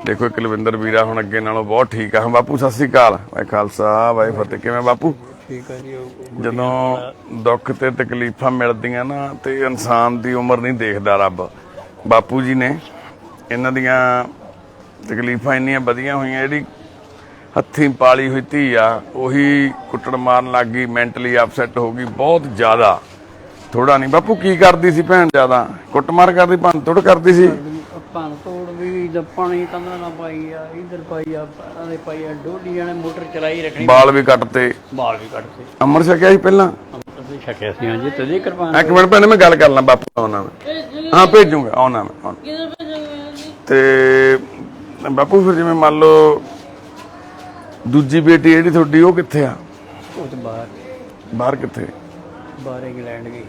B: ਦੇਖੋ ਕੁਲਵਿੰਦਰ ਵੀਰਾ ਹੁਣ ਅੱਗੇ ਨਾਲੋਂ ਬਹੁਤ ਠੀਕ ਆ ਬਾਪੂ ਸਤਿ ਸ੍ਰੀ ਅਕਾਲ ਵਾਹਿ ਖਾਲਸਾ ਵਾਹਿ ਫਤਿਹ ਕਿਵੇਂ ਬਾਪੂ
E: ਠੀਕ ਆ ਜੀ
B: ਜਦੋਂ ਦੁੱਖ ਤੇ ਤਕਲੀਫਾਂ ਮਿਲਦੀਆਂ ਨਾ ਤੇ ਇਨਸਾਨ ਦੀ ਉਮਰ ਨਹੀਂ ਦੇਖਦਾ ਰੱਬ ਬਾਪੂ ਜੀ ਨੇ ਇਹਨਾਂ ਦੀਆਂ ਤਕਲੀਫਾਂ ਇੰਨੀਆਂ ਵਧੀਆਂ ਹੋਈਆਂ, ਜਿਹੜੀ ਹੱਥੀਂ ਪਾਲੀ ਹੋਈ ਧੀ ਆ ਉਹੀ ਕੁੱਟਣ ਮਾਰਨ ਲੱਗ ਗਈ, ਮੈਂਟਲੀ ਅਪਸੈਟ ਹੋ ਗਈ ਬਹੁਤ ਜ਼ਿਆਦਾ। ਥੋੜਾ ਨਹੀਂ ਬਾਪੂ, ਕੀ ਕਰਦੀ ਸੀ ਭੈਣ? ਜ਼ਿਆਦਾ ਕੁੱਟਮਾਰ ਕਰਦੀ, ਭੰਨ ਤੋੜ ਕਰਦੀ ਸੀ?
H: ਭੰਨ ਤੋੜ ਵੀ ਪਾਣੀ ਕੰਧਾਂ ਨਾਲ ਪਾਈ ਆ, ਇੱਧਰ ਪਾਈ ਆ, ਪੈਰਾਂ ਦੇ ਪਾਈ ਆ, ਡੋਲੀਆਂ ਨੇ ਮੋਟਰ ਚਲਾਈ ਰੱਖਣੀ,
B: ਬਾਲ ਵੀ ਕੱਟਤੇ,
H: ਬਾਲ ਵੀ ਕੱਟਦੇ।
B: ਅਮਰ ਛਕਿਆ ਸੀ ਪਹਿਲਾਂ?
H: ਅਸੀਂ ਛਕਿਆ ਸੀ ਹਾਂਜੀ, ਤਦੇ ਕਿਰਪਾਨ।
B: ਇੱਕ ਮਿੰਟ ਭੈਣੇ, ਮੈਂ ਗੱਲ ਕਰ ਲਾਂ ਬਾਪੂ ਨਾਲ, ਆਉਣਾ ਮੈਂ। ਹਾਂ ਭੇਜੂਗਾ, ਆਉਣਾ ਮੈਂ। ਤੇ ਬਾਪੂ ਫਿਰ ਜਿਵੇਂ ਮੰਨ ਲਓ ਦੂਜੀ ਬੇਟੀ ਜਿਹੜੀ ਤੁਹਾਡੀ, ਉਹ ਕਿੱਥੇ ਆ?
H: ਉਹ ਤੇ ਬਾਹਰ।
B: ਬਾਹਰ ਕਿੱਥੇ?
H: ਬਾਹਰ ਇੰਗਲੈਂਡ ਗਈ।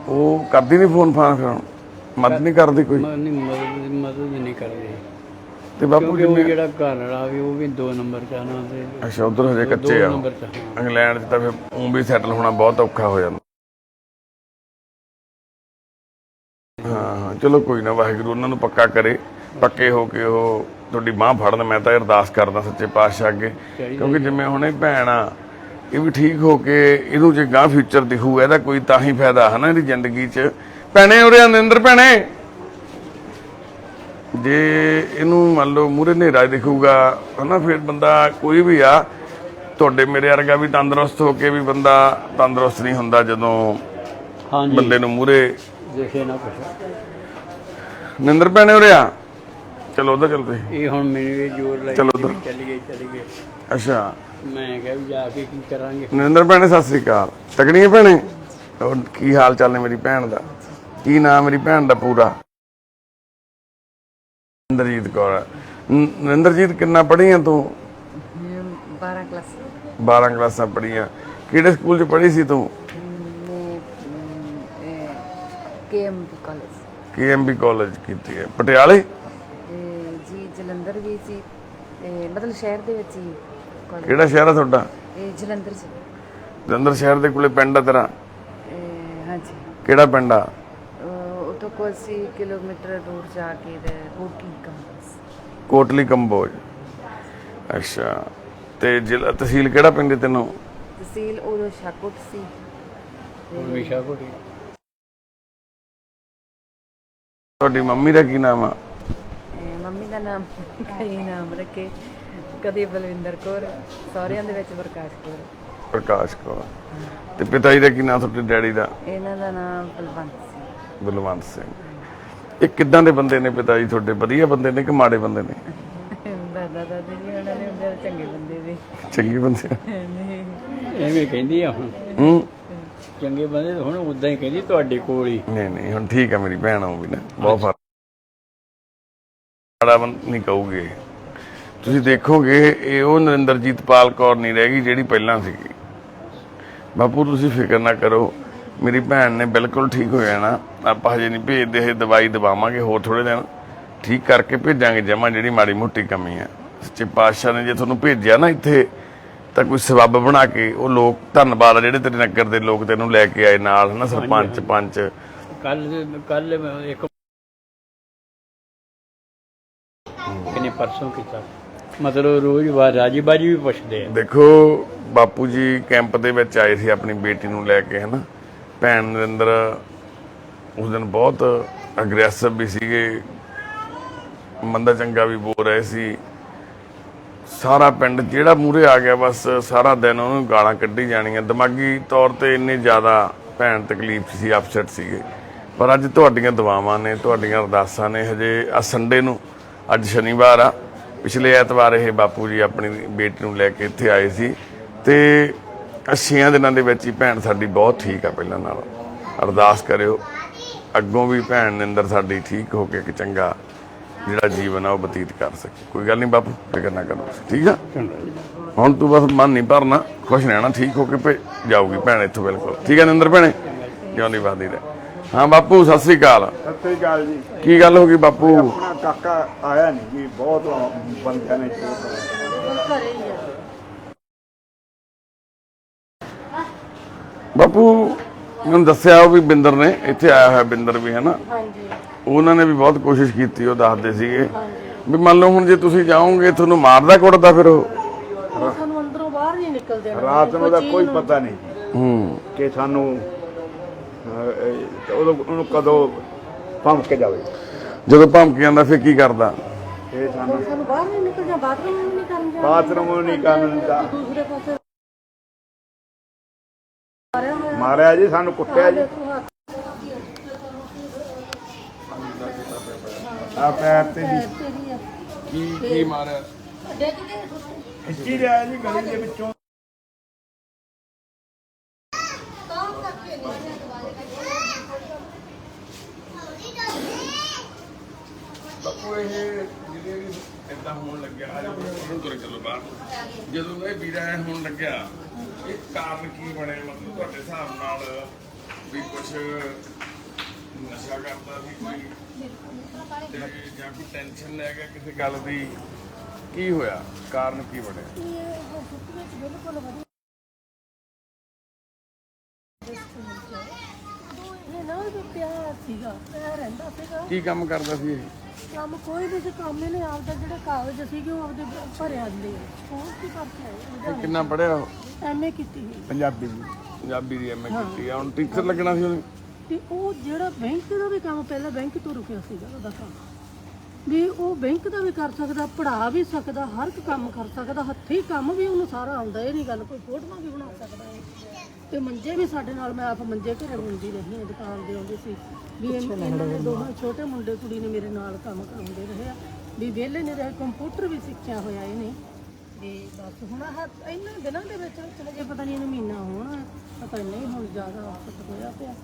B: ਉਹ ਕਰਦੀ ਨਹੀਂ ਫੋਨ ਫਾਨ? ਫਿਰ ਮਦਦ ਨਹੀਂ ਕਰਦੀ ਕੋਈ?
H: ਮਦਦ ਨਹੀਂ ਕਰਦੀ।
B: ਤੇ ਬਾਪੂ
H: ਉਹ
B: ਜਿਵੇਂ
H: ਜਿਹੜਾ ਘਰ ਵਾਲਾ ਵੀ ਉਹ ਵੀ 2 ਨੰਬਰ ਚ ਆਣਾ ਤੇ।
B: ਅੱਛਾ, ਉਧਰ ਹਜੇ ਕੱਚੇ ਆ। ਇੰਗਲੈਂਡ 'ਚ ਤਾਂ ਫਿਰ ਉਹ ਵੀ ਸੈਟਲ ਹੋਣਾ ਬਹੁਤ ਔਖਾ ਹੋ ਜਾਂਦਾ। ਹਾਂ ਚਲੋ ਕੋਈ ਨਾ, ਵਾਹਿਗੁਰੂ ਉਹਨਾਂ ਨੂੰ ਪੱਕਾ ਕਰੇ, ਪੱਕੇ ਹੋ ਕੇ ਉਹ ਤੁਹਾਡੀ ਬਾਂਹ ਫੜਨ। ਮੈਂ ਤਾਂ ਅਰਦਾਸ ਕਰਦਾ ਸੱਚੇ ਪਾਤਸ਼ਾਹ ਅੱਗੇ, ਕਿਉਂਕਿ ਜਿਵੇਂ ਹੁਣ ਇਹ ਭੈਣ ਆ, ਇਹ ਵੀ ਠੀਕ ਹੋ ਕੇ ਇਹਨੂੰ ਜੇ ਗਾਂ ਫਿਊਚਰ ਦਿਖੂ ਇਹਦਾ ਕੋਈ ਤਾਂ ਹੀ ਫਾਇਦਾ ਹੈ ਨਾ ਇਹਦੀ ਜ਼ਿੰਦਗੀ 'ਚ। ਭੈਣੇ ਉਰੇ ਅਨਿੰਦਰ ਭੈਣੇ, ਜੇ ਇਹਨੂੰ ਮੰਨ ਲਓ ਮੂਹਰੇ ਹਨੇਰਾ ਦਿਖੂਗਾ ਹਨਾ, ਫਿਰ ਬੰਦਾ ਕੋਈ ਵੀ ਆ, ਤੁਹਾਡੇ ਮੇਰੇ ਵਰਗਾ ਵੀ ਤੰਦਰੁਸਤ ਹੋ ਕੇ ਵੀ ਬੰਦਾ ਤੰਦਰੁਸਤ ਨਹੀਂ ਹੁੰਦਾ ਜਦੋਂ ਬੰਦੇ ਨੂੰ ਮੂਹਰੇ
H: ਦੇਖੇ ਨਾ ਕੁਛ।
B: ਨਿੰਦਰ ਭੈਣੇ ਉਰੇ ਆ, ਚਲੋ ਉਧਰ ਚੱਲ ਤੁਸੀਂ।
H: ਇਹ ਹੁਣ ਮੈਨੂੰ ਇਹ ਜ਼ੋਰ ਲਾਈ
B: ਚਲੋ ਉੱਧਰ।
H: ਚਲੀ ਗਏ।
B: ਅੱਛਾ
H: ਮੈਂ ਕਿਹਾ ਵੀ ਜਾ ਕੇ ਕੀ ਕਰਾਂਗੇ।
B: ਨਿੰਦਰ ਭੈਣੇ ਸਤਿ ਸ੍ਰੀ ਅਕਾਲ। ਤਕੜੀਆਂ ਭੈਣੇ, ਹੋਰ ਕੀ ਹਾਲ ਚਾਲ ਨੇ ਮੇਰੀ ਭੈਣ ਦਾ? ਕੀ ਨਾਮ ਮੇਰੀ ਭੈਣ ਦਾ ਪੂਰਾ? ਨਰਿੰਦਰਜੀਤ ਕੌਰ। ਨਰਿੰਦਰਜੀਤ ਕਿੰਨਾ ਪੜ੍ਹੀ ਆ ਤੂੰ?
F: 12 ਕਲਾਸ।
B: 12 ਕਲਾਸਾਂ ਪੜ੍ਹੀਆਂ। ਕਿਹੜੇ ਸਕੂਲ 'ਚ ਪੜ੍ਹੀ ਸੀ ਤੂੰ?
F: KMB college.
B: KMB ਕਾਲਜ ਕੀਤੀ ਹੈ ਪਟਿਆਲੇ?
F: ਜੀ ਜਲੰਧਰ ਵੀ ਸੀ, ਤੇ ਮਤਲਬ ਸ਼ਹਿਰ ਦੇ ਵਿੱਚ ਹੀ ਕਾਲਜ।
B: ਕਿਹੜਾ ਸ਼ਹਿਰ ਆ ਤੁਹਾਡਾ?
F: ਇਹ ਜਲੰਧਰ ਚ।
B: ਜਲੰਧਰ ਸ਼ਹਿਰ ਦੇ ਕੋਲੇ ਪਿੰਡ ਆ ਤੇਰਾ?
F: ਹਾਂਜੀ।
B: ਕਿਹੜਾ ਪਿੰਡ ਆ?
F: ਉਹ ਤੋਂ ਕੋਈ 80 ਕਿਲੋਮੀਟਰ ਦੂਰ ਜਾ ਕੇ ਕੋਟਲੀ ਕੰਬੋਜ।
B: ਕੋਟਲੀ ਕੰਬੋਜ। ਅੱਛਾ, ਤੇ ਜ਼ਿਲ੍ਹਾ ਤਹਿਸੀਲ ਕਿਹੜਾ ਪੈਂਦੀ ਤੈਨੂੰ?
F: ਤਹਿਸੀਲ ਉਦੋਂ ਸ਼ਾਕੋਟ ਸੀ।
H: ਵਿਸ਼ਾ ਕੋਟੀ।
B: ਤੁਹਾਡੀ ਮੰਮੀ ਦਾ ਕੀ ਨਾਮ ਆ?
F: ਮੰਮੀ ਦਾ ਨਾਮ ਕਈ ਨਾਮ ਰੱਖੇ, ਕਦੇ ਬਲਵਿੰਦਰ ਕੌਰ, ਸਹੁਰਿਆਂ ਦੇ ਵਿੱਚ ਪ੍ਰਕਾਸ਼ ਕੌਰ।
B: ਪ੍ਰਕਾਸ਼ ਕੌਰ। ਤੇ ਪਿਤਾ ਜੀ ਦਾ ਕੀ ਨਾਮ ਤੁਹਾਡੇ ਡੈਡੀ ਦਾ?
F: ਇਹਨਾਂ ਦਾ ਨਾਮ ਬਲਵੰਤ ਸਿੰਘ।
B: ਬਲਵੰਤ ਸਿੰਘ। ਇਹ ਕਿੱਦਾਂ ਦੇ ਬੰਦੇ ਨੇ ਪਿਤਾ ਜੀ ਤੁਹਾਡੇ? ਵਧੀਆ ਬੰਦੇ ਨੇ ਕਿ ਮਾੜੇ ਬੰਦੇ ਨੇ?
F: ਦਾਦਾ ਦਾਦੀ ਜੀ ਉਹਨਾਂ ਨੇ ਹੁੰਦੇ ਚੰਗੇ ਬੰਦੇ ਦੇ।
B: ਚੰਗੇ ਬੰਦੇ?
H: ਐਵੇਂ ਕਹਿੰਦੀ ਆ ਹੁਣ। ਚੰਗੇ ਬੰਦੇ ਹੁਣ ਉਦਾਂ ਹੀ ਕਹਿੰਦੀ ਤੁਹਾਡੇ ਕੋਲ ਹੀ।
B: ਨਹੀਂ ਹੁਣ ਠੀਕ ਆ, ਮੇਰੀ ਭੈਣ ਆਉ ਵੀ ਨਾ, ਬਹੁਤ ਫਰਕ। ਮਾੜਾ ਨਹੀਂ ਕਹੂਗੇ ਤੁਸੀਂ। ਦੇਖੋਗੇ ਇਹ ਉਹ ਨਰਿੰਦਰਜੀਤ ਪਾਲ ਕੌਰ ਨਹੀਂ ਰਹਿ ਗਈ ਜਿਹੜੀ ਪਹਿਲਾਂ ਸੀਗੀ। ਬਾਪੂ ਤੁਸੀਂ ਫਿਕਰ ਨਾ ਕਰੋ, ਮੇਰੀ ਭੈਣ ਨੇ ਬਿਲਕੁਲ ਠੀਕ ਹੋ ਜਾਣਾ। ਆਪਾਂ ਹਜੇ ਨਹੀਂ ਭੇਜਦੇ, ਇਹ ਦਵਾਈ ਦਵਾਵਾਂਗੇ, ਹੋਰ ਥੋੜੇ ਦਿਨ ਠੀਕ ਕਰਕੇ ਭੇਜਾਂਗੇ ਜਮਾਂ ਜਿਹੜੀ ਮਾੜੀ ਮੋਟੀ ਕਮੀ ਆ। ਸੱਚੇ ਪਾਤਸ਼ਾਹ ਨੇ ਜੇ ਤੁਹਾਨੂੰ ਭੇਜਿਆ ਨਾ ਇੱਥੇ, ਤਾਂ ਕੋਈ ਸਬੱਬ ਬਣਾ ਕੇ ਉਹ ਲੋਕ, ਧੰਨਵਾਦ ਆ ਜਿਹੜੇ ਤੇਰੇ ਨਗਰ ਦੇ ਲੋਕ ਤੈਨੂੰ ਲੈ ਕੇ ਆਏ ਨਾਲ, ਹਨਾ, ਸਰਪੰਚ ਪੰਚ।
H: ਕੱਲ ਇੱਕ ਕਿਨੇ ਪਰਸੋਂ ਕੀਤਾ, ਮਤਲਬ ਰੋਜ਼ ਰਾਜੀ ਬਾਜੀ ਵੀ ਪੁੱਛਦੇ ਆ।
B: ਦੇਖੋ ਬਾਪੂ ਜੀ ਕੈਂਪ ਦੇ ਵਿੱਚ ਆਏ ਸੀ ਆਪਣੀ ਬੇਟੀ ਨੂੰ ਲੈ ਕੇ, ਹਨਾ। ਭੈਣ ਨਰਿੰਦਰ ਉਸ ਦਿਨ ਬਹੁਤ ਅਗਰੈਸਿਵ ਵੀ ਸੀਗੇ, ਮੰਦਾ ਚੰਗਾ ਵੀ ਬੋਲ ਰਹੇ ਸੀ। ਸਾਰਾ ਪਿੰਡ ਜਿਹੜਾ ਮੂਹਰੇ ਆ ਗਿਆ ਬਸ ਸਾਰਾ ਦਿਨ ਉਹਨੂੰ ਗਾਲਾਂ ਕੱਢੀ ਜਾਣੀਆਂ। ਦਿਮਾਗੀ ਤੌਰ ਤੇ ਇੰਨੇ ਜ਼ਿਆਦਾ ਭੈਣ ਤਕਲੀਫ ਸੀ, ਅਪਸੈਟ ਸੀਗੇ। ਪਰ ਅੱਜ ਤੁਹਾਡੀਆਂ ਦੁਆਵਾਂ ਨੇ, ਤੁਹਾਡੀਆਂ ਅਰਦਾਸਾਂ ਨੇ, ਹਜੇ ਆ ਸੰਡੇ ਨੂੰ, ਅੱਜ ਸ਼ਨੀਵਾਰ ਆ, ਪਿਛਲੇ ਐਤਵਾਰ ਇਹ ਬਾਪੂ ਜੀ ਆਪਣੀ ਬੇਟੀ ਨੂੰ ਲੈ ਕੇ ਇੱਥੇ ਆਏ ਸੀ, ਤੇ 6 ਦਿਨਾਂ ਦੇ ਵਿੱਚ ਹੀ ਭੈਣ ਸਾਡੀ ਬਹੁਤ ਠੀਕ ਆ ਪਹਿਲਾਂ ਨਾਲ। ਅਰਦਾਸ ਕਰਿਓ ਅੱਗੋਂ ਵੀ ਭੈਣ ਨਿੰਦਰ ਸਾਡੀ ਠੀਕ ਹੋ ਕੇ ਇੱਕ ਚੰਗਾ ਜਿਹੜਾ ਜੀਵਨ ਆ ਉਹ ਬਤੀਤ ਕਰ ਸਕੇ। ਕੋਈ ਗੱਲ ਨਹੀਂ ਬਾਪੂ, ਫਿਕਰ ਨਾ ਕਰੋ, ਠੀਕ ਆ। ਹੁਣ ਤੂੰ ਬਸ ਮਨ ਨਹੀਂ ਭਰਨਾ, ਖੁਸ਼ ਰਹਿਣਾ, ਠੀਕ ਹੋ ਕੇ ਜਾਊਗੀ ਭੈਣ ਇੱਥੋਂ ਬਿਲਕੁਲ, ਠੀਕ ਆ ਨਿੰਦਰ ਭੈਣੇ, ਜਿਉਂਦੀ ਵੱਧਦੀ ਰਹੇ। ਹਾਂ ਬਾਪੂ ਸਤਿ ਸ੍ਰੀ ਅਕਾਲ।
I: ਸਤਿ ਸ੍ਰੀ ਅਕਾਲ ਜੀ।
B: ਕੀ ਗੱਲ ਹੋ ਗਈ ਬਾਪੂ?
I: ਆਪਣਾ ਕਾਕਾ ਆਇਆ ਨਹੀਂ ਜੀ, ਬਹੁਤ ਬੰਦਿਆਂ ਨੇ
B: ਬਾਪੂ ਮੈਨੂੰ ਦੱਸਿਆ ਉਹ ਵੀ ਬਿੰਦਰ ਨੇ ਇੱਥੇ ਆਇਆ ਹੋਇਆ, ਬਿੰਦਰ ਵੀ ਹੈ ਨਾ, ਉਹਨਾਂ ਨੇ ਵੀ ਬਹੁਤ ਕੋਸ਼ਿਸ਼ ਕੀਤੀ। ਉਹ ਦੱਸਦੇ ਸੀਗੇ ਵੀ ਮੰਨ ਲਓ ਹੁਣ ਜੇ ਤੁਸੀਂ ਜਾਓਗੇ ਤੁਹਾਨੂੰ ਮਾਰਦਾ ਕੁੱਟਦਾ ਫਿਰ ਉਹ?
G: ਸਾਨੂੰ ਅੰਦਰੋਂ ਬਾਹਰ ਨਹੀਂ ਨਿਕਲਦੇ
I: ਰਾਤ ਨੂੰ ਦਾ ਕੋਈ ਪਤਾ ਨਹੀਂ ਕਿ ਸਾਨੂੰ ਉਹਨੂੰ ਕਦੋਂ ਭੰਮ ਕੇ ਜਾਵੇ।
B: ਜਦੋਂ ਭਮਕ ਜਾਂਦਾ ਫਿਰ ਕੀ ਕਰਦਾ?
I: ਇਹ ਸਾਨੂੰ
G: ਸਾਨੂੰ ਬਾਹਰ ਨਹੀਂ ਨਿਕਲ ਜਾ, ਬਾਥਰੂਮ ਵੀ ਨਹੀਂ ਕਰਨ ਜਾ,
I: ਬਾਥਰੂਮ ਨਹੀਂ ਕਰਨ ਦਿੰਦਾ।
G: ਦੂਸਰੇ ਪਾਸੇ
I: ਮਾਰਿਆ ਜੀ, ਸਾਨੂੰ ਕੁੱਟਿਆ ਜੀ। ਆ ਪੈਰ ਤੇ ਜੀ
B: ਕੀ ਮਾਰਿਆ?
I: ਖਿੱਚੀ ਰਿਹਾ ਜੀ ਗਲੀ ਦੇ ਵਿੱਚੋਂ।
B: ਬਾਪੂ ਇਹ ਜਿਹੜੇ ਇਦਾਂ ਹੋਣ ਲੱਗਿਆ ਉਹਨੂੰ ਤੁਰ ਚਲੋ ਬਾਹਰ, ਜਦੋਂ ਇਹ ਵੀਰਾ ਇਹ ਹੋਣ ਲੱਗਿਆ ਇਹ ਕਾਰਨ ਕੀ ਬਣਿਆ? ਮਤਲਬ ਤੁਹਾਡੇ ਹਿਸਾਬ ਨਾਲ ਵੀ ਕੁਛ ਨਸ਼ਾ ਕਰਦਾ ਸੀ ਕੋਈ ਤੇ ਜਾਂ ਕੋਈ ਟੈਨਸ਼ਨ ਲੈ ਗਿਆ ਕਿਸੇ ਗੱਲ ਦੀ, ਕੀ ਹੋਇਆ? ਕਾਰਨ ਕੀ ਬਣਿਆ?
G: ਇਹ ਨਾ ਵੀ ਪਿਆਰ ਸੀਗਾ, ਪਿਆਰ ਰਹਿੰਦਾ ਸੀਗਾ।
B: ਕੀ ਕੰਮ ਕਰਦਾ ਸੀ ਇਹ?
G: ਕੰਮ ਕੋਈ ਵੀ ਸੀ, ਕੰਮ ਇਹਨੇ ਆਪਦਾ ਜਿਹੜੇ ਕਾਗਜ਼ ਸੀਗੇ ਉਹ ਆਪਦੇ ਭਰੇ ਆਂਦੇ ਆ। ਸਕੂਲ ਕੀ ਕਰਕੇ
B: ਇਹ ਕਿੰਨਾ ਪੜਿਆ ਉਹ?
G: ਐਮਏ ਕੀਤੀ ਹੋਈ।
I: ਪੰਜਾਬੀ ਜੀ।
B: ਪੰਜਾਬੀ ਦੀ ਐਮਏ ਕੀਤੀ ਆ, ਹੁਣ ਟੀਚਰ ਲੱਗਣਾ ਸੀ ਉਹਨੇ।
G: ਤੇ ਉਹ ਜਿਹੜਾ ਬੈਂਕ ਦਾ ਵੀ ਕੰਮ ਪਹਿਲਾਂ ਬੈਂਕ ਤੋਂ ਰੁਕਿਆ ਸੀਗਾ ਉਹਦਾ ਕੰਮ, ਵੀ ਉਹ ਬੈਂਕ ਦਾ ਵੀ ਕਰ ਸਕਦਾ, ਪੜ੍ਹਾ ਵੀ ਸਕਦਾ, ਹਰ ਇੱਕ ਕੰਮ ਕਰ ਸਕਦਾ, ਹੱਥੀਂ ਕੰਮ ਵੀ ਉਹਨੂੰ ਸਾਰਾ ਆਉਂਦਾ। ਇਹ ਨਹੀਂ ਗੱਲ ਕੋਈ ਫੋਟੋਆਂ ਵੀ ਬਣਾ ਸਕਦਾ ਹੈ। ਤੇ ਮੰਜੇ ਵੀ ਸਾਡੇ ਨਾਲ, ਮੈਂ ਆਪ ਮੰਜੇ ਘਰੇ ਬੁਣਦੀ ਰਹੀ ਹਾਂ, ਦੁਕਾਨ ਦੇ ਆਉਂਦੇ ਸੀ ਵੀ ਇਹਨਾਂ ਨੇ ਦੋਹਾਂ ਛੋਟੇ ਮੁੰਡੇ ਕੁੜੀ ਨੇ ਮੇਰੇ ਨਾਲ ਕੰਮ ਕਰਾਉਂਦੇ ਰਹੇ ਆ, ਵੀ ਵਿਹਲੇ ਨਹੀਂ ਰਹੇ। ਕੰਪਿਊਟਰ ਵੀ ਸਿੱਖਿਆ ਹੋਇਆ ਇਹਨੇ। ਵੀ ਬਸ ਹੁਣ ਇਹਨਾਂ ਦਿਨਾਂ ਦੇ ਵਿੱਚ ਚਲੇ ਗਏ, ਪਤਾ ਨਹੀਂ ਇਹਨੂੰ ਮਹੀਨਾ ਹੋਣਾ, ਪਤਾ ਨਹੀਂ ਹੁਣ ਜ਼ਿਆਦਾ ਔਖਤ ਹੋਇਆ ਪਿਆ।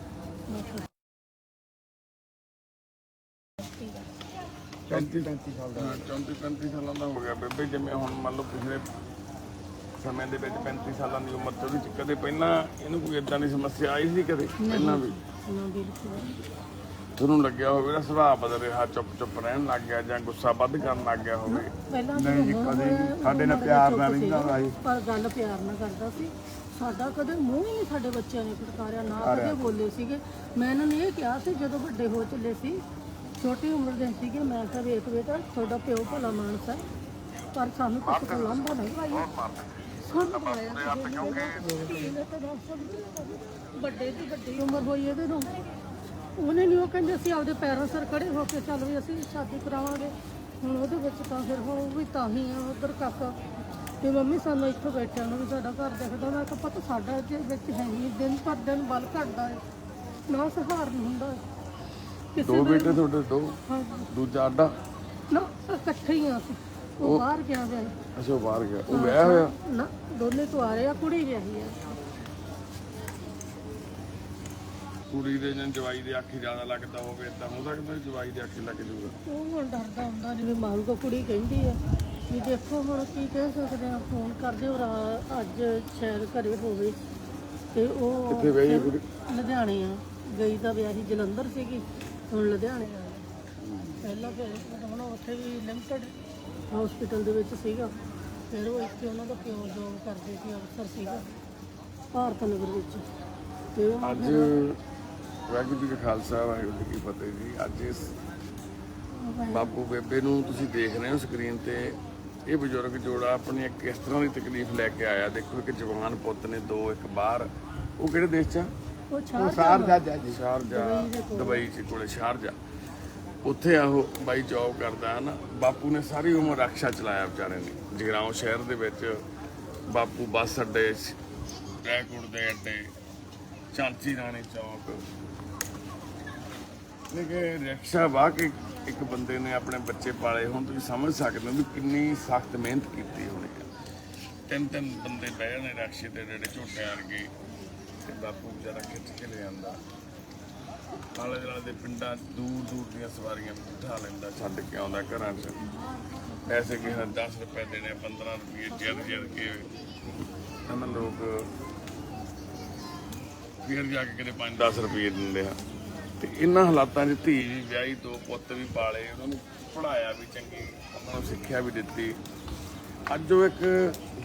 B: 34-35 ਸਾਲਾਂ ਦਾ ਹੋ ਗਿਆ ਬੇਬੇ। ਜਿਵੇਂ ਹੁਣ ਮੰਨ ਲਓ ਪਿਛਲੇ ਸਮੇਂ ਦੇ ਵਿੱਚ 35 ਸਾਲਾਂ ਦੀ ਉਮਰ ਤੋਂ ਵਿੱਚ ਕਦੇ ਪਹਿਲਾਂ ਇਹਨੂੰ ਕੋਈ ਇਦਾਂ ਦੀ ਸਮੱਸਿਆ ਆਈ ਸੀ ਕਦੇ ਪਹਿਲਾਂ ਵੀ? ਤੁਹਾਨੂੰ ਲੱਗਿਆ ਹੋਵੇ ਇਹਦਾ ਸੁਭਾਅ ਬਦਲ ਰਿਹਾ, ਚੁੱਪ ਰਹਿਣ ਲੱਗ ਗਿਆ ਜਾਂ ਗੁੱਸਾ ਵੱਧ ਕਰਨ ਲੱਗ ਗਿਆ ਹੋਵੇ?
I: ਨਹੀਂ ਜੀ, ਕਦੇ ਨਹੀਂ। ਸਾਡੇ ਨਾਲ ਪਿਆਰ ਨਾਲ ਰਹਿੰਦਾ ਹੁੰਦਾ ਸੀ,
G: ਪਰ ਗੱਲ ਪਿਆਰ ਨਾਲ ਕਰਦਾ ਸੀ। ਸਾਡਾ ਕਦੇ ਮੂੰਹ ਹੀ ਨਹੀਂ ਸਾਡੇ ਬੱਚਿਆਂ ਨੇ ਫਟਕਾਰਿਆ, ਨਾ ਕਦੇ ਬੋਲੇ ਸੀਗੇ। ਮੈਂ ਇਹਨਾਂ ਨੂੰ ਇਹ ਕਿਹਾ ਸੀ ਜਦੋਂ ਵੱਡੇ ਹੋ ਚੱਲੇ ਸੀ, ਛੋਟੀ ਉਮਰ ਦੇ ਸੀਗੇ, ਮੈਂ ਕਿਹਾ ਵੇਖ ਬੇਟਾ ਤੁਹਾਡਾ ਪਿਓ ਭਲਾ ਮਾਨਸ ਹੈ, ਪਰ ਸਾਨੂੰ ਕਿਸੇ ਤੋਂ ਲਾਂਭਾ ਨਹੀਂ ਪਾਇਆ। ਸਾਨੂੰ ਪਾਇਆ ਵੱਡੇ ਦੀ ਵੱਡੀ ਉਮਰ ਹੋਈ ਇਹਦੇ ਨੂੰ, ਉਹਨੇ ਨਹੀਂ। ਉਹ ਕਹਿੰਦੇ ਅਸੀਂ ਆਪਦੇ ਪੈਰਾਂ ਸਿਰ ਖੜੇ ਹੋ ਕੇ ਚੱਲ ਵੀ ਅਸੀਂ ਸ਼ਾਦੀ ਕਰਾਵਾਂਗੇ। ਹੁਣ ਉਹਦੇ ਵਿੱਚ ਤਾਂ ਫਿਰ ਹੁਣ ਉਹ ਵੀ ਤਾਂ ਹੀ ਆ ਉਧਰ ਕਾਕਾ ਤੇ ਮੰਮੀ ਸਾਨੂੰ ਇੱਥੇ ਬੈਠਿਆਂ ਨੂੰ ਵੀ ਸਾਡਾ ਘਰ ਦਿਖਦਾ। ਮੈਂ ਕਿਹਾ ਪਤਾ ਸਾਡਾ ਇਹਦੇ ਵਿੱਚ ਹੈ ਨਹੀਂ, ਦਿਨ ਪਰ ਦਿਨ ਬਲ ਘਟਦਾ ਹੈ, ਨਾ ਸਹਾਰ ਨਹੀਂ ਹੁੰਦਾ।
B: ਦੋ ਬੇਟੇ ਤੁਹਾਡੇ? ਦੋ? ਦੂਜਾ ਆਡਾ?
G: ਨਾ ਇਕੱਠੇ ਹੀ ਆ ਅਸੀਂ। ਉਹ ਬਾਹਰ ਗਿਆ ਵਿਆਹ।
B: ਅੱਛਾ, ਉਹ ਬਾਹਰ ਗਿਆ। ਉਹ ਵਿਆਹ ਹੋਇਆ?
G: ਨਾ ਦੋਨੇ ਤੋਂ ਆ ਰਹੇ ਆ, ਕੁੜੀ ਵਿਆਹੀ ਆ।
B: ਕੁੜੀ ਦੇ ਜਾਂ ਜਵਾਈ ਦੇ ਆਖੀ ਜ਼ਿਆਦਾ ਲੱਗਦਾ ਹੋਵੇ, ਇਦਾਂ ਹੋ ਸਕਦਾ ਜਵਾਈ ਦੇ ਆਖੀ ਲੱਗ ਜੂਗਾ?
G: ਉਹ ਹੁਣ ਡਰਦਾ ਹੁੰਦਾ ਜਿਵੇਂ ਮਾਰੂਗਾ। ਕੁੜੀ ਕਹਿੰਦੀ ਆ ਵੀ ਦੇਖੋ ਹੁਣ ਕੀ ਕਹਿ ਸਕਦੇ ਆ, ਫੋਨ ਕਰਦੇ ਹੋ ਅੱਜ ਸ਼ਾਇਦ ਘਰੇ ਹੋਵੇ। ਤੇ ਉਹ
B: ਕਿੱਥੇ ਵਿਆਹੀ ਕੁੜੀ?
G: ਲੁਧਿਆਣੇ ਆ, ਗਈ ਤਾਂ ਵਿਆਹੀ ਜਲੰਧਰ ਸੀਗੀ, ਹੁਣ ਲੁਧਿਆਣੇ ਆ। ਪਹਿਲਾਂ ਫਿਰ ਹੁਣ ਉੱਥੇ ਵੀ ਲਿਮਟਡ ਹਸਪੀਟਲ ਦੇ ਵਿੱਚ ਸੀਗਾ, ਫਿਰ ਉਹ ਇੱਥੇ ਉਹਨਾਂ ਦਾ ਪਿਓ ਜੋਬ ਕਰਦੇ ਸੀ, ਅਫਸਰ ਸੀਗਾ ਭਾਰਤ ਨਗਰ ਵਿੱਚ। ਤੇ ਉਹ
B: ਅੱਜ ਵਾਹਿਗੁਰੂ ਜੀ ਕਾ ਖਾਲਸਾ ਵਾਹਿਗੁਰੂ ਜੀ ਕੀ ਫਤਿਹ ਜੀ। ਅੱਜ ਇਸ ਬਾਪੂ ਬੇਬੇ ਨੂੰ ਤੁਸੀਂ ਦੇਖ ਰਹੇ ਹੋ ਸਕਰੀਨ ਤੇ। ਇਹ ਬਜ਼ੁਰਗ ਜੋੜਾ ਆਪਣੀ ਇੱਕ ਇਸ ਤਰ੍ਹਾਂ ਦੀ ਤਕਲੀਫ ਲੈ ਕੇ ਆਇਆ। ਦੇਖੋ, ਇੱਕ ਜਵਾਨ ਪੁੱਤ ਨੇ, ਦੋ ਇੱਕ ਬਾਹਰ। ਉਹ ਕਿਹੜੇ ਦੇਸ਼ 'ਚ?
G: ਉਹ
B: ਸ਼ਾਰਜਾ, ਦੁਬਈ 'ਚ ਕੋਲੇ ਸ਼ਾਰਜਾ। ਉੱਥੇ ਉਹ ਬਾਈ ਜੌਬ ਕਰਦਾ ਹੈ ਨਾ। ਬਾਪੂ ਨੇ ਸਾਰੀ ਉਮਰ ਰਕਸ਼ਾ ਚਲਾਇਆ ਵਿਚਾਰੇ ਨੇ। ਜਗਰਾਉਂ ਸ਼ਹਿਰ ਦੇ ਵਿੱਚ ਬਾਪੂ ਬੱਸ ਅੱਡੇ, ਰੈਕੋਰਡ ਦੇ ਅੱਡੇ, ਚਾਂਚੀ ਰਾਣੀ ਚੌਕ, ਲੇਕਿਨ ਰਕਸ਼ਾ ਵਾਹ ਕੇ ਇੱਕ ਬੰਦੇ ਨੇ ਆਪਣੇ ਬੱਚੇ ਪਾਲੇ ਹੋਣ। ਤੁਸੀਂ ਸਮਝ ਸਕਦੇ ਹੋ ਵੀ ਕਿੰਨੀ ਸਖਤ ਮਿਹਨਤ ਕੀਤੀ ਹੋਣੀ ਹੈ। ਤਿੰਨ ਬੰਦੇ ਬਹਿ ਜਾਣੇ ਰਕਸ਼ੇ ਤੇ, ਜਿਹੜੇ ਝੋਟੇ ਵਰਗੇ, ਤੇ ਬਾਪੂ ਵਿਚਾਰਾ ਖਿੱਚ ਕੇ ਲੈ ਜਾਂਦਾ। ਆਲੇ ਦੁਆਲੇ ਦੇ ਪਿੰਡਾਂ ਦੂਰ ਦੀਆਂ ਸਵਾਰੀਆਂ ਬਿਠਾ ਲੈਂਦਾ, ਛੱਡ ਕੇ ਆਉਂਦਾ ਘਰਾਂ 'ਚ। ਪੈਸੇ ਕਿਸੇ 10 ਰੁਪਏ ਦੇਣੇ, 15 ਰੁਪਏ ਜਿੱਦ ਕੇ ਇਹਨਾਂ ਲੋਕ ਫਿਰ ਜਾ ਕੇ ਕਿਤੇ 5-10 ਰੁਪਏ ਦਿੰਦੇ ਆ। ਤੇ ਇਹਨਾਂ ਹਾਲਾਤਾਂ 'ਚ ਧੀ ਵੀ ਵਿਆਹੀ, ਦੋ ਪੁੱਤ ਵੀ ਪਾਲੇ, ਉਹਨਾਂ ਨੂੰ ਪੜ੍ਹਾਇਆ ਵੀ ਚੰਗੀ, ਉਹਨਾਂ ਨੂੰ ਸਿੱਖਿਆ ਵੀ ਦਿੱਤੀ। ਅੱਜ ਉਹ ਇੱਕ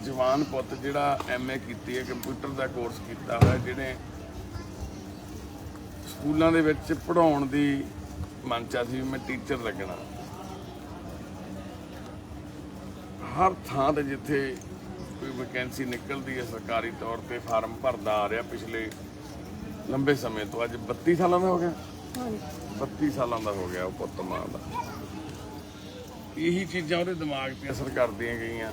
B: ਜਵਾਨ ਪੁੱਤ ਜਿਹੜਾ ਐਮਏ ਕੀਤੀ ਹੈ, ਕੰਪਿਊਟਰ ਦਾ ਕੋਰਸ ਕੀਤਾ ਹੋਇਆ, ਜਿਹੜੇ ਸਕੂਲਾਂ ਦੇ ਵਿੱਚ ਪੜ੍ਹਾਉਣ ਦੀ ਮਨ ਚ ਸੀ ਵੀ ਮੈਂ ਟੀਚਰ ਲੱਗਣਾ। ਹਰ ਥਾਂ ਤੇ ਜਿੱਥੇ ਕੋਈ ਵੈਕੈਂਸੀ ਨਿਕਲਦੀ ਹੈ ਸਰਕਾਰੀ ਤੌਰ ਤੇ ਫਾਰਮ ਭਰਦਾ ਆ ਰਿਹਾ ਪਿਛਲੇ ਲੰਬੇ ਸਮੇਂ ਤੋਂ। ਅੱਜ 32 ਸਾਲਾਂ ਦਾ ਹੋ ਗਿਆ।
G: ਹਾਂਜੀ
B: 32 ਸਾਲਾਂ ਦਾ ਹੋ ਗਿਆ ਉਹ ਪੁੱਤ ਮਾਂ ਦਾ। ਇਹੀ ਚੀਜ਼ਾਂ ਉਹਦੇ ਦਿਮਾਗ ਤੇ ਅਸਰ ਕਰਦੀਆਂ ਗਈਆਂ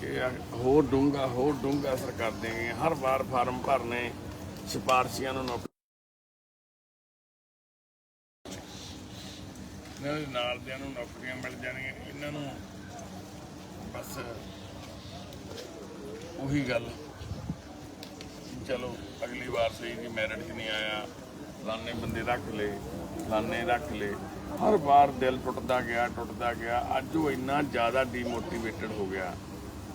B: ਕਿ ਹੋਰ ਡੂੰਘਾ ਅਸਰ ਕਰਦੀਆਂ ਗਈਆਂ। ਹਰ ਵਾਰ ਫਾਰਮ ਭਰਨੇ, ਸਿਫਾਰਸ਼ੀਆਂ ਨੂੰ ਨੌਕਰੀ ਇਹਨਾਂ ਦੇ ਨਾਲ ਦਿਆਂ ਨੂੰ ਨੌਕਰੀਆਂ ਮਿਲ ਜਾਣੀਆਂ। ਇਹਨਾਂ ਨੂੰ ਬਸ ਉਹੀ ਗੱਲ, ਚਲੋ ਅਗਲੀ ਵਾਰ ਸਹੀ ਜੀ ਮੈਰਿਟ 'ਚ ਨਹੀਂ ਆਇਆ, ਫਲਾਣੇ ਬੰਦੇ ਰੱਖ ਲਏ। ਹਰ ਵਾਰ ਦਿਲ ਟੁੱਟਦਾ ਗਿਆ। ਅੱਜ ਉਹ ਇੰਨਾ ਜ਼ਿਆਦਾ ਡੀਮੋਟੀਵੇਟਡ ਹੋ ਗਿਆ।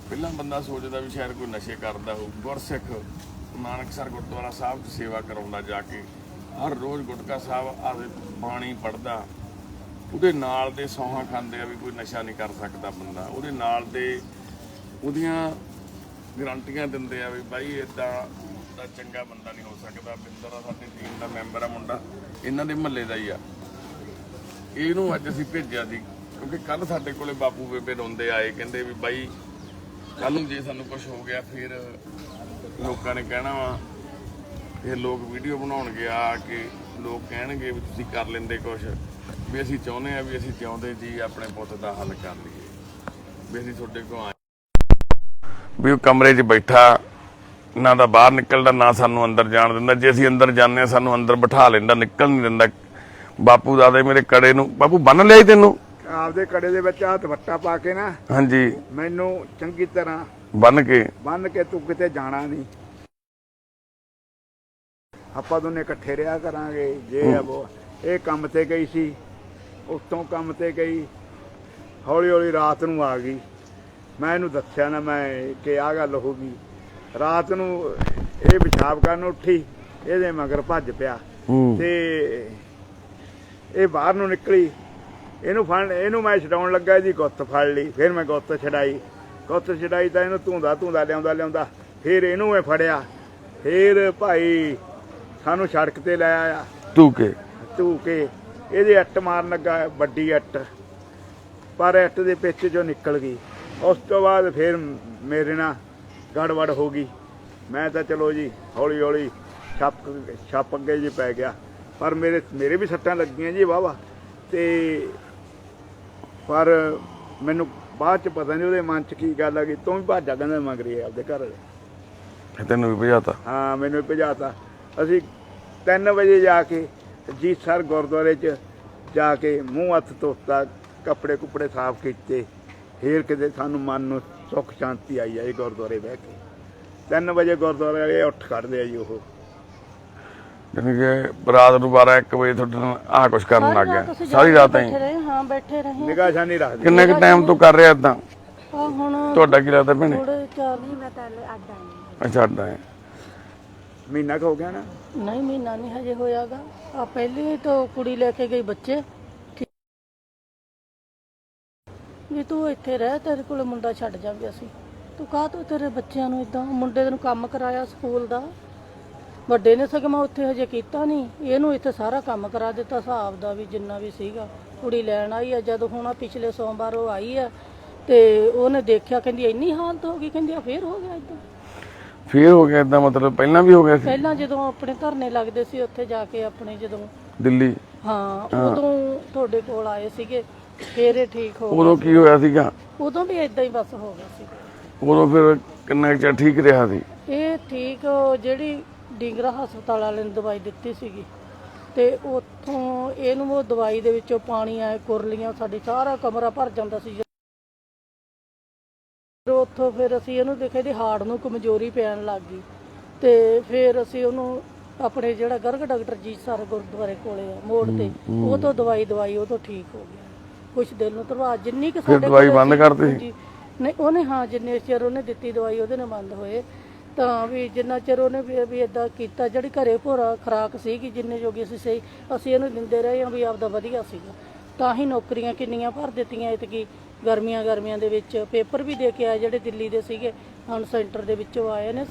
B: ਪਹਿਲਾਂ ਬੰਦਾ ਸੋਚਦਾ ਵੀ ਸ਼ਾਇਦ ਕੋਈ ਨਸ਼ੇ ਕਰਦਾ ਹੋਊ। ਗੁਰਸਿੱਖ ਨਾਨਕਸਰ ਗੁਰਦੁਆਰਾ ਸਾਹਿਬ 'ਚ ਸੇਵਾ ਕਰਾਉਂਦਾ ਜਾ ਕੇ, ਹਰ ਰੋਜ਼ ਗੁਟਕਾ ਸਾਹਿਬ ਆਦੇ ਬਾਣੀ ਪੜ੍ਹਦਾ, ਉਹਦੇ ਨਾਲ ਦੇ ਸੌਹਾਂ ਖਾਂਦੇ ਆ ਵੀ ਕੋਈ ਨਸ਼ਾ ਨਹੀਂ ਕਰ ਸਕਦਾ ਬੰਦਾ, ਉਹਦੇ ਨਾਲ ਦੇ ਉਹਦੀਆਂ ਗਰੰਟੀਆਂ ਦਿੰਦੇ ਆ ਵੀ ਬਾਈ ਇੱਦਾਂ ਦਾ ਚੰਗਾ ਬੰਦਾ ਨਹੀਂ ਹੋ ਸਕਦਾ। ਬਿੰਦਰ ਆ ਸਾਡੀ ਟੀਮ ਦਾ ਮੈਂਬਰ ਆ ਮੁੰਡਾ, ਇਹਨਾਂ ਦੇ ਮਹੱਲੇ ਦਾ ਹੀ ਆ। ਇਹਨੂੰ ਅੱਜ ਅਸੀਂ ਭੇਜਿਆ ਸੀ ਕਿਉਂਕਿ ਕੱਲ ਸਾਡੇ ਕੋਲੇ ਬਾਪੂ ਬੇਬੇ ਰੋਂਦੇ ਆਏ, ਕਹਿੰਦੇ ਵੀ ਬਾਈ ਕੱਲ ਨੂੰ ਜੇ ਸਾਨੂੰ ਕੁਝ ਹੋ ਗਿਆ ਫਿਰ ਲੋਕਾਂ ਨੇ ਕਹਿਣਾ ਵਾ, ਫਿਰ ਲੋਕ ਵੀਡੀਓ ਬਣਾਉਣਗੇ ਆ ਕੇ, ਲੋਕ ਕਹਿਣਗੇ ਵੀ ਤੁਸੀਂ ਕਰ ਲੈਂਦੇ ਕੁਝ, ਵੀ ਅਸੀਂ ਚਾਹੁੰਦੇ ਆ ਵੀ ਅਸੀਂ ਚਾਹੁੰਦੇ ਜੀ ਆਪਣੇ ਪੁੱਤ ਦਾ ਹੱਲ ਕਰ ਲਈਏ, ਵੀ ਅਸੀਂ ਤੁਹਾਡੇ ਕੋਲ ਆਏ ਵੀ ਉਹ ਕਮਰੇ 'ਚ ਬੈਠਾ, ਨਾ ਤਾਂ ਬਾਹਰ ਨਿਕਲਦਾ ਨਾ ਸਾਨੂੰ ਅੰਦਰ ਜਾਣ ਦਿੰਦਾ। ਜੇ ਅਸੀਂ ਅੰਦਰ ਜਾਂਦੇ ਹਾਂ ਸਾਨੂੰ ਅੰਦਰ ਬਿਠਾ ਲੈਂਦਾ, ਨਿਕਲ ਨਹੀਂ ਦਿੰਦਾ। ਬਾਪੂ ਦਾਦੇ ਮੇਰੇ ਕੜੇ ਨੂੰ, ਬਾਪੂ ਬੰਨ ਲਿਆ ਤੈਨੂੰ
I: ਆਪਦੇ ਕੜੇ ਦੇ ਵਿੱਚ ਆ ਦੁਪੱਟਾ ਪਾ ਕੇ ਨਾ,
B: ਹਾਂਜੀ,
I: ਮੈਨੂੰ ਚੰਗੀ ਤਰ੍ਹਾਂ
B: ਬੰਨ ਕੇ
I: ਤੂੰ ਕਿਤੇ ਜਾਣਾ ਨਹੀਂ, ਆਪਾਂ ਦੋਨੇ ਇਕੱਠੇ ਰਿਹਾ ਕਰਾਂਗੇ। ਜੇ ਇਹ ਕੰਮ ਤੇ ਗਈ ਸੀ, ਉੱਤੋਂ ਕੰਮ ਤੇ ਗਈ, ਹੌਲੀ ਰਾਤ ਨੂੰ ਆ ਗਈ। ਮੈਂ ਇਹਨੂੰ ਦੱਸਿਆ ਨਾ ਮੈਂ ਕਿ ਆਹ ਗੱਲ ਹੋ ਗਈ। ਰਾਤ ਨੂੰ ਇਹ ਪਿਸ਼ਾਬ ਕਰਨ ਉੱਠੀ, ਇਹਦੇ ਮਗਰ ਭੱਜ ਪਿਆ ਤੇ ਇਹ ਬਾਹਰ ਨੂੰ ਨਿਕਲੀ। ਇਹਨੂੰ ਮੈਂ ਛਡਾਉਣ ਲੱਗਾ, ਇਹਦੀ ਗੁੱਤ ਫੜ ਲਈ। ਫਿਰ ਮੈਂ ਗੁੱਤ ਛਡਾਈ ਤਾਂ ਇਹਨੂੰ ਧੂੰਦਾ ਲਿਆਉਂਦਾ ਫਿਰ ਇਹਨੂੰ ਮੈਂ ਫੜਿਆ। ਫਿਰ ਭਾਈ ਸਾਨੂੰ ਸੜਕ ਤੇ ਲੈ ਆਇਆ, ਧੂ ਕੇ ਇਹਦੇ ਅੱਟ ਮਾਰਨ ਲੱਗਾ, ਵੱਡੀ ਅੱਟ, ਪਰ ਅੱਟ ਦੇ ਪਿੱਛੇ ਚੋਂ ਨਿਕਲ ਗਈ। ਉਸ ਤੋਂ ਬਾਅਦ ਫਿਰ ਮੇਰੇ ਨਾਲ ਗੜਬੜ ਹੋ ਗਈ। ਮੈਂ ਤਾਂ ਚਲੋ ਜੀ ਹੌਲੀ ਛੱਪ ਅੱਗੇ ਜੀ ਪੈ ਗਿਆ, ਪਰ ਮੇਰੇ ਵੀ ਸੱਟਾਂ ਲੱਗੀਆਂ ਜੀ ਵਾਹਵਾ। ਤੇ ਪਰ ਮੈਨੂੰ ਬਾਅਦ ਚ ਪਤਾ ਨਹੀਂ ਉਹਦੇ ਮਨ ਚ ਕੀ ਗੱਲ ਆ ਗਈ, ਤੂੰ ਵੀ ਭਾਜਾ ਕਹਿੰਦਾ ਮੰਗਰੀ ਆਪਦੇ ਘਰ।
B: ਤੈਨੂੰ ਵੀ ਭਜਾਤਾ? ਹਾਂ,
I: ਮੈਨੂੰ ਵੀ ਭਜਾਤਾ। ਅਸੀਂ 3 ਵਜੇ ਜਾ ਕੇ ਜੀਤ ਸਰ ਗੁਰਦੁਆਰੇ 'ਚ ਜਾ ਕੇ ਮੂੰਹ ਹੱਥ ਧੋਤਾ, ਕੱਪੜੇ ਕੁੱਪੜੇ ਸਾਫ਼ ਕੀਤੇ। ਫਿਰ ਕਿਤੇ ਸਾਨੂੰ ਮਨ ਨੂੰ ਸੁੱਖ ਸ਼ਾਂਤੀ ਆਈ ਆ ਜੀ ਗੁਰਦੁਆਰੇ ਬਹਿ ਕੇ। 3 ਵਜੇ ਗੁਰਦੁਆਰੇ ਵਾਲੇ ਉੱਠ ਖੜਦੇ ਆ ਜੀ। ਉਹ
B: ਯਾਨੀ ਕਿ ਰਾਤ ਨੂੰ 12-1 ਵਜੇ ਤੁਹਾਡੇ ਨਾਲ ਆਹ ਕੁਛ ਕਰਨ ਲੱਗ ਗਿਆ? ਸਾਰੀ ਰਾਤ ਹੀ
G: ਬੈਠੇ ਰਹੇ,
I: ਨਿਗਾਹ ਛਾਨੀ ਰੱਖਦੇ।
B: ਕਿੰਨੇ ਕੁ ਟਾਈਮ ਤੋਂ ਕਰ ਰਿਹਾ ਏਦਾਂ?
G: ਹੁਣ
B: ਤੁਹਾਡਾ ਕੀ ਲੱਗਦਾ ਭੈਣੇ?
G: ਮੈਂ ਤਾਂ ਅੱਡ ਆਈ।
B: ਅੱਛਾ, ਅੱਡ ਆਏ।
I: ਮਹੀਨਾ ਕੁ ਹੋ ਗਿਆ ਨਾ?
G: ਨਹੀਂ, ਮਹੀਨਾ ਨਹੀਂ ਹਜੇ ਹੋਇਆਗਾ। ਆ ਪਹਿਲੀ ਤੋਂ ਕੁੜੀ ਲੈ ਕੇ ਗਈ ਬੱਚੇ, ਵੀ ਤੂੰ ਇੱਥੇ ਰਹਿ, ਤੇਰੇ ਕੋਲ ਮੁੰਡਾ ਛੱਡ ਜਾਵਾਂਗੇ ਅਸੀਂ। ਤੂੰ ਕਾਹ ਤੋਂ ਤੇਰੇ ਬੱਚਿਆਂ ਨੂੰ ਇਦਾਂ, ਮੁੰਡੇ ਨੂੰ ਕੰਮ ਕਰਾਇਆ ਸਕੂਲ ਦਾ, ਵੱਡੇ ਨੇ ਸਗੋਂ ਉੱਥੇ ਹਜੇ ਕੀਤਾ ਨਹੀਂ, ਇਹਨੂੰ ਇੱਥੇ ਸਾਰਾ ਕੰਮ ਕਰਾ ਦਿੱਤਾ ਹਿਸਾਬ ਦਾ ਵੀ ਜਿੰਨਾ ਵੀ ਸੀਗਾ। ਕੁੜੀ ਲੈਣ ਆਈ ਆ, ਜਦੋਂ ਹੁਣ ਪਿਛਲੇ ਸੋਮਵਾਰ ਉਹ ਆਈ ਆ ਤੇ ਉਹਨੇ ਦੇਖਿਆ, ਕਹਿੰਦੀ ਇੰਨੀ ਹਾਲਤ ਹੋ ਗਈ, ਕਹਿੰਦੀ ਫੇਰ ਹੋ ਗਿਆ ਇਦਾਂ।
B: ਫੇਰ ਹੋ ਗਿਆ ਇਦਾਂ? ਮਤਲਬ ਪਹਿਲਾਂ ਵੀ ਹੋ ਗਿਆ ਸੀ?
G: ਪਹਿਲਾਂ ਜਦੋਂ ਆਪਣੇ ਧਰਨੇ ਲੱਗਦੇ ਸੀ ਉੱਥੇ ਜਾ ਕੇ ਆਪਣੇ, ਜਦੋਂ
B: ਦਿੱਲੀ,
G: ਹਾਂ, ਉਦੋਂ ਤੁਹਾਡੇ ਕੋਲ ਆਏ ਸੀਗੇ, ਫੇਰ ਇਹ ਠੀਕ ਹੋ ਗਿਆ।
B: ਉਦੋਂ ਕੀ ਹੋਇਆ ਸੀਗਾ?
G: ਉਦੋਂ ਵੀ ਇਦਾਂ ਹੀ ਬਸ ਹੋ ਗਿਆ ਸੀ।
B: ਉਦੋਂ ਫਿਰ ਕਿੰਨਾ ਚਿਰ ਠੀਕ ਰਿਹਾ ਸੀ?
G: ਇਹ ਠੀਕ, ਜਿਹੜੀ ਡਿੰਗਰਾ ਹਸਪਤਾਲ ਵਾਲੇ ਨੇ ਦਵਾਈ ਦਿੱਤੀ ਸੀਗੀ ਤੇ ਉੱਥੋਂ ਇਹਨੂੰ ਉਹ ਦਵਾਈ ਦੇ ਵਿੱਚੋਂ ਪਾਣੀ ਆਏ, ਕੁਰਲੀਆਂ, ਸਾਡੀ ਸਾਰਾ ਕਮਰਾ ਭਰ ਜਾਂਦਾ ਸੀ। ਉੱਥੋਂ ਫਿਰ ਅਸੀਂ ਇਹਨੂੰ ਦੇਖਿਆ, ਇਹਦੀ ਹਾਰਟ ਨੂੰ ਕਮਜ਼ੋਰੀ ਪੈਣ ਲੱਗ ਗਈ ਤੇ ਫਿਰ ਅਸੀਂ ਉਹਨੂੰ ਆਪਣੇ ਜਿਹੜਾ ਗਰਗ ਡਾਕਟਰ ਜੀਤ ਸਰ ਗੁਰਦੁਆਰੇ ਕੋਲੇ ਆ ਮੋੜ ਤੇ, ਉਹ ਤੋਂ ਦਵਾਈ ਉਹ ਤੋਂ ਠੀਕ ਹੋ ਗਿਆ। ਕੁਛ ਦਿਲ ਨੂੰ ਧਰਵਾ ਜਿੰਨੀ ਕਿ ਸਾਡੇ
B: ਦਵਾਈ ਬੰਦ ਕਰਤੀ ਸੀ?
G: ਨਹੀਂ, ਉਹਨੇ ਹਾਂ ਜਿੰਨੇ ਚਿਰ ਉਹਨੇ ਦਿੱਤੀ ਦਵਾਈ ਉਹਦੇ ਨਾਲ ਬੰਦ ਹੋਏ, ਤਾਂ ਵੀ ਜਿੰਨਾ ਚਿਰ ਉਹਨੇ ਵੀ ਇਦਾਂ ਕੀਤਾ, ਜਿਹੜੀ ਘਰੇ ਭੋਰਾ ਖੁਰਾਕ ਸੀਗੀ ਜਿੰਨੇ ਜੋਗੀ ਅਸੀਂ ਅਸੀਂ ਇਹਨੂੰ ਦਿੰਦੇ ਰਹੇ ਹਾਂ ਵੀ ਆਪਦਾ ਵਧੀਆ ਸੀਗਾ। ਤਾਂ ਹੀ ਨੌਕਰੀਆਂ ਕਿੰਨੀਆਂ ਭਰ ਦਿੱਤੀਆਂ। ਇਤਕੀ ਗਰਮੀਆਂ ਦੇ ਵਿੱਚ ਪੇਪਰ ਵੀ ਦੇ ਕੇ ਆਏ ਜਿਹੜੇ ਦਿੱਲੀ ਦੇ ਸੀਗੇ, ਹੁਣ ਸੈਂਟਰ ਦੇ ਵਿੱਚੋਂ ਆਏ ਨੇ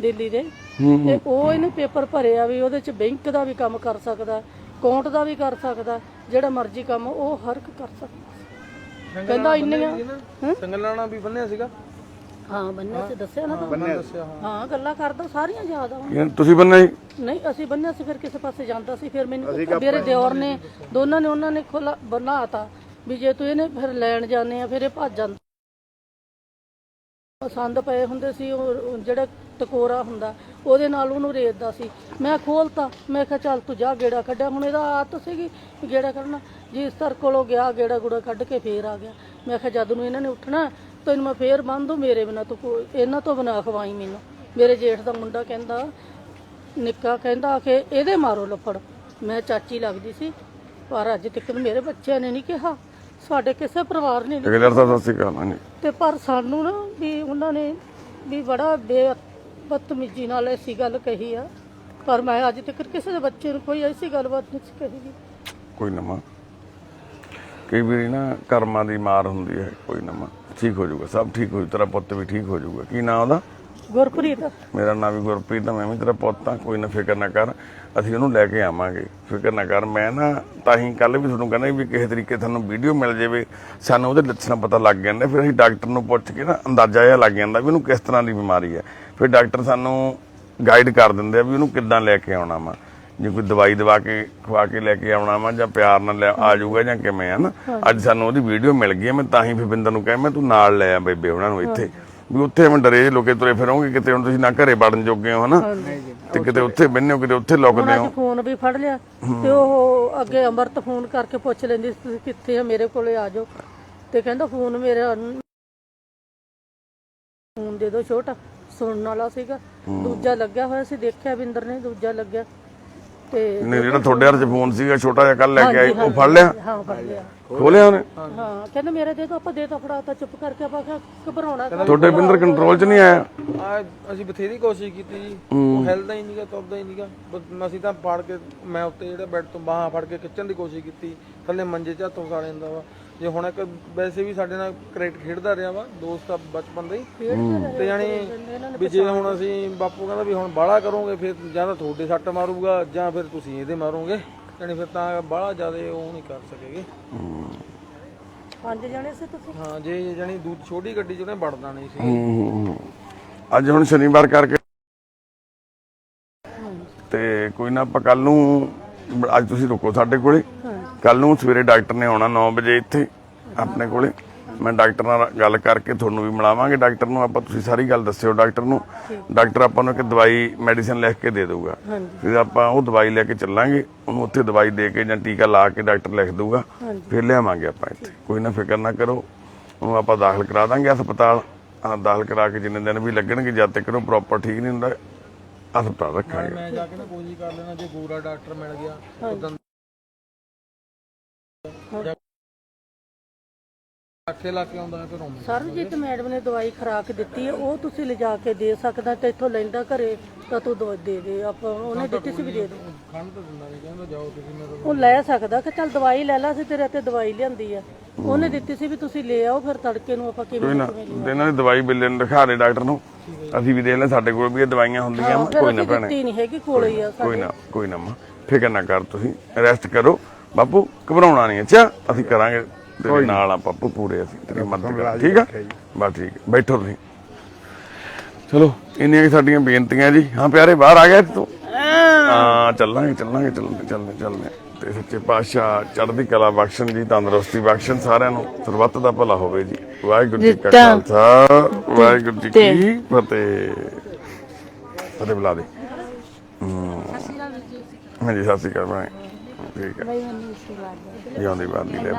G: ਦਿੱਲੀ ਦੇ, ਤੇ ਉਹ ਇਹਨੇ ਪੇਪਰ ਭਰਿਆ ਵੀ ਉਹਦੇ 'ਚ ਬੈਂਕ ਦਾ ਵੀ ਕੰਮ ਕਰ ਸਕਦਾ, ਅਕਾਊਂਟ ਦਾ ਵੀ ਕਰ ਸਕਦਾ, ਜਿਹੜਾ ਮਰਜ਼ੀ ਕੰਮ ਉਹ ਹਰ ਇੱਕ ਕਰ ਸਕਦਾ। ਕਹਿੰਦਾ ਇੰਨੀਆਂ
E: ਸੰਗਲਾਣਾ ਵੀ ਬੰਨਿਆ ਸੀਗਾ?
G: ਹਾਂ ਬੰਨਿਆ ਸੀ, ਦੱਸਿਆ ਨਾ ਤੁਹਾਨੂੰ। ਹਾਂ ਗੱਲਾਂ ਕਰਦਾ ਸਾਰੀਆਂ ਯਾਦ ਆ ਹੁਣ।
B: ਇਹ ਤੁਸੀਂ ਬੰਨਿਆ ਜੀ?
G: ਨਹੀਂ ਅਸੀਂ ਬੰਨਿਆ ਸੀ, ਫਿਰ ਕਿਸੇ ਪਾਸੇ ਜਾਂਦਾ ਸੀ, ਫਿਰ ਮੈਨੂੰ ਮੇਰੇ ਦਿਓਰ ਨੇ ਦੋਨਾਂ ਨੇ ਉਹਨਾਂ ਨੇ ਖੋਲਾ ਬਣਾਤਾ ਵੀ ਜੇ ਤੂੰ ਇਹਨੇ ਫਿਰ ਲੈਣ ਜਾਂਦੇ ਆ ਫਿਰ ਇਹ ਭੱਜ ਜਾਂਦਾ। ਪਸੰਦ ਪਏ ਹੁੰਦੇ ਸੀ, ਉਹ ਜਿਹੜਾ ਟਕੋਰਾ ਹੁੰਦਾ ਉਹਦੇ ਨਾਲ ਉਹਨੂੰ ਰੇਤਦਾ ਸੀ। ਮੈਂ ਖੋਲਤਾ, ਮੈਂ ਕਿਹਾ ਚੱਲ ਤੂੰ ਜਾ ਗੇੜਾ ਕੱਢਿਆ। ਹੁਣ ਇਹਦਾ ਆਦਤ ਸੀਗੀ ਗੇੜਾ ਕੱਢਣਾ, ਜਿਸ ਤਰ ਕੋਲੋਂ ਗਿਆ ਗੇੜਾ ਗੁੜਾ ਕੱਢ ਕੇ ਫੇਰ ਆ ਗਿਆ। ਮੈਂ ਕਿਹਾ ਜਦ ਨੂੰ ਇਹਨਾਂ ਨੇ ਉੱਠਣਾ ਤੈਨੂੰ ਮੈਂ ਫੇਰ ਬੰਨ ਦੂੰ, ਮੇਰੇ ਬਿਨਾਂ ਤੂੰ ਇਹਨਾਂ ਤੋਂ ਬਿਨਾਂ ਖਵਾਈ ਮੈਨੂੰ। ਮੇਰੇ ਜੇਠ ਦਾ ਮੁੰਡਾ ਕਹਿੰਦਾ ਨਿੱਕਾ ਕਹਿੰਦਾ ਕਿ ਇਹਦੇ ਮਾਰੋ ਲੱਫੜ। ਮੈਂ ਚਾਚੀ ਲੱਗਦੀ ਸੀ, ਪਰ ਅੱਜ ਤੱਕ ਮੇਰੇ ਬੱਚਿਆਂ ਨੇ ਨਹੀਂ ਕਿਹਾ, ਸਾਡੇ ਕਿਸੇ ਪਰਿਵਾਰ ਨੇ ਨਹੀਂ।
B: ਜਗਦਰ ਸਾਹਿਬ ਸਤਿ ਸ਼੍ਰੀ ਅਕਾਲ। ਹਾਂਜੀ
G: ਤੇ ਪਰ ਸਾਨੂੰ ਨਾ ਵੀ ਉਹਨਾਂ ਨੇ ਵੀ ਬੜਾ ਬਦਤਮੀਜ਼ੀ ਨਾਲ ਐਸੀ ਗੱਲ ਕਹੀ ਆ, ਪਰ ਮੈਂ ਅੱਜ ਤੱਕ ਕਿਸੇ ਦੇ ਬੱਚੇ ਨੂੰ ਕੋਈ ਐਸੀ ਗੱਲਬਾਤ ਨਹੀਂ ਕਹੀ।
B: ਕੋਈ ਨਾ ਮਾਂ, ਕਈ ਵਾਰੀ ਨਾ ਕਰਮਾਂ ਦੀ ਮਾਰ ਹੁੰਦੀ ਹੈ। ਕੋਈ ਨਾ ਮਾਂ, ਠੀਕ ਹੋ ਜਾਊਗਾ, ਸਭ ਠੀਕ ਹੋ ਜਾਊ, ਤੇਰਾ ਪੁੱਤ ਵੀ ਠੀਕ ਹੋ ਜਾਊਗਾ। ਕੀ ਨਾਂ ਉਹਦਾ?
G: ਗੁਰਪ੍ਰੀਤ।
B: ਮੇਰਾ ਨਾਮ ਵੀ ਗੁਰਪ੍ਰੀਤ ਆ, ਮੈਂ ਵੀ ਤੇਰਾ ਪੁੱਤ ਆ। ਕੋਈ ਨਾ ਫਿਕਰ ਨਾ ਕਰ, ਅਸੀਂ ਉਹਨੂੰ ਲੈ ਕੇ ਆਵਾਂਗੇ, ਫਿਕਰ ਨਾ ਕਰ। ਮੈਂ ਨਾ ਤਾਂ ਹੀ ਕੱਲ ਵੀ ਤੁਹਾਨੂੰ ਕਹਿੰਦਾ ਵੀ ਕਿਸੇ ਤਰੀਕੇ ਤੁਹਾਨੂੰ ਵੀਡੀਓ ਮਿਲ ਜਾਵੇ, ਸਾਨੂੰ ਉਹਦੇ ਲੱਛਣ ਪਤਾ ਲੱਗ ਜਾਂਦੇ, ਫਿਰ ਅਸੀਂ ਡਾਕਟਰ ਨੂੰ ਪੁੱਛ ਕੇ ਨਾ ਅੰਦਾਜ਼ਾ ਜਿਹਾ ਲੱਗ ਜਾਂਦਾ ਵੀ ਉਹਨੂੰ ਕਿਸ ਤਰ੍ਹਾਂ ਦੀ ਬਿਮਾਰੀ ਹੈ। ਫਿਰ ਡਾਕਟਰ ਸਾਨੂੰ ਗਾਈਡ ਕਰ ਦਿੰਦੇ ਆ ਵੀ ਉਹਨੂੰ ਕਿੱਦਾਂ ਲੈ ਕੇ ਆਉਣਾ ਵਾ, ਜੇ ਕੋਈ ਦਵਾਈ ਦਵਾ ਕੇ ਖਵਾ ਕੇ ਲੈ ਕੇ ਆਉਣਾ ਵਾ ਜਾਂ ਪਿਆਰ ਨਾਲ ਲੈ ਆ ਜਾਊਗਾ ਜਾਂ ਕਿਵੇਂ ਆ ਨਾ। ਅੱਜ ਸਾਨੂੰ ਉਹਦੀ ਵੀਡੀਓ ਮਿਲ ਗਈ, ਮੈਂ ਤਾਂ ਹੀ ਭਿੰਦਰ ਨੂੰ ਕਿਹਾ ਮੈਂ ਤੂੰ ਨਾਲ ਲੈ ਆ ਬੇਬੇ ਉਹਨਾਂ ਨੂੰ ਇੱਥੇ, ਵੀ ਉੱਥੇ ਮੈਂ ਡਰੇ ਲੋਕੇ ਤੁਰੇ ਫਿਰੋਂਗੇ ਕਿਤੇ, ਹੁਣ ਤੁਸੀਂ ਨਾ ਘਰੇ ਵੜਨ ਜੋਗੇ ਹੋ ਹਨਾ, ਤੇ ਕਿਤੇ ਉੱਥੇ ਬੰਨੇ ਹੋ, ਕਿਤੇ ਉੱਥੇ ਲੁਕਦੇ ਹੋ।
G: ਫੋਨ ਵੀ ਫੜ ਲਿਆ ਤੇ ਉਹ ਅੱਗੇ ਅੰਮ੍ਰਿਤ ਫੋਨ ਕਰਕੇ ਪੁੱਛ ਲੈਂਦੀ ਸੀ ਤੁਸੀਂ ਕਿੱਥੇ ਆ, ਮੇਰੇ ਕੋਲੇ ਆ ਜਾਓ। ਤੇ ਕਹਿੰਦਾ ਫੋਨ ਮੇਰਾ ਫੋਨ ਦੇ ਦਿਓ, ਛੋਟਾ ਸੁਣਨ ਵਾਲਾ ਸੀਗਾ, ਦੂਜਾ ਲੱਗਿਆ ਹੋਇਆ ਸੀ, ਦੇਖਿਆ ਬਿੰਦਰ ਨੇ ਦੂਜਾ ਲੱਗਿਆ। ਤੇ
B: ਜਿਹੜਾ ਤੁਹਾਡੇ ਹੱਥ 'ਚ ਫੋਨ ਸੀਗਾ ਛੋਟਾ ਜਿਹਾ ਕੱਲ ਲੈ ਕੇ ਆਏ, ਉਹ ਫੜ ਲਿਆ?
G: ਹਾਂ ਫੜ ਲਿਆ।
B: ਖੋਲਿਆ ਉਹਨੇ?
G: ਹਾਂ ਕਹਿੰਦਾ ਮੇਰੇ ਦੇ ਦੋ, ਆਪਾਂ ਦੇ ਤਾ ਫੜਾਤਾ, ਚੁੱਪ ਕਰਕੇ ਆਪਾਂ ਘਬਰਾਉਣਾ।
B: ਤੁਹਾਡੇ ਬਿੰਦਰ ਕੰਟਰੋਲ 'ਚ ਨਹੀਂ ਆਇਆ?
E: ਅਸੀਂ ਬਥੇਰੀ ਕੋਸ਼ਿਸ਼ ਕੀਤੀ ਜੀ, ਉਹ ਹਿਲਦਾ ਹੀ ਨਹੀਂਗਾ, ਤੁਰਦਾ ਹੀ ਨਹੀਂਗਾ। ਅਸੀਂ ਤਾਂ ਫੜ ਕੇ ਮੈਂ ਉੱਤੇ ਜਿਹੜਾ ਬੈੱਡ ਤੋਂ ਬਾਹਾਂ ਫੜ ਕੇ ਖਿੱਚਣ ਦੀ ਕੋਸ਼ਿਸ਼ ਕੀਤੀ, ਥੱਲੇ ਮੰਜੇ 'ਚ ਹੱਥ ਫਸਾ ਲੈਂਦਾ ਵਾ। ਜੇ ਹੁਣ ਇੱਕ ਵੈਸੇ ਵੀ ਸਾਡੇ ਨਾਲ ਕ੍ਰਿਕਟ ਖੇਡਦਾ ਰਿਹਾ ਵਾ, ਦੋਸਤ ਆ ਬਚਪਨ ਦਾ ਹੀ, ਤੇ ਜਾਣੀ ਵੀ ਜੇ ਹੁਣ ਅਸੀਂ ਬਾਪੂ ਕਹਿੰਦਾ ਵੀ ਹੁਣ ਬਾਹਲਾ ਕਰੋਗੇ ਫਿਰ ਜਾਂ ਤਾਂ ਤੁਹਾਡੇ ਸੱਟ ਮਾਰੂਗਾ ਜਾਂ ਫਿਰ ਤੁਸੀਂ ਇਹਦੇ ਮਾਰੋਗੇ, ਜਾਣੀ ਫਿਰ ਤਾਂ ਬਾਹਲਾ ਜ਼ਿਆਦਾ ਉਹ ਨਹੀਂ ਕਰ ਸਕੇਗੇ।
G: 5 ਜਣੇ ਸੀ ਤੁਸੀਂ?
E: ਹਾਂ, ਜੇ ਜਾਣੀ ਛੋਟੀ ਗੱਡੀ 'ਚ ਉਹਨੇ ਵੜਦਾ ਨਹੀਂ ਸੀ।
B: ਅੱਜ ਹੁਣ ਸ਼ਨੀਵਾਰ ਕਰਕੇ ਤੇ ਕੋਈ ਨਾ ਆਪਾਂ ਕੱਲ ਨੂੰ, ਅੱਜ ਤੁਸੀਂ ਰੁਕੋ ਸਾਡੇ ਕੋਲੇ, ਕੱਲ ਨੂੰ ਸਵੇਰੇ ਡਾਕਟਰ ਨੇ ਆਉਣਾ 9 ਵਜੇ ਇੱਥੇ ਆਪਣੇ ਕੋਲੇ। ਮੈਂ ਡਾਕਟਰ ਨਾਲ ਗੱਲ ਕਰਕੇ ਤੁਹਾਨੂੰ ਵੀ ਮਿਲਾਵਾਂਗੇ ਡਾਕਟਰ ਨੂੰ, ਆਪਾਂ ਤੁਸੀਂ ਸਾਰੀ ਗੱਲ ਦੱਸਿਓ ਡਾਕਟਰ ਨੂੰ। ਡਾਕਟਰ ਆਪਾਂ ਨੂੰ ਇੱਕ ਦਵਾਈ ਮੈਡੀਸਨ ਲਿਖ ਕੇ ਦੇ ਦਊਗਾ, ਫਿਰ ਆਪਾਂ ਉਹ ਦਵਾਈ ਲੈ ਕੇ ਚੱਲਾਂਗੇ, ਉਹਨੂੰ ਉੱਥੇ ਦਵਾਈ ਦੇ ਕੇ ਜਾਂ ਟੀਕਾ ਲਾ ਕੇ ਡਾਕਟਰ ਲਿਖ ਦਊਗਾ, ਫਿਰ ਲਿਆਵਾਂਗੇ ਆਪਾਂ ਇੱਥੇ। ਕੋਈ ਨਾ ਫਿਕਰ ਨਾ ਕਰੋ, ਉਹਨੂੰ ਆਪਾਂ ਦਾਖਲ ਕਰਾ ਦਾਂਗੇ ਹਸਪਤਾਲ। ਦਾਖਲ ਕਰਾ ਕੇ ਜਿੰਨੇ ਦਿਨ ਵੀ ਲੱਗਣਗੇ, ਜਦ ਤੱਕ ਉਹ ਪ੍ਰੋਪਰ ਠੀਕ ਨਹੀਂ ਹੁੰਦਾ ਹਸਪਤਾਲ ਰੱਖਾਂਗੇ।
E: ਮੈਂ ਜਾ ਕੇ ਨਾ ਕੋਸ਼ਿਸ਼ ਕਰ ਲੈਣਾ, ਜੇ ਗੋਰਾ ਡਾਕਟਰ ਮਿਲ ਗਿਆ ਉਦੋਂ ਆਖੇ ਲਾ ਕੇ ਆਉਂਦਾ ਫਿਰ ਆਉਂਦਾ।
G: ਸਰਬਜੀਤ ਮੈਡਮ ਨੇ ਦਵਾਈ ਖਰਾਕ ਦਿੱਤੀ ਹੈ, ਉਹ ਤੁਸੀਂ ਲਿਜਾ ਕੇ ਦੇ ਸਕਦਾ, ਤੇ ਇੱਥੋਂ ਲੈਂਦਾ ਘਰੇ ਤਾਂ ਤੂੰ ਦਵਾਈ ਦੇ ਦੇ। ਆਪਾਂ ਉਹਨੇ ਦਿੱਤੀ ਸੀ ਵੀ ਦੇ ਦੇ,
E: ਖੰਡ ਤਾਂ ਦਿੰਦਾ ਨਹੀਂ, ਕਹਿੰਦਾ ਜਾਓ ਤੁਸੀਂ ਮੇਰੇ
G: ਉਹ ਲੈ ਸਕਦਾ ਕਿ ਚੱਲ ਦਵਾਈ ਲੈ ਲਾ, ਸੀ ਤੇਰੇ ਤੇ ਦਵਾਈ ਲਿਆਂਦੀ ਆ, ਉਹਨੇ ਦਿੱਤੀ ਸੀ ਵੀ ਤੁਸੀਂ ਲੈ ਆਓ, ਫਿਰ ਤੜਕੇ ਨੂੰ ਆਪਾਂ ਕਿਵੇਂ
B: ਇਹਨਾਂ ਦੀ ਦਵਾਈ ਬਿੱਲੇ ਨੂੰ ਦਿਖਾ ਦੇ ਡਾਕਟਰ ਨੂੰ, ਅਸੀਂ ਵੀ ਦੇਖ ਲੈ, ਸਾਡੇ ਕੋਲ ਵੀ ਇਹ ਦਵਾਈਆਂ ਹੁੰਦੀਆਂ। ਕੋਈ ਨਾ ਭੈਣੇ,
G: ਨਹੀਂ ਹੈਗੀ ਕੋਲੇ ਹੀ ਆ।
B: ਕੋਈ ਨਾ ਮਾਂ, ਫਿਕਰ ਨਾ ਕਰ, ਤੁਸੀਂ ਰੈਸਟ ਕਰੋ ਬਾਪੂ, ਘਬਰਾਉਣਾ ਨਹੀਂ। ਅੱਛਾ, ਅਸੀਂ ਕਰਾਂਗੇ ਤੇਰੇ ਨਾਲ ਆ ਬਾਪੂ, ਪੂਰੇ ਅਸੀਂ ਤੇਰੀ ਮਦਦ ਕਰਾਂਗੇ, ਠੀਕ ਆ? ਬਸ ਠੀਕ, ਬੈਠੋ ਤੁਸੀਂ। ਚਲੋ ਇੰਨੀਆਂ ਸਾਡੀਆਂ ਬੇਨਤੀਆਂ ਜੀ। ਹਾਂ ਪਿਆਰੇ, ਬਾਹਰ ਆ ਗਿਆ ਤੂੰ? ਹਾਂ, ਚੱਲਾਂਗੇ ਤੇ ਸੱਚੇ ਪਾਤਸ਼ਾਹ ਚੜ੍ਹਦੀ ਕਲਾ ਬਖਸ਼ਣ ਜੀ, ਤੰਦਰੁਸਤੀ ਬਖਸ਼ਣ, ਸਾਰਿਆਂ ਨੂੰ ਸਰਬੱਤ ਦਾ ਭਲਾ ਹੋਵੇ ਜੀ। ਵਾਹਿਗੁਰੂ ਜੀ ਕਾ ਖਾਲਸਾ, ਵਾਹਿਗੁਰੂ ਜੀ ਕੀ ਫਤਿਹ। ਫਤਿਹ ਬੁਲਾ ਦੇ। ਹਾਂਜੀ, ਸਤਿ ਸ਼੍ਰੀ ਅਕਾਲ ਭੈਣੇ। ਠੀਕ ਹੈ, ਜਿਉਂਦੀ ਬਾਦੀ ਲੈ।